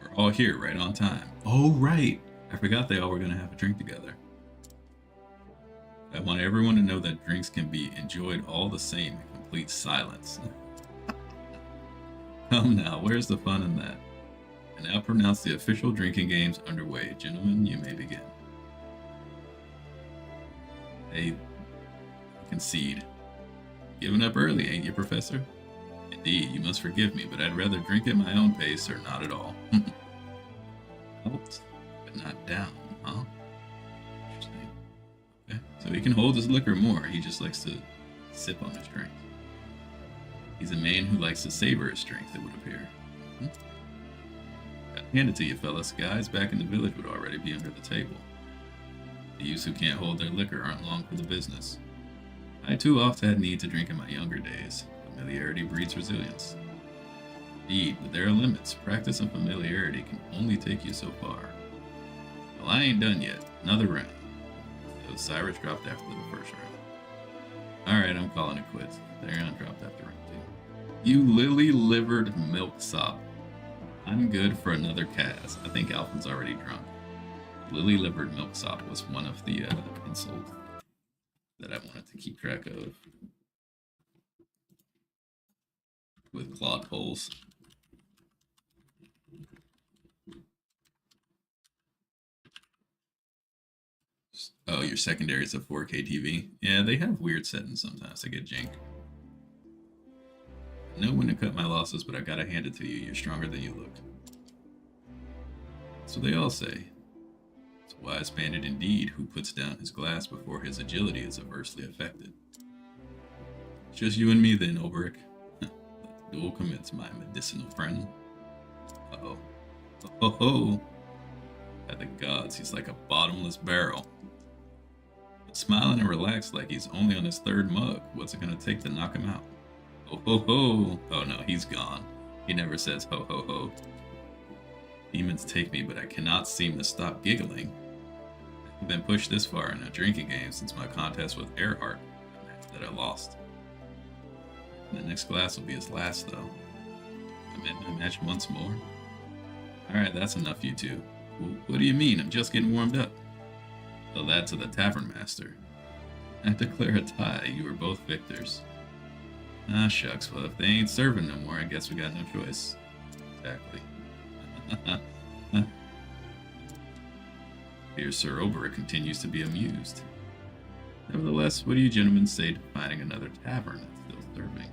We're all here right on time. Oh right, I forgot they all were gonna have a drink together. I want everyone to know that drinks can be enjoyed all the same in complete silence. Come now, where's the fun in that? I now pronounce the official drinking games underway. Gentlemen, you may begin. Hey, concede. Giving up early, ain't you, Professor? Indeed, you must forgive me, but I'd rather drink at my own pace or not at all. Helped, but not down, huh? Interesting. Okay, so he can hold his liquor more. He just likes to sip on his drink. He's a man who likes to savor his strength, it would appear. Gotta hand it to you, fellas. Guys back in the village would already be under the table. Thieves who can't hold their liquor aren't long for the business. I too oft had need to drink in my younger days. Familiarity breeds resilience. Indeed, but there are limits. Practice and familiarity can only take you so far. Well, I ain't done yet. Another round. So Cyrus dropped after the first round. Alright, I'm calling it quits. Therion dropped after round 2. You lily-livered milksop. I'm good for another Kaz. I think Alphin's already drunk. Lily-livered milksop was one of the insults that I wanted to keep track of. With clawed poles. Oh, your secondary is a 4K TV. Yeah, they have weird settings sometimes. They get jank. I know when to cut my losses, but I gotta hand it to you. You're stronger than you look. So they all say. It's a wise bandit indeed who puts down his glass before his agility is adversely affected. It's just you and me then, Ulbrich. Let the duel commence, my medicinal friend. Uh-oh. Oh-ho-ho! By the gods, he's like a bottomless barrel. But smiling and relaxed like he's only on his 3rd mug. What's it gonna take to knock him out? Ho-ho-ho! Oh no, he's gone. He never says ho-ho-ho. Demons take me, but I cannot seem to stop giggling. I've been pushed this far in a drinking game since my contest with Earhart, a match that I lost. And the next glass will be his last, though. I'm in my match once more. Alright, that's enough, you two. What do you mean? I'm just getting warmed up. Tell that to the tavern master. I declare a tie. You are both victors. Ah, shucks. Well, if they ain't serving no more, I guess we got no choice. Exactly. Dear Sir Oberyn continues to be amused. Nevertheless, what do you gentlemen say to finding another tavern that's still serving?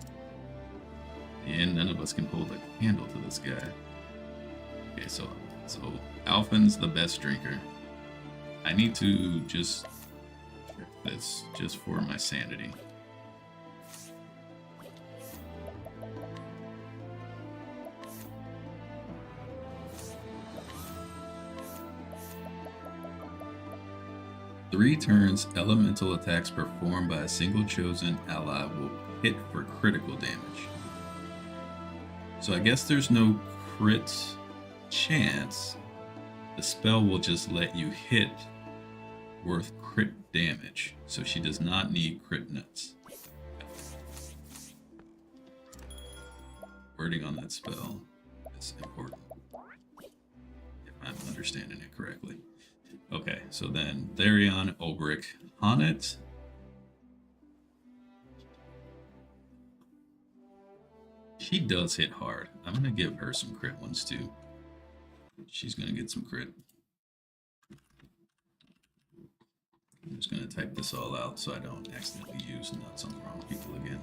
In the end, none of us can hold a candle to this guy. Okay, so Alphin's the best drinker. I need to just check this just for my sanity. Three turns, elemental attacks performed by a single chosen ally will hit for critical damage. So I guess there's no crit chance. The spell will just let you hit worth crit damage. So she does not need crit nuts. Wording on that spell is important. If I'm understanding it correctly. Okay, so then Therion, Ulbrich, Honnet. She does hit hard. I'm gonna give her some crit ones too. She's gonna get some crit. I'm just gonna type this all out so I don't accidentally use nuts on the wrong people again.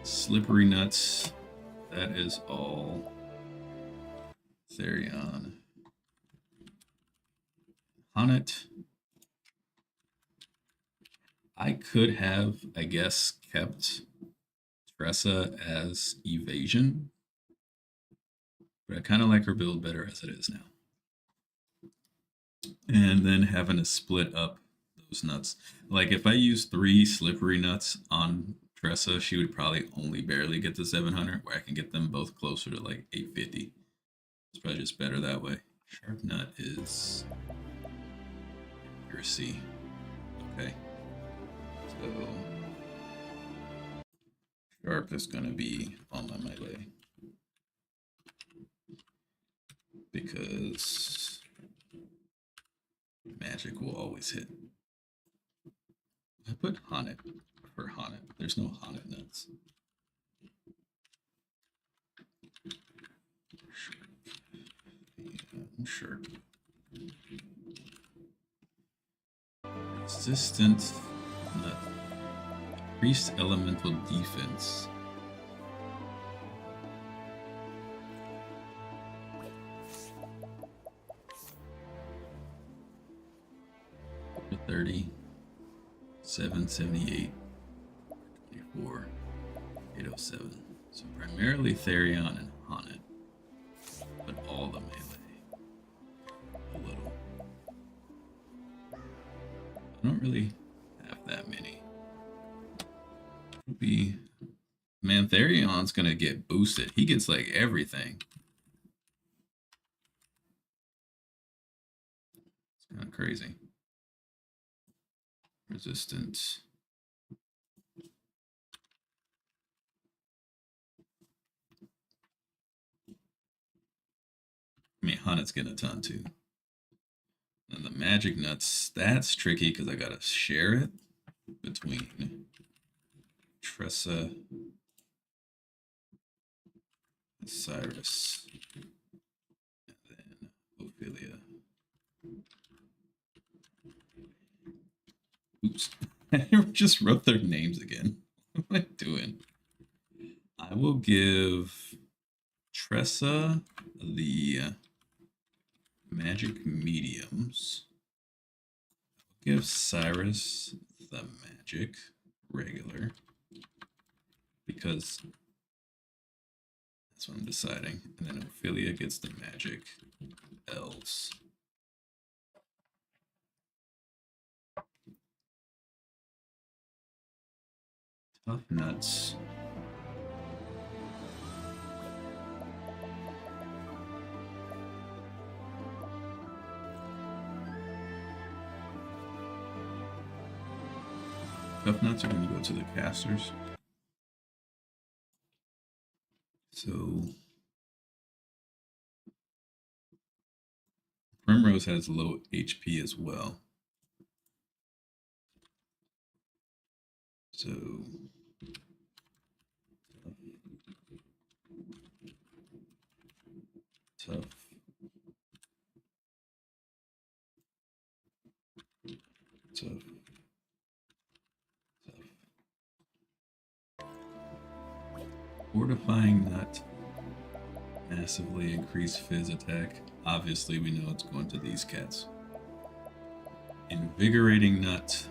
Slippery nuts. That is all Therion. Honnet. I could have, I guess, kept Tressa as evasion, but I kind of like her build better as it is now. And then having to split up those nuts. Like if I use 3 slippery nuts on Tressa, she would probably only barely get to 700, where I can get them both closer to like 850. It's probably just better that way. Sharp nut is accuracy. Okay. So sharp is going to be on my melee because magic will always hit. I put Honnet for Honnet. There's no Honnet nuts. Sure. Resistant nut. Increased elemental defense. For 30. 778. 24. 807. So primarily Therion and Honnet. But all the melee. A little. I don't really have that many. It'll be... Man, Therion's gonna get boosted. He gets like everything. It's kind of crazy. Resistance. I mean, Hunnet's getting a ton too. And the magic nuts, that's tricky because I gotta share it between Tressa, Cyrus, and then Ophelia. Oops, I just wrote their names again. What am I doing? I will give Tressa the magic mediums. I'll give Cyrus the magic regular because that's what I'm deciding. And then Ophelia gets the magic elves. Tough nuts. Tough nuts are going to go to the casters. So Primrose has low HP as well. So tough. Tough. Fortifying nut. Massively increased fizz attack. Obviously, we know it's going to these cats. Invigorating nut.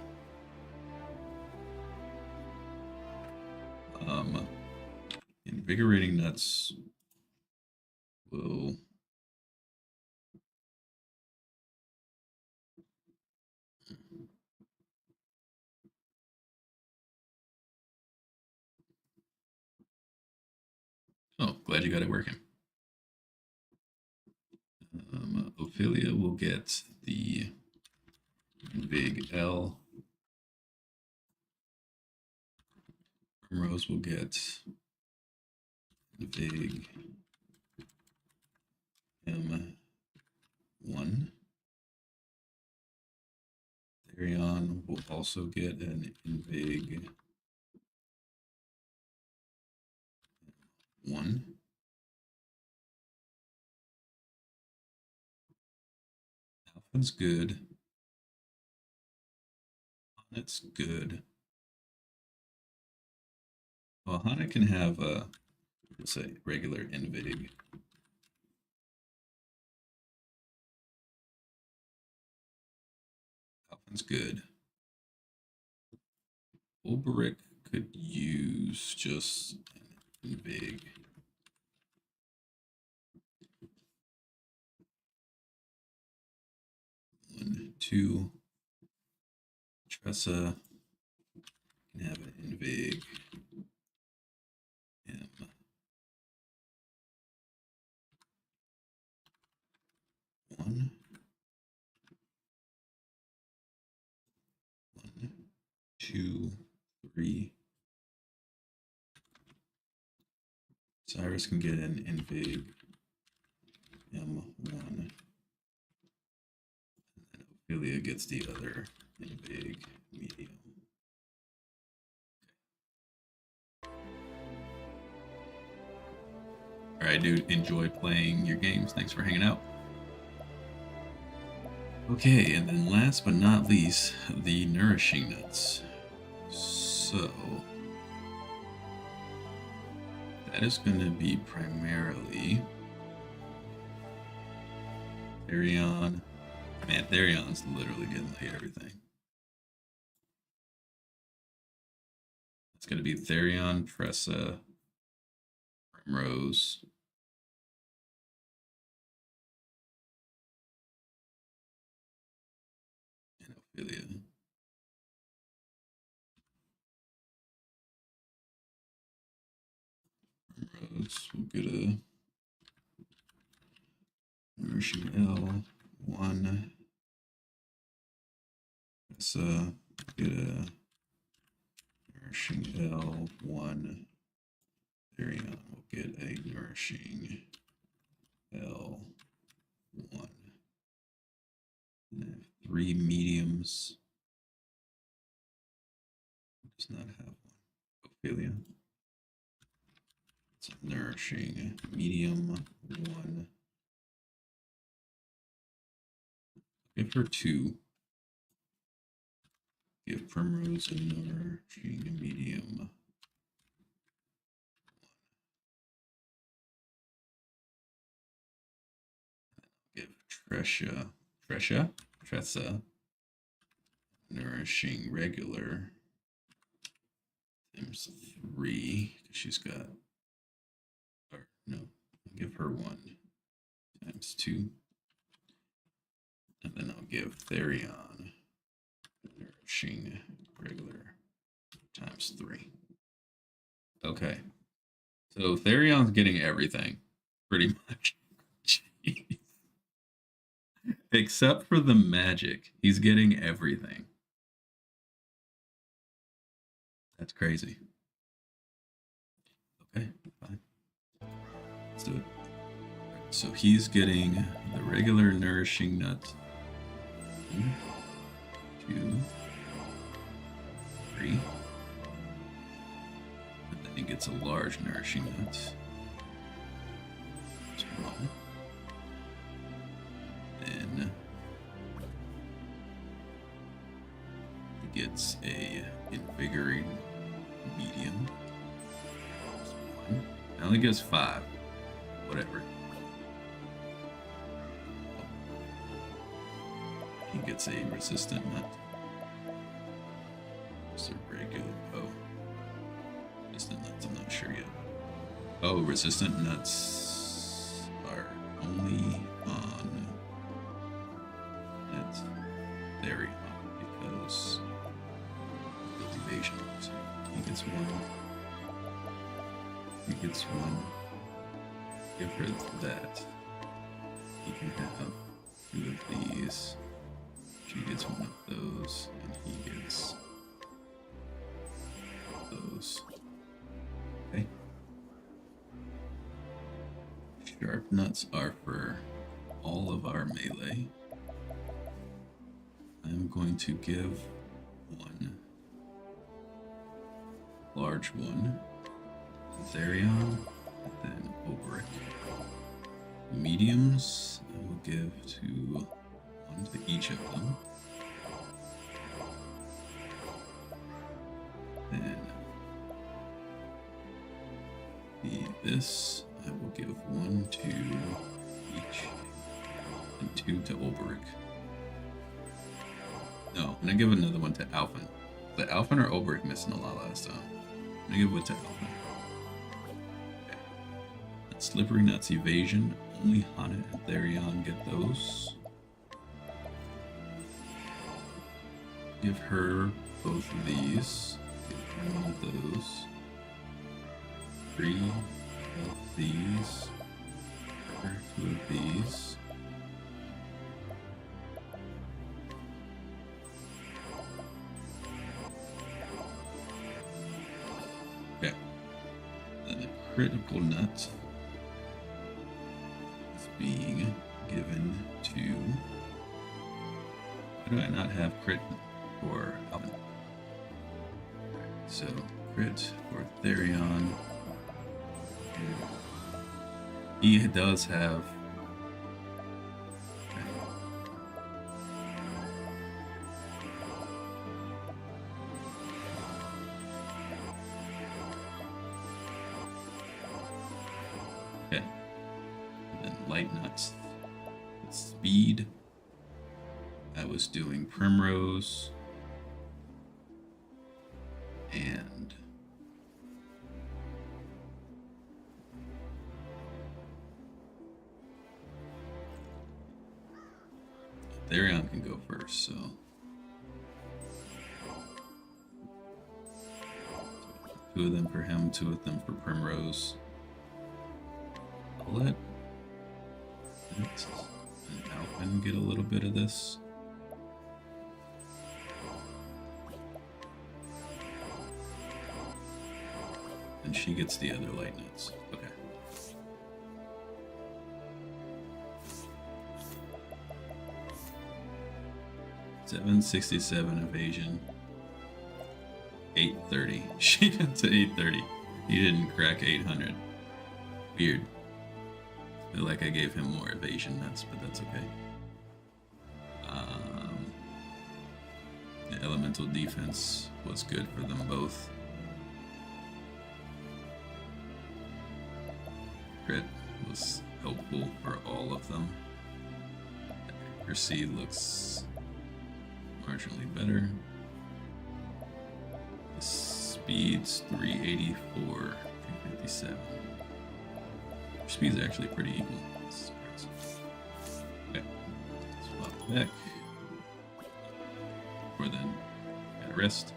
Invigorating nuts will oh, glad you got it working. Ophelia will get the big L. Rose will get the big M1. Therion will also get an Invig 1. Alpha's good. That's good. Well, Hana can have a, let's say, regular Invig. Alpha's good. Ulberic could use just an Invig. One, two. Tressa can have an Invig. M. One, 2, 3. Cyrus can get an Invig M1. And Ophelia gets the other Invig medium. Alright, dude, enjoy playing your games. Thanks for hanging out. Okay, and then last but not least, the nourishing nuts. So, that is going to be primarily Therion. Man, Therion's literally getting like everything. It's going to be Therion, Tressa, Primrose, and Ophelia. Primrose will get a nourishing L1. Tressa get a nourishing L1. Therion will get a nourishing L1. And I have 3 mediums. Does not have one. Ophelia. It's a nourishing medium 1. Give her 2. Give Primrose a nourishing medium. Give Tressa, nourishing regular times 3. She's got, or no, give her 1 times 2. And then I'll give Therion nourishing regular times 3. Okay. So Therion's getting everything, pretty much. Jeez. Except for the magic. He's getting everything. That's crazy. Okay, fine. Let's do it. So he's getting the regular nourishing nut. 1, 2, 3. And then he gets a large nourishing nut. 1. Then he gets a invigorating medium. 1. I only gets 5. Whatever. He gets a resistant nut. Just a regular. Oh. Resistant nuts, I'm not sure yet. Oh, resistant nuts are only on that Therion because of evasion. So he gets 1. He gets 1. Give her that. He can have 2 of these. She gets 1 of those, and he gets those. Okay. Sharp nuts are for all of our melee. I'm I'm going to give one large one to Therion, and then Oberic. Mediums, I will give to one to each of them. Then this, I will give one to each, and two to Oberic. No, I'm gonna give another one to Alphen. The Alphen or Oberic missing a lot last time. I'm gonna give one to Alphen. Okay. That's Slippery Nuts Evasion. Only Hana and Therion get those. Give her both of these. Give her one of those. 3 of these. Her 2 of these. Okay. Then the critical nut is being given to. Why do I not have crit for Alvin? So crit for Therion. He does have. Okay. And then light nuts. Speed. I was doing Primrose. And Therion can go first, so two of them for him, 2 of them for Primrose. I'll let Alphen get a little bit of this. And she gets the other light nuts. Okay. $767 evasion. 830. She got to 830. He didn't crack 800. Weird. I feel like I gave him more evasion nuts, but that's okay. The elemental defense was good for them both. Crit was helpful for all of them. Accuracy looks marginally better. The speed's 384, 357. Speed's actually pretty equal. Okay, swap back. Before then, gotta rest.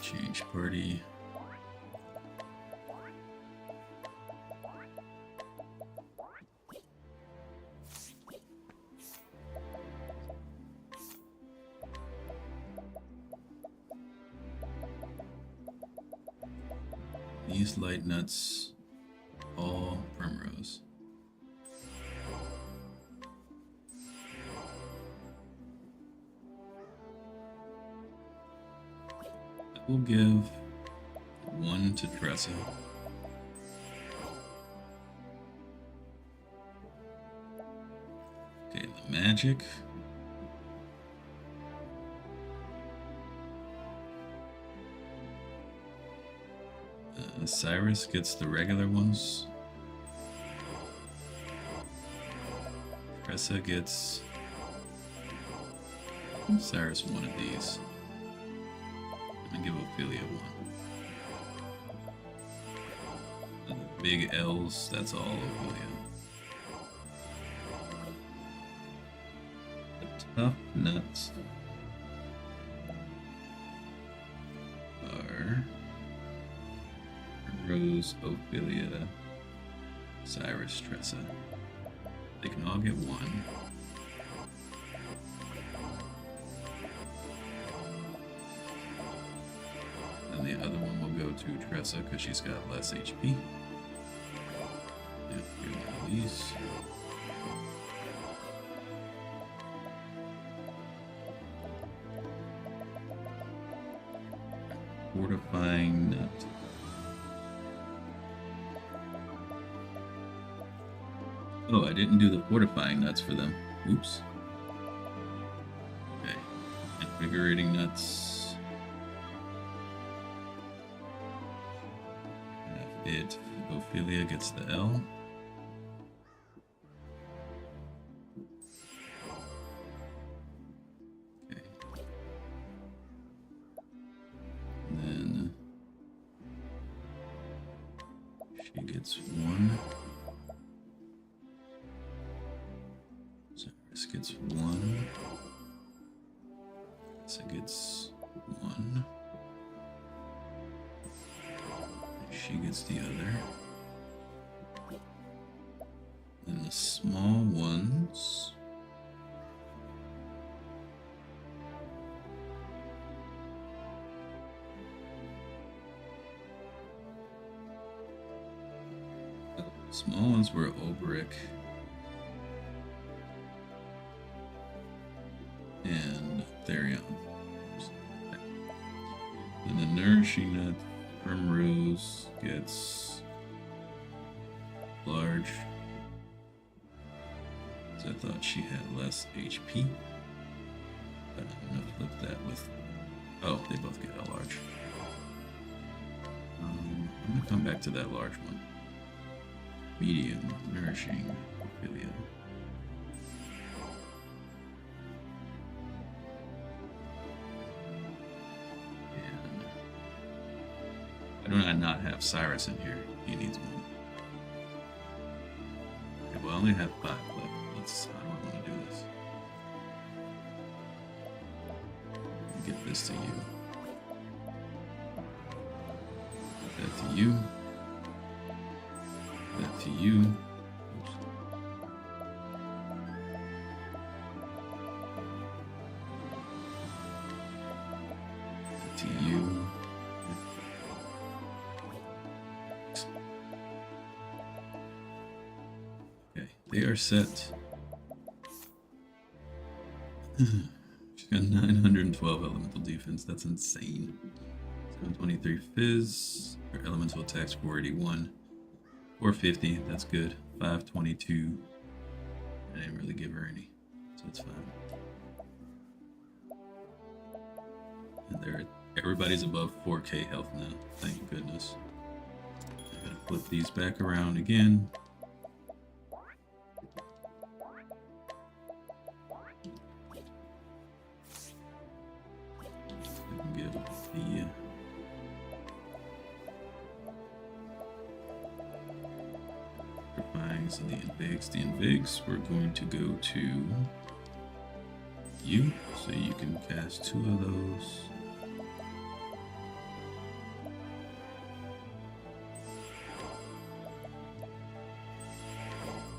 Change party. These light nuts, all Primrose. We'll give one to Tressa. Okay, the magic. Cyrus gets the regular ones. Tressa gets Cyrus one of these. And give Ophelia one. And the big L's, that's all Ophelia. The tough nuts are Rose, Ophelia, Cyrus, Tressa. They can all get one. And the other one will go to Tressa because she's got less HP. Yep, get one of these. Fortifying nut. Oh, I didn't do the fortifying nuts for them. Oops. Okay. Invigorating nuts. It. Ophelia gets the L. Okay. And then she gets one. Cyrus gets one. So gets one. She gets the other. Then the small ones. The small ones were Obrick and Therion. And the nourishing nut. Primrose gets large. So I thought she had less HP. But I'm gonna flip that with. Oh, they both get a large. I'm gonna come back to that large one. Medium, nourishing, Ophelia. Why do I not have Cyrus in here? He needs one. Okay, well, I only have 5 left. How do I want to do this? Get this to you. That to you. That to you. Oops. That to you. They are set. She's got 912 elemental defense. That's insane. 723 fizz. Her elemental attacks 481. 450. That's good. 522. I didn't really give her any, so it's fine. And everybody's above 4k health now. Thank goodness. I'm gonna flip these back around again. The invigs, we're going to go to you, so you can cast 2 of those.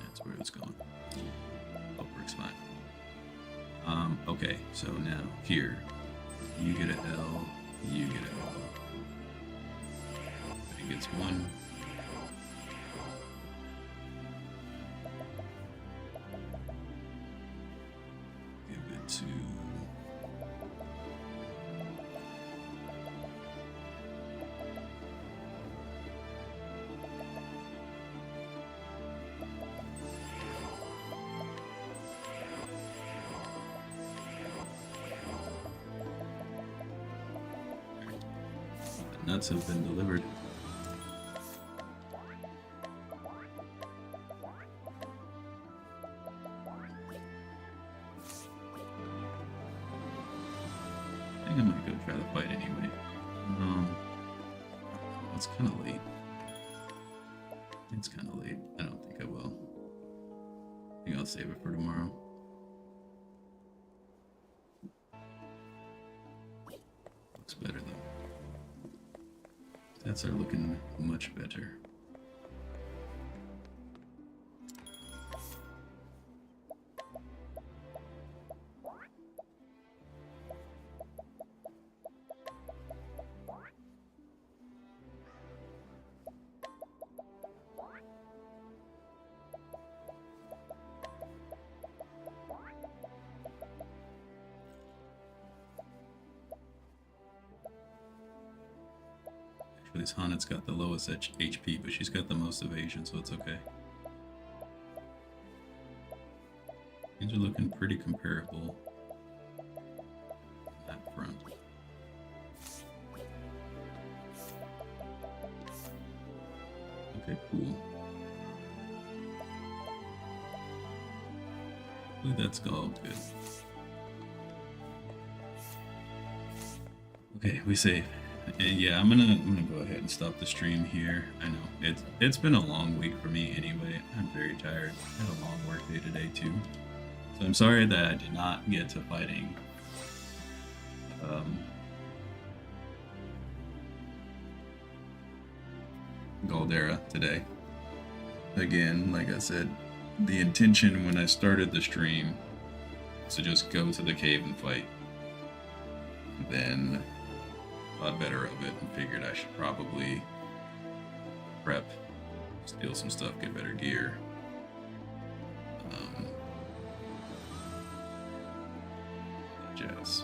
That's where it's going. Oh, works fine. Okay, so now here, you get a L, you get a L. He gets 1. Nuts have been delivered. I think I might go try the fight anyway. It's kind of late. It's kind of late. I don't think I will. I think I'll save it for tomorrow. Looks better though. That's Stats are looking much better. This Hanet's got the lowest HP, but she's got the most evasion, so it's okay. Things are looking pretty comparable on that front. Okay, cool. Hopefully that's all good. Okay, we save. Yeah, I'm gonna go ahead and stop the stream here. I know it's been a long week for me anyway. I'm very tired. I had a long work day today too, so I'm sorry that I did not get to fighting Galdera today. Again, like I said, the intention when I started the stream was to just go to the cave and fight. Then thought better of it and figured I should probably prep, steal some stuff, get better gear. Jazz.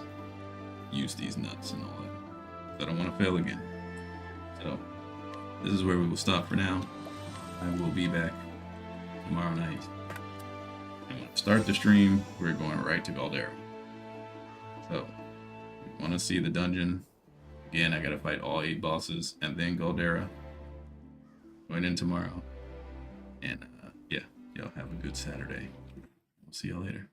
Use these nuts and all that. So I don't want to fail again. So this is where we will stop for now. I will be back tomorrow night. I'm going to start the stream. We're going right to Galdera. So if you want to see the dungeon, again, I gotta fight all 8 bosses and then Galdera. Going in tomorrow. And yeah, y'all have a good Saturday. We'll see y'all later.